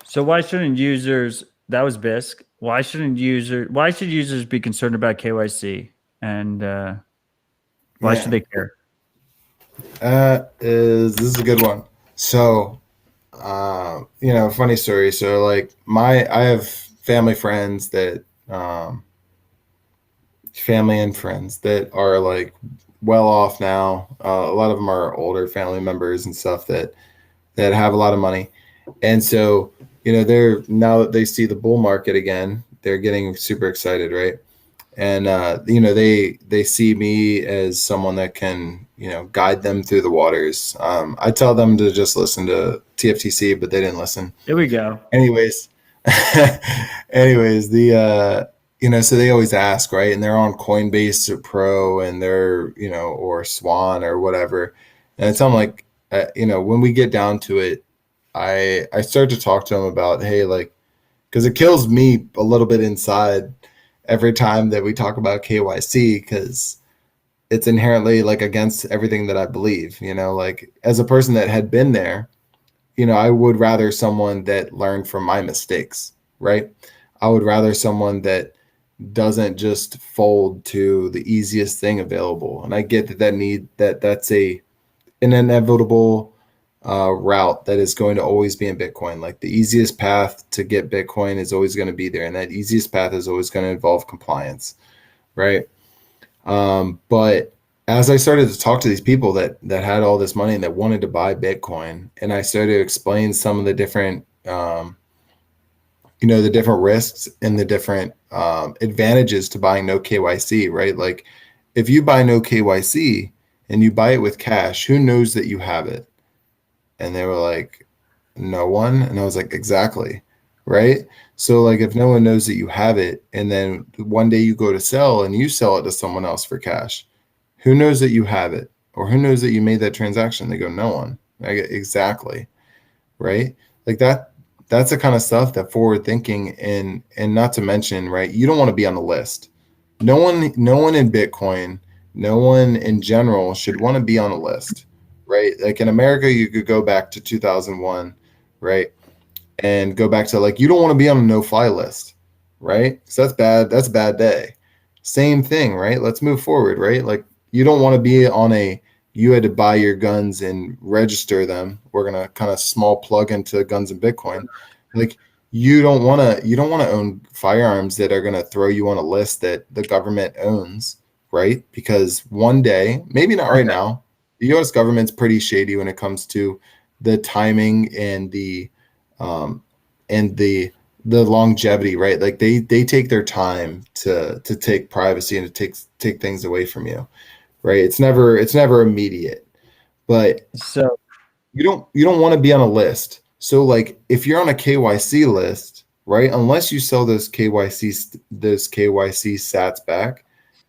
So why shouldn't users, that was Bisq, why should users be concerned about KYC, and why should they care? This is a good one. So, funny story. So like I have family friends that, family and friends that are like well off now. A lot of them are older family members and stuff that have a lot of money. And so, they're, now that they see the bull market again, they're getting super excited. Right. And, they see me as someone that can, guide them through the waters. I tell them to just listen to TFTC, but they didn't listen. Here we go. Anyways, so they always ask, right? And they're on Coinbase or Pro and they're, or Swan or whatever. And I tell them like, when we get down to it, I start to talk to them about, hey, like, because it kills me a little bit inside every time that we talk about KYC, because it's inherently like against everything that I believe, like as a person that had been there, I would rather someone that learned from my mistakes, right? I would rather someone that doesn't just fold to the easiest thing available. And I get that's an inevitable route that is going to always be in Bitcoin. Like the easiest path to get Bitcoin is always going to be there. And that easiest path is always going to involve compliance, right? But as I started to talk to these people that had all this money and that wanted to buy Bitcoin, and I started to explain some of the different, the different risks and the different advantages to buying no KYC, right? Like if you buy no KYC and you buy it with cash, who knows that you have it? And they were like, no one. And I was like, exactly. Right. So like if no one knows that you have it, and then one day you go to sell and you sell it to someone else for cash, who knows that you have it? Or who knows that you made that transaction? They go, no one. Exactly. Right. Like that's the kind of stuff that forward thinking, and not to mention, right, you don't want to be on the list. No one in Bitcoin, no one in general should want to be on a list, right? Like in America, you could go back to 2001, right? And go back to like, you don't want to be on a no-fly list, right? So that's bad. That's a bad day. Same thing, right? Let's move forward, right? Like you don't want to be on you had to buy your guns and register them. We're going to kind of small plug into guns and Bitcoin. Like you don't want to own firearms that are going to throw you on a list that the government owns, right? Because one day, maybe not right now, the U.S. government's pretty shady when it comes to the timing and the longevity, right? Like they take their time to take privacy and to take things away from you, right? It's never immediate, but So you don't want to be on a list. So like if you're on a KYC list, right? Unless you sell those KYC sats back,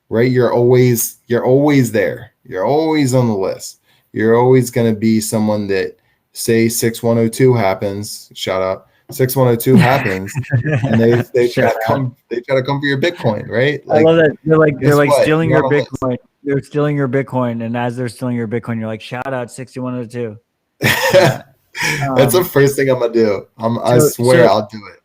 right? You're always there. You're always on the list. You're always going to be someone that, say 6102 happens, shout out, 6102 happens, and they try to come for your Bitcoin, right? Like, I love that. They're like what? stealing You're your on a list. Bitcoin. They're stealing your Bitcoin, and as they're stealing your Bitcoin, you're like, shout out 6102. That's the first thing I'm gonna do. I swear I'll do it.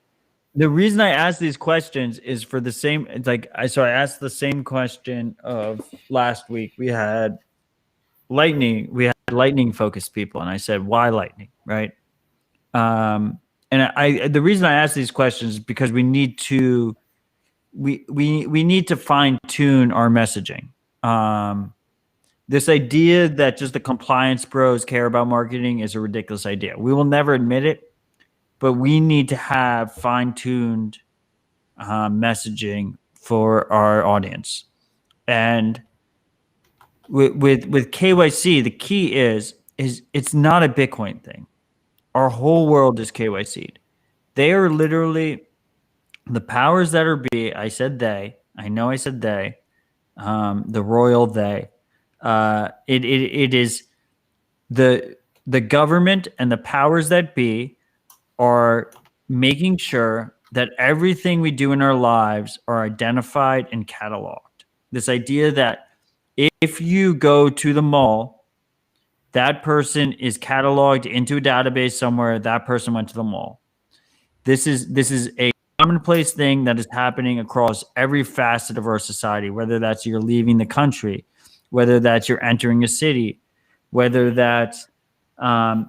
The reason I ask these questions is for the same. It's like I asked the same question of last week. We had lightning focused people, and I said, why lightning, right? And the reason I ask these questions is because we need to fine tune our messaging. This idea that just the compliance pros care about marketing is a ridiculous idea. We will never admit it. but we need to have fine-tuned messaging for our audience. And with KYC, the key is it's not a Bitcoin thing. Our whole world is KYC'd. They are literally the powers that are be. I said they. I know I said they. The royal they. It is the government and the powers that be are making sure that everything we do in our lives are identified and cataloged. This idea that if you go to the mall, that person is cataloged into a database somewhere, that person went to the mall. This is a commonplace thing that is happening across every facet of our society, whether that's you're leaving the country, whether that's you're entering a city, whether that's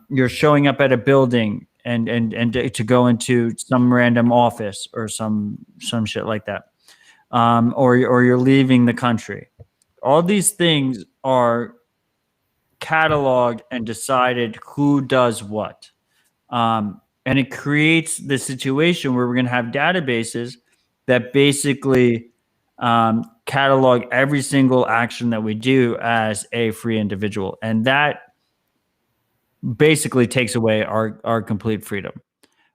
you're showing up at a building and to go into some random office or some shit like that, or you're leaving the country. All these things are cataloged and decided who does what. And it creates the situation where we're going to have databases that basically catalog every single action that we do as a free individual. And that basically takes away our complete freedom.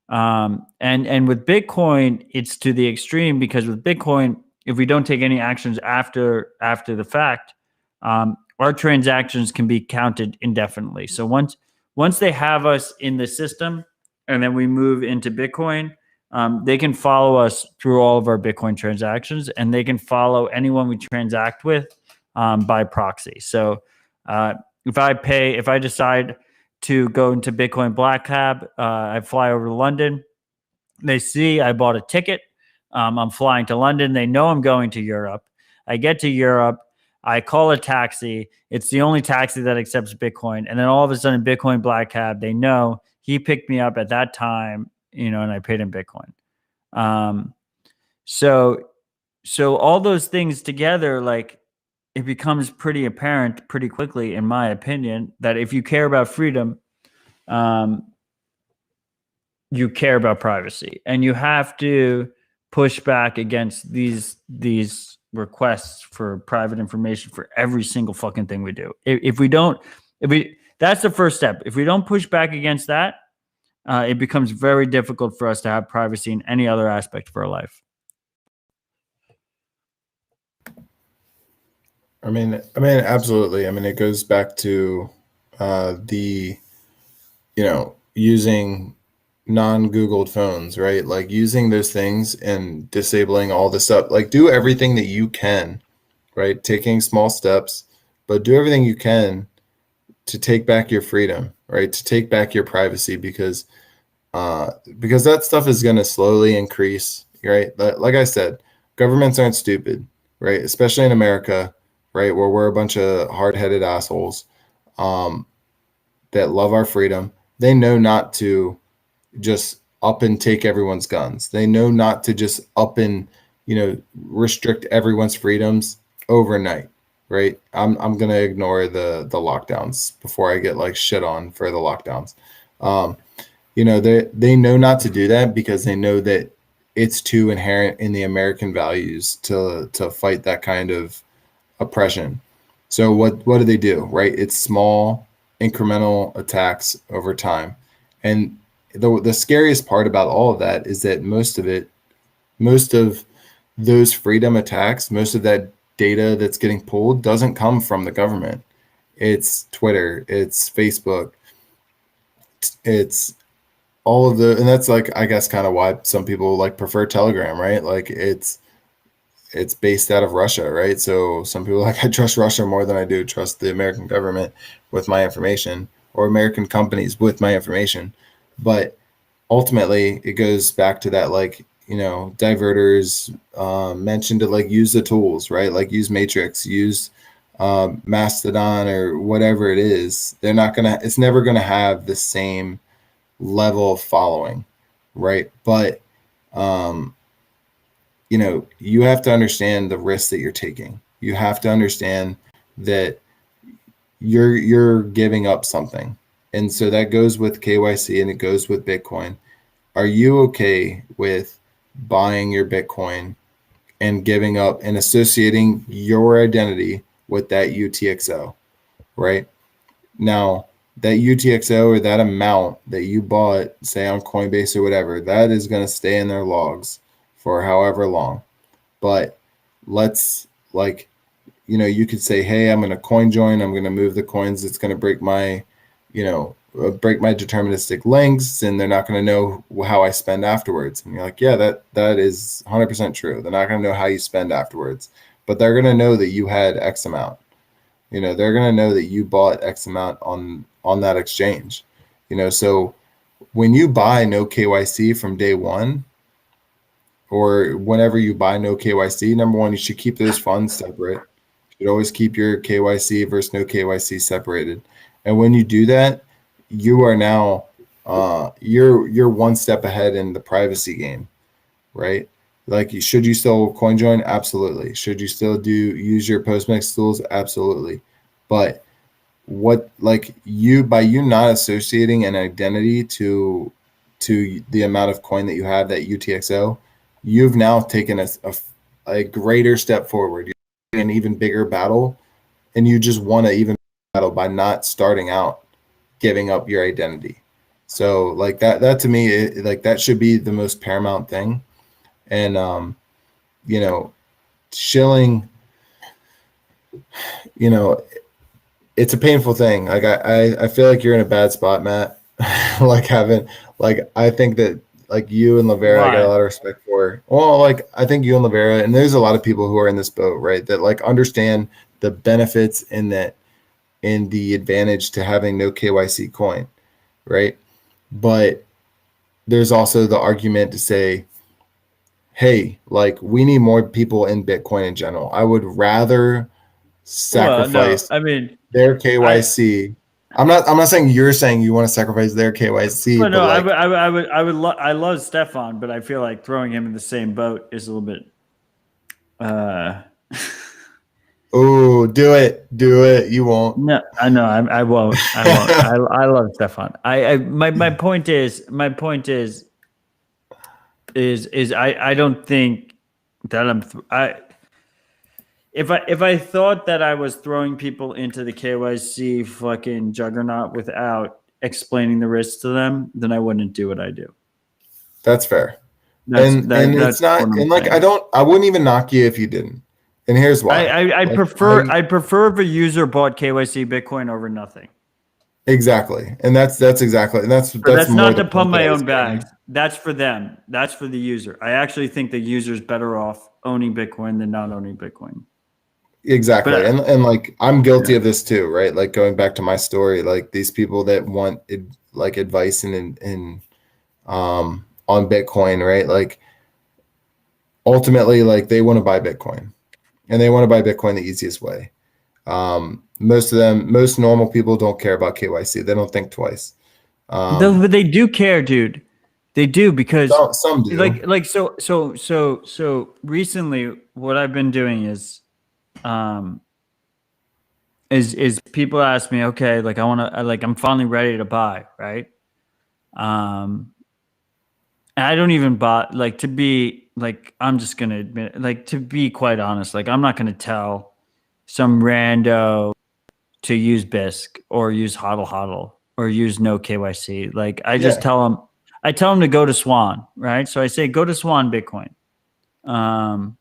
And with Bitcoin, it's to the extreme, because with Bitcoin, if we don't take any actions after the fact, our transactions can be counted indefinitely. So once they have us in the system and then we move into Bitcoin, they can follow us through all of our Bitcoin transactions, and they can follow anyone we transact with by proxy. So if I decide to go into Bitcoin Black Cab, I fly over to London. They see I bought a ticket. I'm flying to London. They know I'm going to Europe. I get to Europe. I call a taxi. It's the only taxi that accepts Bitcoin. And then all of a sudden, Bitcoin Black Cab, they know he picked me up at that time, and I paid in Bitcoin. So all those things together, like, it becomes pretty apparent pretty quickly, in my opinion, that if you care about freedom, you care about privacy, and you have to push back against these requests for private information for every single fucking thing we do. That's the first step. If we don't push back against that, it becomes very difficult for us to have privacy in any other aspect of our life. I mean, absolutely. I mean, it goes back to using non-Googled phones, right? Like, using those things and disabling all the stuff. Like, do everything that you can, right? Taking small steps, but do everything you can to take back your freedom, right? To take back your privacy, because that stuff is going to slowly increase, right? Like I said, governments aren't stupid, right? Especially in America, right, where we're a bunch of hard-headed assholes that love our freedom. They know not to just up and take everyone's guns. They know not to just up and restrict everyone's freedoms overnight, right? I'm gonna ignore the lockdowns before I get like shit on for the lockdowns. They know not to do that, because they know that it's too inherent in the American values to fight that kind of oppression. So what do, right? It's small incremental attacks over time. And the scariest part about all of that is that most of those freedom attacks, most of that data that's getting pulled doesn't come from the government. It's Twitter, it's Facebook, it's all of and that's like, I guess, kind of why some people like prefer Telegram, right? Like, it's based out of Russia, right? So some people I trust Russia more than I do trust the American government with my information, or American companies with my information. But ultimately, it goes back to that, divertors mentioned to use the tools, right? Like, use Matrix, use Mastodon, or whatever it is. It's never gonna have the same level of following, right? But you have to understand the risk that you're taking. You have to understand that you're giving up something. And so that goes with KYC, and it goes with Bitcoin. are you okay with buying your Bitcoin and giving up and associating your identity with that UTXO, right? Now, that UTXO or that amount that you bought, say on Coinbase or whatever, that is going to stay in their logs for however long. But let's like, you could say, hey, I'm going to coin join. I'm going to move the coins. It's going to break my, break my deterministic links, and they're not going to know how I spend afterwards. And you're like, yeah, that is 100% true. They're not going to know how you spend afterwards, but they're going to know that you had X amount. They're going to know that you bought X amount on that exchange. So when you buy no KYC from day one, or whenever you buy no KYC, number one, you should keep those funds separate. You should always keep your KYC versus no KYC separated. And when you do that, you are now you're one step ahead in the privacy game, right? Like, should you still coin join? Absolutely. Should you still use your Postmax tools? Absolutely. But by you not associating an identity to the amount of coin that you have, that UTXO, you've now taken a greater step forward. You're in an even bigger battle, and you just won an even bigger battle by not starting out giving up your identity. So like that to me, that should be the most paramount thing. And shilling, it's a painful thing. Like I feel like you're in a bad spot, Matt. I think that like you and Lavera, I got a lot of respect for. Well, like I think you and Lavera, and there's a lot of people who are in this boat, right? That like understand the benefits in the advantage to having no KYC coin, right? But there's also the argument to say, hey, like we need more people in Bitcoin in general. I would rather sacrifice their KYC. I'm not saying you're saying you want to sacrifice their KYC. Well, no, but I love Stefan, but I feel like throwing him in the same boat is a little bit. Oh, do it! You won't. No, I know. I won't. I love Stefan. My point is I don't think that if I thought that I was throwing people into the KYC fucking juggernaut without explaining the risks to them, then I wouldn't do what I do. That's fair. And it's not, and like I wouldn't even knock you if you didn't. And here's why. I'd prefer if a user bought KYC Bitcoin over nothing. Exactly. And that's exactly, and that's not to pump my own bags. That's for them. That's for the user. I actually think the user is better off owning Bitcoin than not owning Bitcoin. Exactly. And like, I'm guilty of this too, right? Like going back to my story, like these people that want like advice in on Bitcoin, right? Like ultimately, like they want to buy Bitcoin, and they want to buy Bitcoin the easiest way. Most normal people don't care about KYC. They don't think twice. But they do care, dude. They do, because some do. So recently what I've been doing is people ask me, okay, like I'm finally ready to buy, right? And I don't even buy, like, to be like, I'm just gonna admit, like, to be quite honest, like I'm not gonna tell some rando to use BISC or use HODL or use no KYC. Like I just tell them to go to Swan, right? So I say, go to Swan Bitcoin. And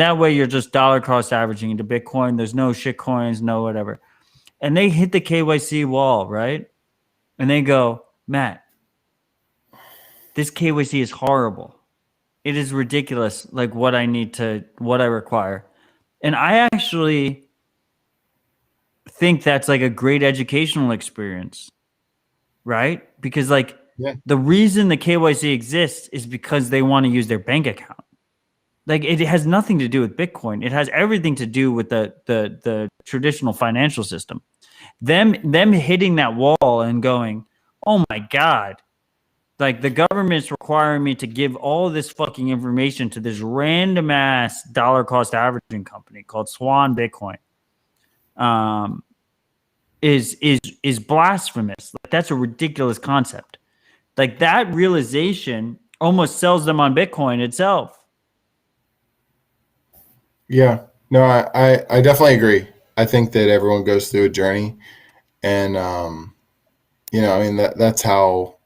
that way you're just dollar cost averaging into Bitcoin. There's no shit coins, no whatever. And they hit the KYC wall, right? And they go, Matt, this KYC is horrible. It is ridiculous, like what I require. And I actually think that's like a great educational experience, right? Because like the reason the KYC exists is because they want to use their bank account. Like it has nothing to do with Bitcoin. It has everything to do with the traditional financial system. Them hitting that wall and going, oh my God, like the government's requiring me to give all this fucking information to this random ass dollar cost averaging company called Swan Bitcoin. Is blasphemous. Like, that's a ridiculous concept, Like that realization almost sells them on Bitcoin itself. Yeah, no, I definitely agree. I think that everyone goes through a journey, and I mean that's how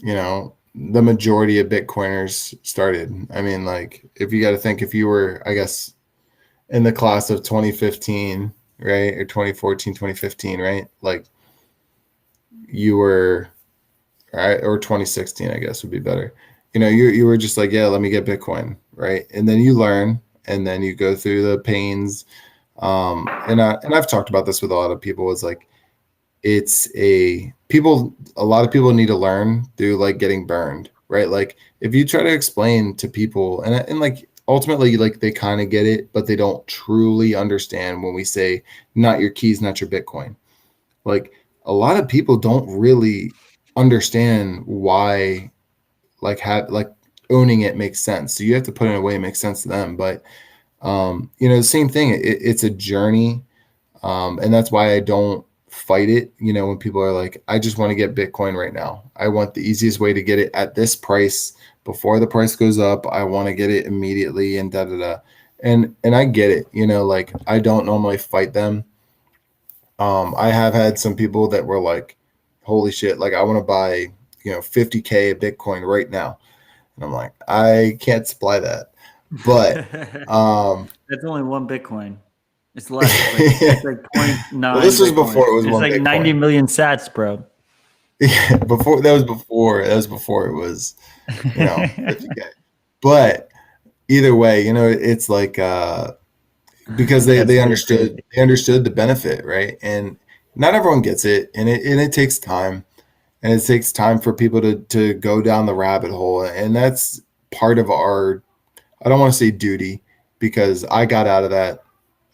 the majority of Bitcoiners started. I mean, like if you got to think, if you were, I guess, in the class of 2015, right, or 2014, 2015, right, like you were, right, or 2016, I guess would be better. You were just like, yeah, let me get Bitcoin, right, and then you learn, and then you go through the pains. And I've talked about this with a lot of people. Is like a lot of people need to learn through like getting burned, right? Like if you try to explain to people, and like ultimately like they kind of get it, but they don't truly understand when we say not your keys, not your Bitcoin. Like a lot of people don't really understand why like owning it makes sense. So you have to put it in a way it makes sense to them. But the same thing. It's a journey, and that's why I don't fight it. When people are like, I just want to get Bitcoin right now. I want the easiest way to get it at this price before the price goes up. I want to get it immediately and da da da. And I get it. Like I don't normally fight them. I have had some people that were like, holy shit, like I want to buy 50K of Bitcoin right now, and I'm like, I can't supply that. But that's only one Bitcoin. It's less. It's like 0.9. Well, this was Bitcoin. before it was it's one like Bitcoin. 90 million sats, bro. Yeah, that was before it was 50K. But either way, it's like because they understood the benefit, right? And not everyone gets it, and it takes time. And it takes time for people to go down the rabbit hole. And that's part of our, I don't want to say duty, because I got out of that.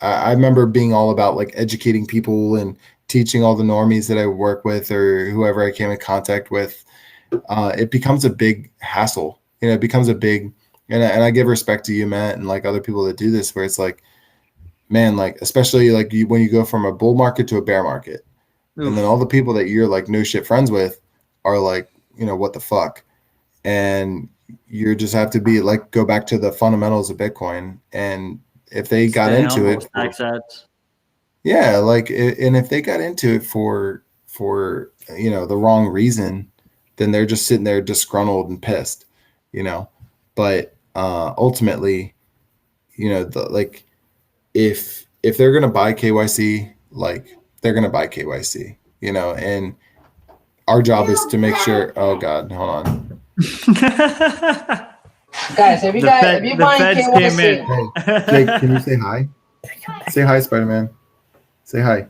I remember being all about like educating people and teaching all the normies that I work with or whoever I came in contact with. It becomes a big hassle. It becomes a big, and I give respect to you, Matt, and like other people that do this, where it's like, man, like, especially like when you go from a bull market to a bear market. Oof. And then all the people that you're like no shit friends with are like, what the fuck? And you just have to be like, go back to the fundamentals of Bitcoin. And if they got into it, yeah, like, and if they got into it for the wrong reason, then they're just sitting there disgruntled and pissed, But ultimately, like if they're gonna buy KYC, like they're gonna buy KYC, and our job is to make sure. Oh God, hold on. Guys, if you buying KYC, hey, Jake, can you say hi? Say hi, Spider-Man. Say hi.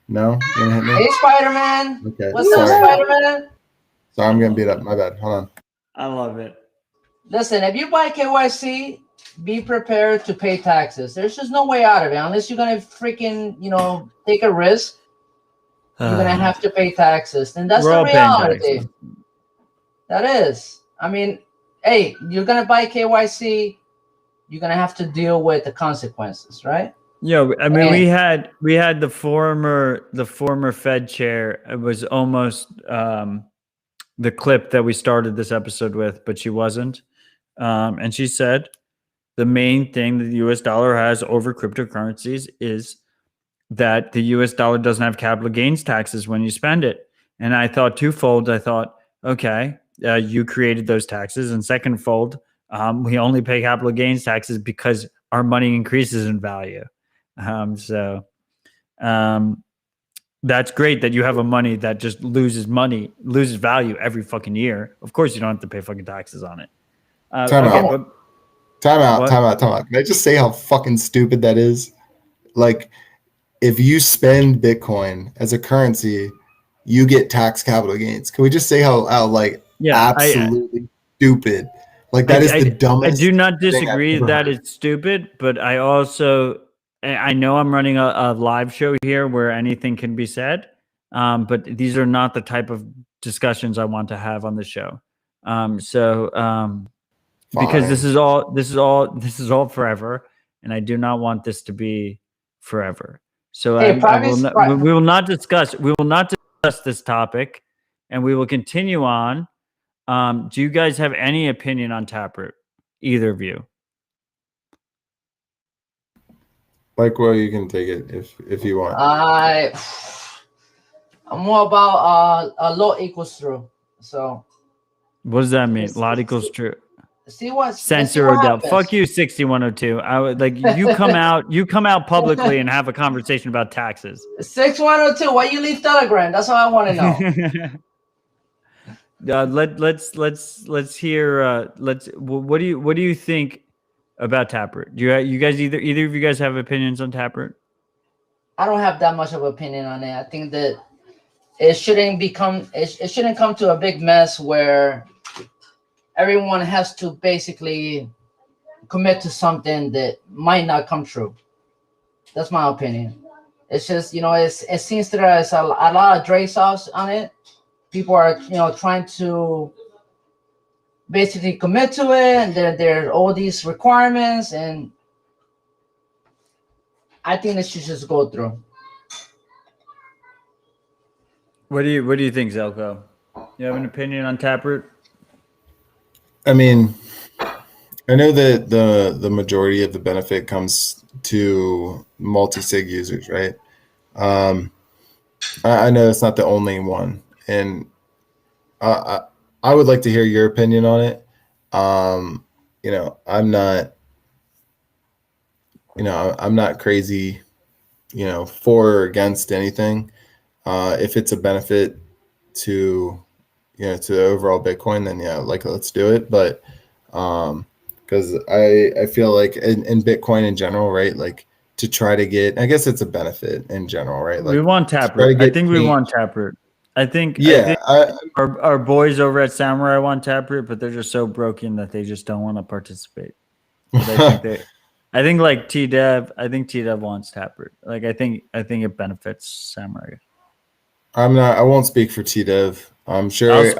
No, you wanna hit me? Hey, Spider-Man. Okay. What's up, Spider-Man? Sorry, I'm getting beat up. My bad. Hold on. I love it. Listen, if you buy KYC, be prepared to pay taxes. There's just no way out of it unless you're gonna freaking, take a risk. You're gonna have to pay taxes, and that's the reality. That is. I mean, hey, you're gonna buy KYC. You're gonna have to deal with the consequences, right? Yeah, I mean, we had the former Fed chair. It was almost the clip that we started this episode with, but she wasn't. And she said the main thing that the U.S. dollar has over cryptocurrencies is that the U.S. dollar doesn't have capital gains taxes when you spend it. And I thought twofold. I thought, okay, you created those taxes, and secondfold, we only pay capital gains taxes because our money increases in value. So that's great that you have a money that just loses value every fucking year. Of course, you don't have to pay fucking taxes on it. Time out. Can I just say how fucking stupid that is? Like, if you spend Bitcoin as a currency, you get tax capital gains. Can we just say how absolutely stupid? Like that is the dumbest. I do not disagree that it's stupid, but I know I'm running a live show here where anything can be said, but these are not the type of discussions I want to have on the show. Because this is all forever, and I do not want this to be forever. So we will not discuss this topic and we will continue on. Do you guys have any opinion on Taproot? Either of you? Likewh0a, you can take it if you want. I'm more about lot equals true. So What does that mean? It's- Lot equals true. see what Censor Odell. Fuck you, 6102. I would like you come out publicly and have a conversation about taxes. 6102. Why you leave Telegram? That's all I want to know. Let's hear. What do you think about Taproot? Do you guys either of you guys have opinions on Taproot? I don't have that much of an opinion on it. I think that it shouldn't come to a big mess where everyone has to basically commit to something that might not come true. That's my opinion. It's just, it seems that there's a lot of trade-offs on it. People are, trying to basically commit to it, and there are all these requirements, and I think it should just go through. What do you think, Zelko? You have an opinion on Taproot? I mean, I know that the majority of the benefit comes to multi-sig users, right? I know it's not the only one, and I would like to hear your opinion on it. I'm not crazy, for or against anything. If it's a benefit to the overall Bitcoin, then yeah, let's do it. But because I feel like in Bitcoin in general, right, like to try to get, I guess it's a benefit in general, right? Like we want Taproot. I think we want Taproot. I think our boys over at Samurai want Taproot, but they're just so broken that they just don't want to participate. But I think like T-Dev wants Taproot. Like I think it benefits Samurai. I won't speak for T-Dev. I'm sure that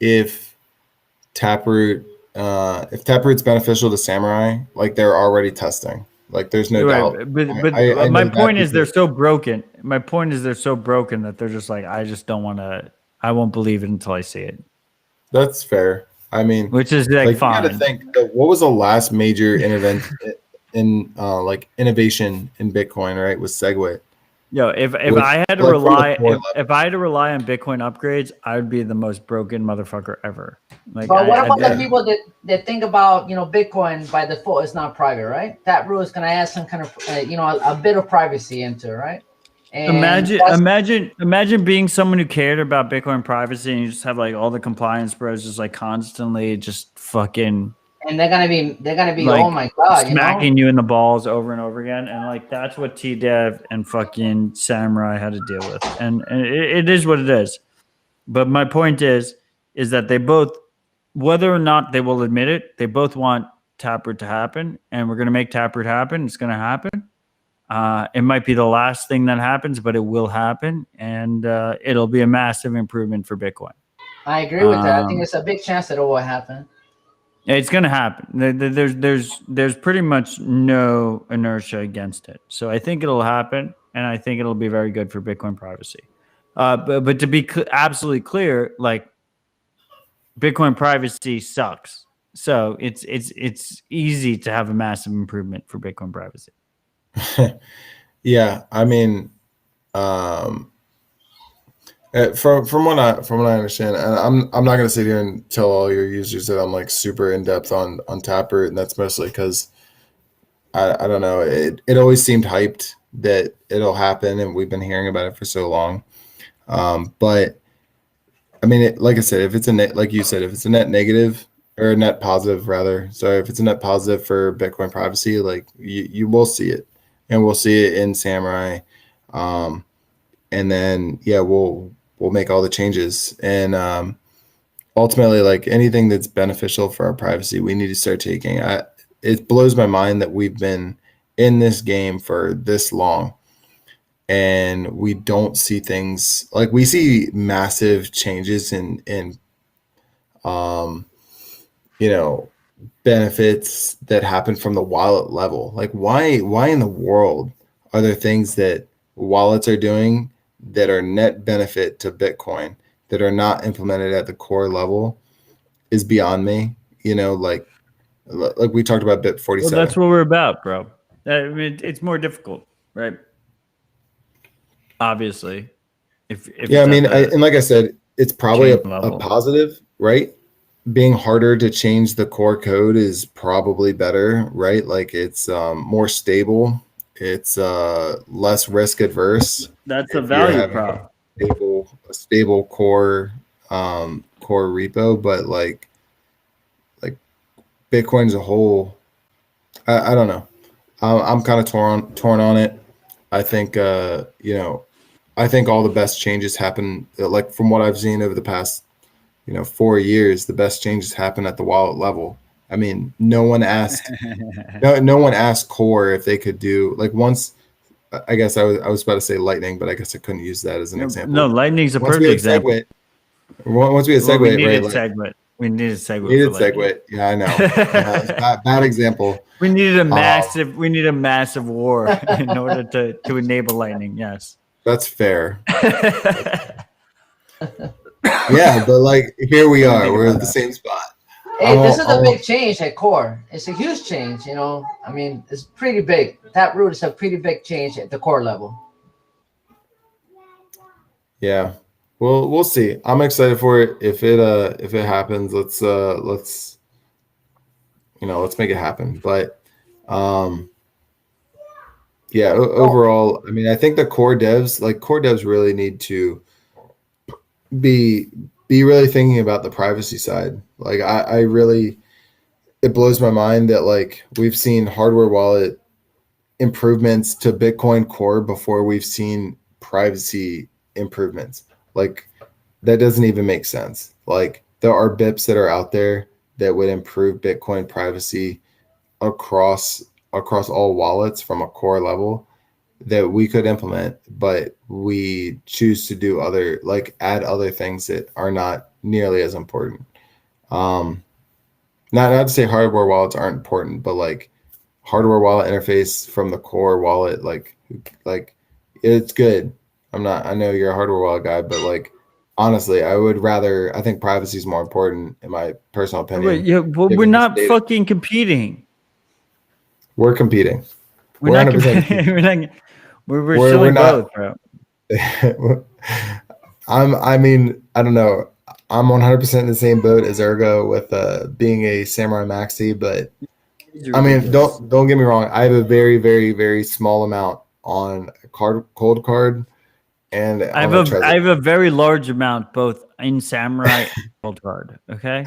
if Taproot if Taproot's beneficial to Samurai, like they're already testing. Like there's no doubt. But my point is they're so broken. My point is they're so broken that they're just like, I just don't want to. I won't believe it until I see it. That's fair. I mean, which is like fine. You gotta think, what was the last major innovation in Bitcoin? Right, was Segwit. Yo, if I had to rely on Bitcoin upgrades, I would be the most broken motherfucker ever. Like, but what about the people that think about Bitcoin by default is not private, right? Taproot is gonna add some kind of a bit of privacy into it, right? And imagine being someone who cared about Bitcoin privacy and you just have like all the compliance bros just like constantly just fucking. And they're gonna be like, oh my god, smacking you in the balls over and over again, and like that's what T-Dev and fucking Samurai had to deal with, and it is what it is. But my point is that they both, whether or not they will admit it, they both want Taproot to happen, and we're gonna make Taproot happen. It's gonna happen. It might be the last thing that happens, but it will happen, and it'll be a massive improvement for Bitcoin. I agree with that. I think it's a big chance that it will happen. It's going to happen. There's pretty much no inertia against it. So I think it'll happen, and I think it'll be very good for Bitcoin privacy. But to be absolutely clear, like Bitcoin privacy sucks. So it's easy to have a massive improvement for Bitcoin privacy. Yeah, I mean, from what I understand, and I'm not gonna sit here and tell all your users that I'm like super in depth on Taproot, and that's mostly because I don't know, it always seemed hyped that it'll happen, and we've been hearing about it for so long. But I mean, like I said, if it's like you said, if it's a net negative or a net positive rather, so if it's a net positive for Bitcoin privacy, like you will see it, and we'll see it in Samurai, and then yeah, we'll make all the changes, and ultimately, like anything that's beneficial for our privacy, we need to start taking. It blows my mind that we've been in this game for this long, and we don't see things like we see massive changes in benefits that happen from the wallet level. Like why in the world are there things that wallets are doing that are net benefit to Bitcoin that are not implemented at the core level is beyond me. You know, like we talked about Bit 47. Well, that's what we're about, bro. I mean, it's more difficult, right? Obviously, if Yeah, I it's mean, at the and like I said, it's probably chain a level. positive, right? Being harder to change the core code is probably better, right? Like it's more stable. It's less risk adverse That's a if you're value having prop. a stable core core repo. But like Bitcoin as a whole, I don't know. I'm kind of torn on it. I think you know, I think all the best changes happen, like from what I've seen over the past 4 years, the best changes happen at the wallet level. I mean, no one asked Core if they could do like once. I guess I was about to say Lightning, but I guess I couldn't use that as an example. No, Lightning's a Once perfect we had example. Segwit, once we had Well, we Segwit, right? needed Like Segwit. We needed Segwit. we needed for Lightning. Segwit. Yeah, I know. Bad example. We needed a massive. We need a massive war in order to enable Lightning. Yes. That's fair. Yeah, but like here we are. We're at the same spot. Hey, this is a big change at core. It's a huge change, you know. I mean, it's pretty big. Taproot is a pretty big change at the core level. Yeah. Well, we'll see. I'm excited for it. If it happens, let's make it happen. But yeah, overall, I mean, I think the core devs really need to be really thinking about the privacy side. Like I really, it blows my mind that like we've seen hardware wallet improvements to Bitcoin Core before we've seen privacy improvements. Like that doesn't even make sense. Like there are BIPs that are out there that would improve Bitcoin privacy across all wallets from a core level that we could implement, but we choose to do add other things that are not nearly as important. Not to say hardware wallets aren't important, but like hardware wallet interface from the core wallet, like it's good. I know you're a hardware wallet guy, but like honestly, I think privacy is more important in my personal opinion. Yeah, well, we're not fucking competing. We're competing. We're not competing. We're showing both, bro. I mean, I don't know. I'm 100% in the same boat as Ergo with being a Samurai Maxi, but I mean, don't get me wrong. I have a very, very, very small amount on cold card, and I have a very large amount both in Samurai and cold card. Okay,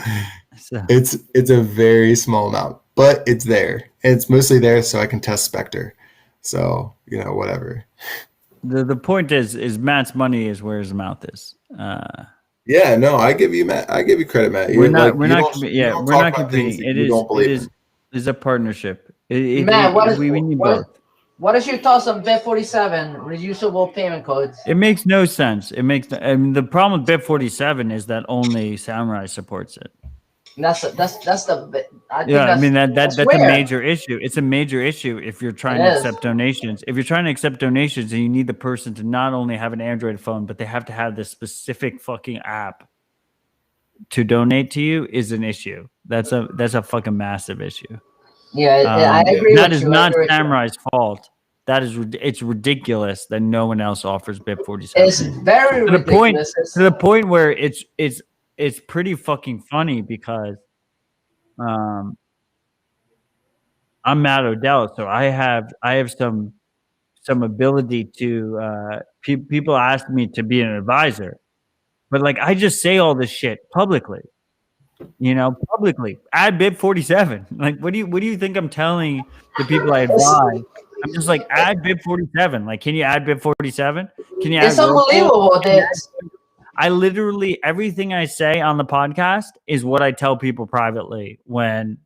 so. It's a very small amount, but it's there. It's mostly there so I can test Spectre. So whatever. The point is Matt's money is where his mouth is. Yeah, no, I give you credit, Matt. We're not competing. It is a partnership. Matt, we need both. What is your thoughts on BIT47 reusable payment codes? It makes no sense. The problem with BIT47 is that only Samurai supports it. That's a major issue. It's a major issue if you're trying to accept donations. If you're trying to accept donations, and you need the person to not only have an Android phone, but they have to have this specific fucking app to donate to you is an issue. That's a fucking massive issue. Yeah, I agree. That is not Samurai's fault. It's ridiculous that no one else offers BIP47. It's very ridiculous. To the point where it's pretty fucking funny because I'm Matt Odell, so I have some ability to people ask me to be an advisor, but like I just say all this shit publicly. Publicly. Add BIP47. Like, what do you think I'm telling the people I advise? I'm just like, add BIP47. Like, can you add BIP47? Can you add? It's unbelievable. I literally everything I say on the podcast is what I tell people privately when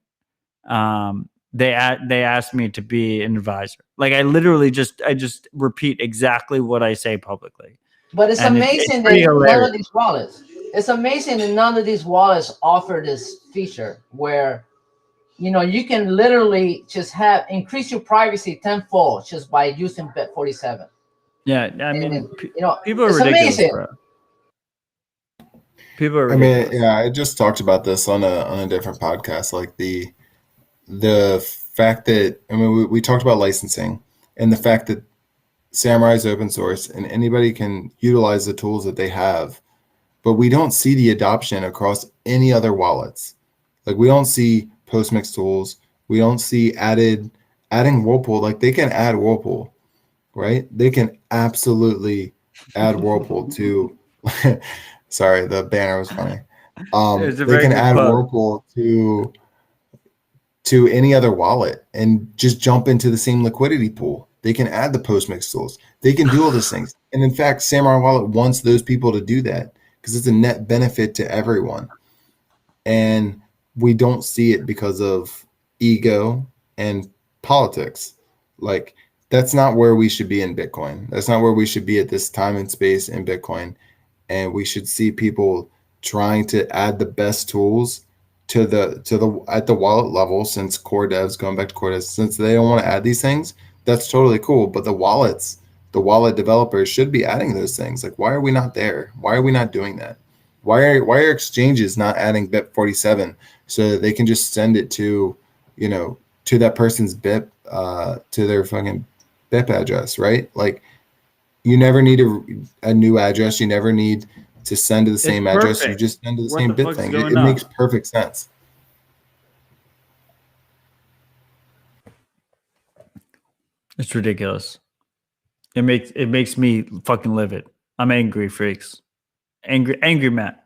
they ask me to be an advisor. Like, I literally just repeat exactly what I say publicly. But it's amazing that none of these wallets. It's amazing that none of these wallets offer this feature where, you can literally just increase your privacy tenfold just by using BIP47. Yeah, I mean, And, you know, people are it's ridiculous, amazing. bro. People are I mean, ridiculous. yeah, I just talked about this on a different podcast. Like the fact that I mean, we talked about licensing and the fact that Samurai is open source and anybody can utilize the tools that they have, but we don't see the adoption across any other wallets. Like we don't see Postmix tools. We don't see adding Whirlpool. Like they can add Whirlpool, right? They can absolutely add Whirlpool to. Sorry, the banner was funny. It's a They very can good add quote. Whirlpool to any other wallet and just jump into the same liquidity pool. They can add the Postmix tools. They can do all those things. And in fact, Samurai Wallet wants those people to do that because it's a net benefit to everyone. And we don't see it because of ego and politics. Like that's not where we should be in Bitcoin. That's not where we should be at this time and space in Bitcoin. And we should see people trying to add the best tools to the at the wallet level, since core devs, going back to core devs, since they don't want to add these things, that's totally cool. But the wallet developers should be adding those things. Like, why are we not there? Why are we not doing that? Why are exchanges not adding BIP 47 so that they can just send it to, to that person's BIP, to their fucking BIP address, right? Like, you never need a new address. You never need to send to the same address. You perfect. just send to the What same the BIP fuck's thing. going It on? makes perfect sense. It's ridiculous. It makes me fucking livid. I'm angry, freaks. Angry Matt.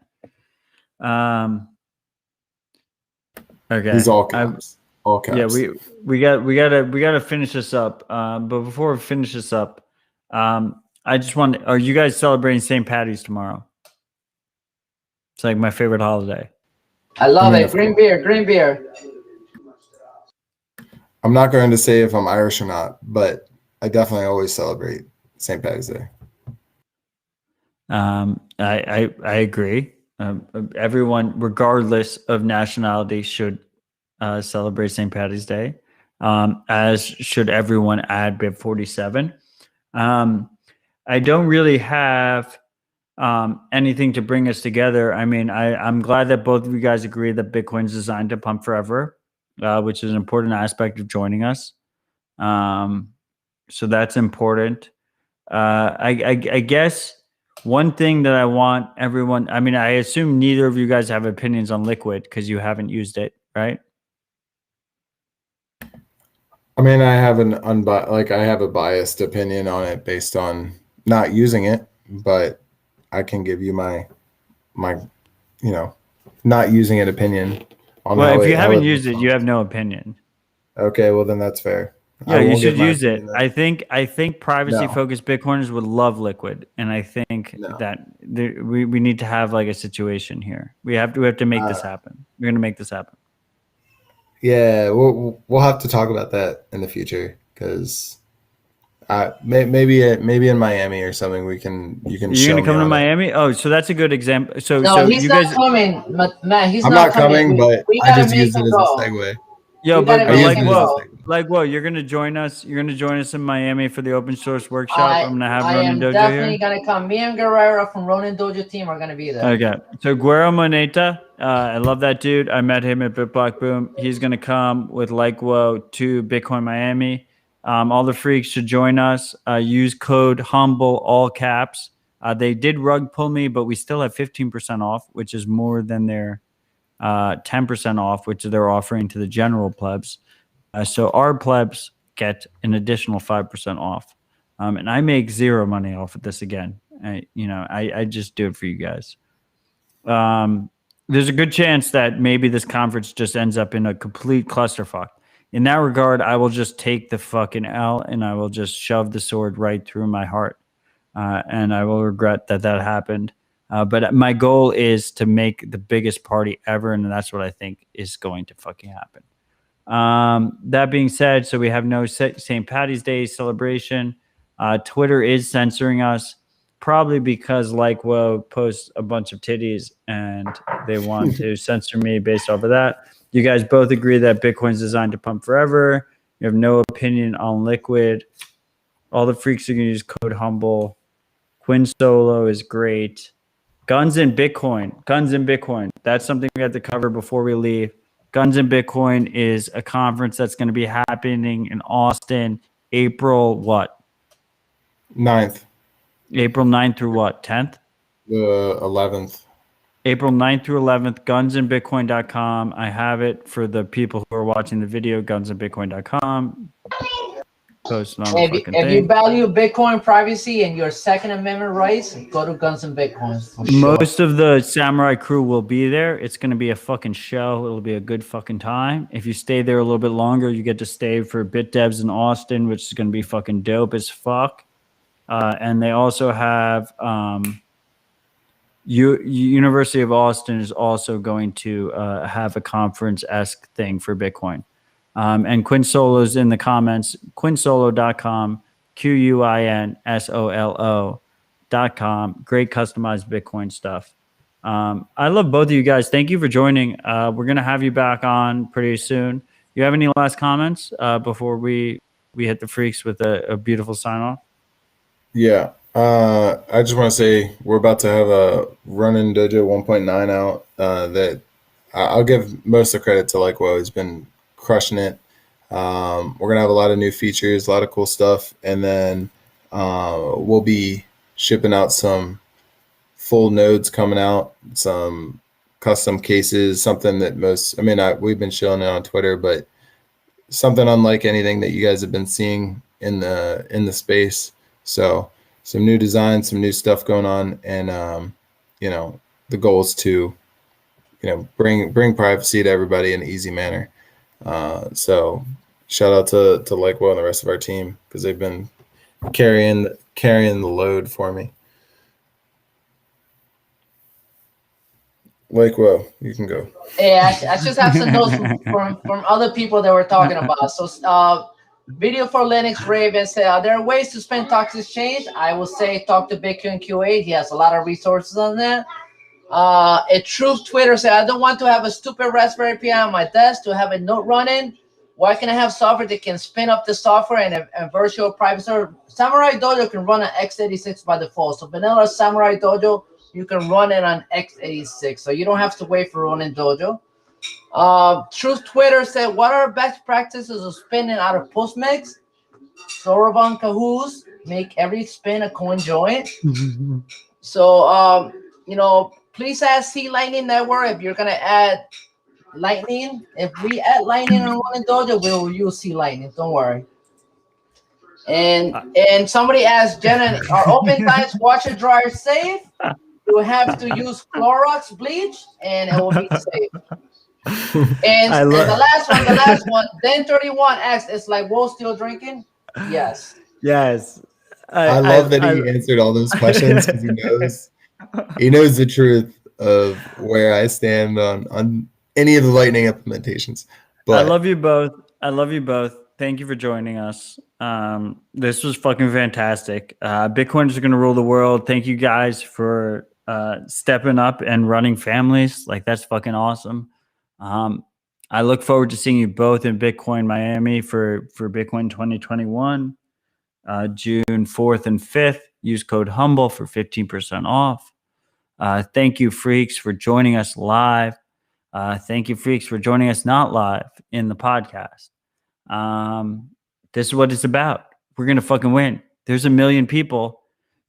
Okay. These all caps. All caps. Yeah, we gotta finish this up. But before we finish this up, I just want. Are you guys celebrating St. Patty's tomorrow? It's like my favorite holiday. I love it. Green beer. I'm not going to say if I'm Irish or not, but I definitely always celebrate St. Patty's Day. I agree. Everyone, regardless of nationality, should celebrate St. Patty's Day, as should everyone add BIP 47. I don't really have anything to bring us together. I mean, I'm glad that both of you guys agree that Bitcoin's designed to pump forever, which is an important aspect of joining us. So that's important. I guess one thing that I want everyone, I mean, I assume neither of you guys have opinions on Liquid because you haven't used it, right? I mean, I have I have a biased opinion on it based on not using it, but I can give you my not using it opinion on Well, how if you haven't it used it, you functions. have no opinion. Okay, well then that's fair. Yeah, I you won't should give my use it. opinion then. I think privacy No. focused Bitcoiners would love Liquid, and I think No. that we need to have like a situation here. We have to make this happen. We're gonna make this happen. Yeah, we'll have to talk about that in the future because maybe in Miami or something you can You're show gonna me come to on it. Miami? Oh, so that's a good example. So No, he's you not guys, coming. Matt, he's I'm not not coming, but we I gotta just make used it him as a go. segue. yo, We gotta but I make used him it as a go. segue. like, what? You're gonna join us? You're gonna join us in Miami for the open source workshop? I'm gonna have I Ronin am Dojo definitely here. gonna come. Me and Guerrero from Ronin Dojo team are gonna be there. Okay, so Guerrero Moneta, I love that dude. I met him at BitBlock Boom. He's gonna come with likewh0a to Bitcoin Miami. All the freaks should join us. Use code HUMBLE, all caps. They did rug pull me, but we still have 15% off, which is more than their 10% off, which they're offering to the general plebs. So our plebs get an additional 5% off. And I make zero money off of this again. I just do it for you guys. There's a good chance that maybe this conference just ends up in a complete clusterfuck. In that regard, I will just take the fucking L and I will just shove the sword right through my heart. And I will regret that happened. But my goal is to make the biggest party ever. And that's what I think is going to fucking happen. That being said, so we have no St. Patty's Day celebration. Twitter is censoring us, probably because likewh0a posts a bunch of titties and they want to censor me based off of that. You guys both agree that Bitcoin's designed to pump forever. You have no opinion on Liquid. All the freaks are going to use code HUMBLE. Quinn Solo is great. Guns and Bitcoin. Guns and Bitcoin. That's something we have to cover before we leave. Guns and Bitcoin is a conference that's going to be happening in Austin, April what? 9th. April 9th through what? 10th? The 11th. April 9th through 11th, gunsandbitcoin.com. I have it for the people who are watching the video, gunsandbitcoin.com. Post it on the fucking If thing. you value Bitcoin privacy and your Second Amendment rights, go to Guns and Bitcoins for sure. Most of the Samurai crew will be there. It's going to be a fucking show. It'll be a good fucking time. If you stay there a little bit longer, you get to stay for Bit Devs in Austin, which is going to be fucking dope as fuck. And they also have University of Austin is also going to have a conference-esque thing for Bitcoin. And Quinn Solo's in the comments, quinnsolo.com, QUINSOLO.com. Great customized Bitcoin stuff. I love both of you guys. Thank you for joining. We're going to have you back on pretty soon. You have any last comments before we hit the freaks with a beautiful sign-off? Yeah. I just want to say we're about to have a Running Dojo 1.9 out that I'll give most of the credit to likewh0a. He's been crushing it. We're going to have a lot of new features, a lot of cool stuff. And then we'll be shipping out some full nodes coming out, some custom cases, something that we've been showing it on Twitter, but something unlike anything that you guys have been seeing in the space. So some new designs, some new stuff going on. And, the goal is to, bring privacy to everybody in an easy manner. So shout out to likewh0a and the rest of our team, because they've been carrying the load for me. likewh0a, you can go. Yeah, I just have some notes from other people that we're talking about. So Video for Linux Raven said, are there ways to spend Tox Exchange? I will say talk to btcxzelko. He has a lot of resources on that. A Truth Twitter said, I don't want to have a stupid Raspberry Pi on my desk to have a node running. Why can I have software that can spin up the software and virtual private server? Samurai Dojo can run on x86 by default. So vanilla Samurai Dojo, you can run it on x86. So you don't have to wait for running Dojo. Truth Twitter said, what are best practices of spinning out of Postmix? Soroban Cahoos, make every spin a coin joint. So, please ask C Lightning Network if you're going to add Lightning. If we add Lightning on Running Dojo, we will use C Lightning. Don't worry. And somebody asked Jenna, are open times washer dryer safe? You have to use Clorox bleach and it will be safe. And the last one, Den 31 asked, is likewh0a still drinking? Yes. Yes. I love that he answered all those questions because he knows the truth of where I stand on any of the Lightning implementations. But I love you both. Thank you for joining us. This was fucking fantastic. Bitcoin is going to rule the world. Thank you guys for stepping up and running families. Like, that's fucking awesome. I look forward to seeing you both in Bitcoin Miami for Bitcoin 2021, June 4th and 5th. Use code HUMBLE for 15% off. Thank you, freaks, for joining us live. Thank you, freaks, for joining us not live in the podcast. This is what it's about. We're going to fucking win. There's 1 million people.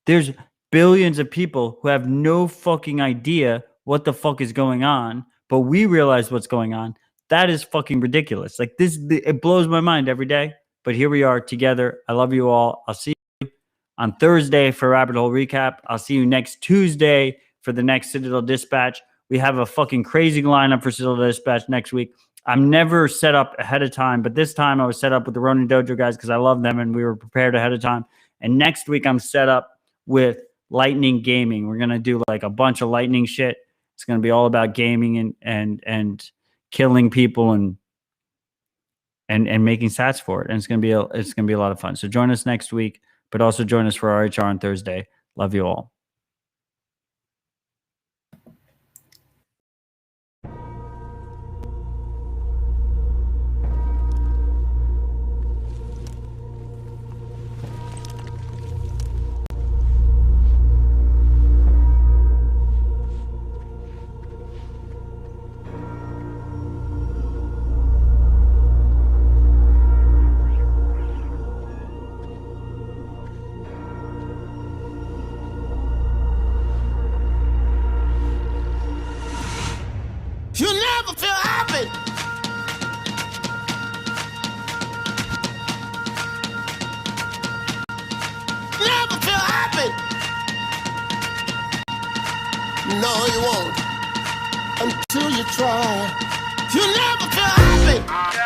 There's billions of people who have no fucking idea what the fuck is going on, but we realize what's going on. That is fucking ridiculous. Like, it blows my mind every day, but here we are together. I love you all. I'll see you on Thursday for Rabbit Hole Recap. I'll see you next Tuesday for the next Citadel Dispatch. We have a fucking crazy lineup for Citadel Dispatch next week. I'm never set up ahead of time, but this time I was set up with the Ronin Dojo guys because I love them and we were prepared ahead of time. And next week I'm set up with Lightning Gaming. We're going to do like a bunch of Lightning shit. It's going to be all about gaming and killing people and making sats for it. And it's going to be a lot of fun. So join us next week, but also join us for RHR on Thursday. Love you all. never feel happy. Never feel happy. No, you won't until you try. You never feel happy.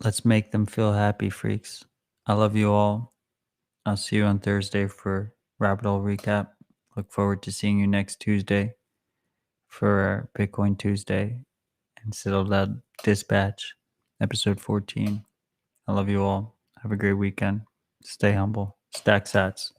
Let's make them feel happy, freaks. I love you all. I'll see you on Thursday for Rabbit Hole Recap. Look forward to seeing you next Tuesday for Bitcoin Tuesday and Citadel Dispatch, episode 14. I love you all. Have a great weekend. Stay humble. Stack sats.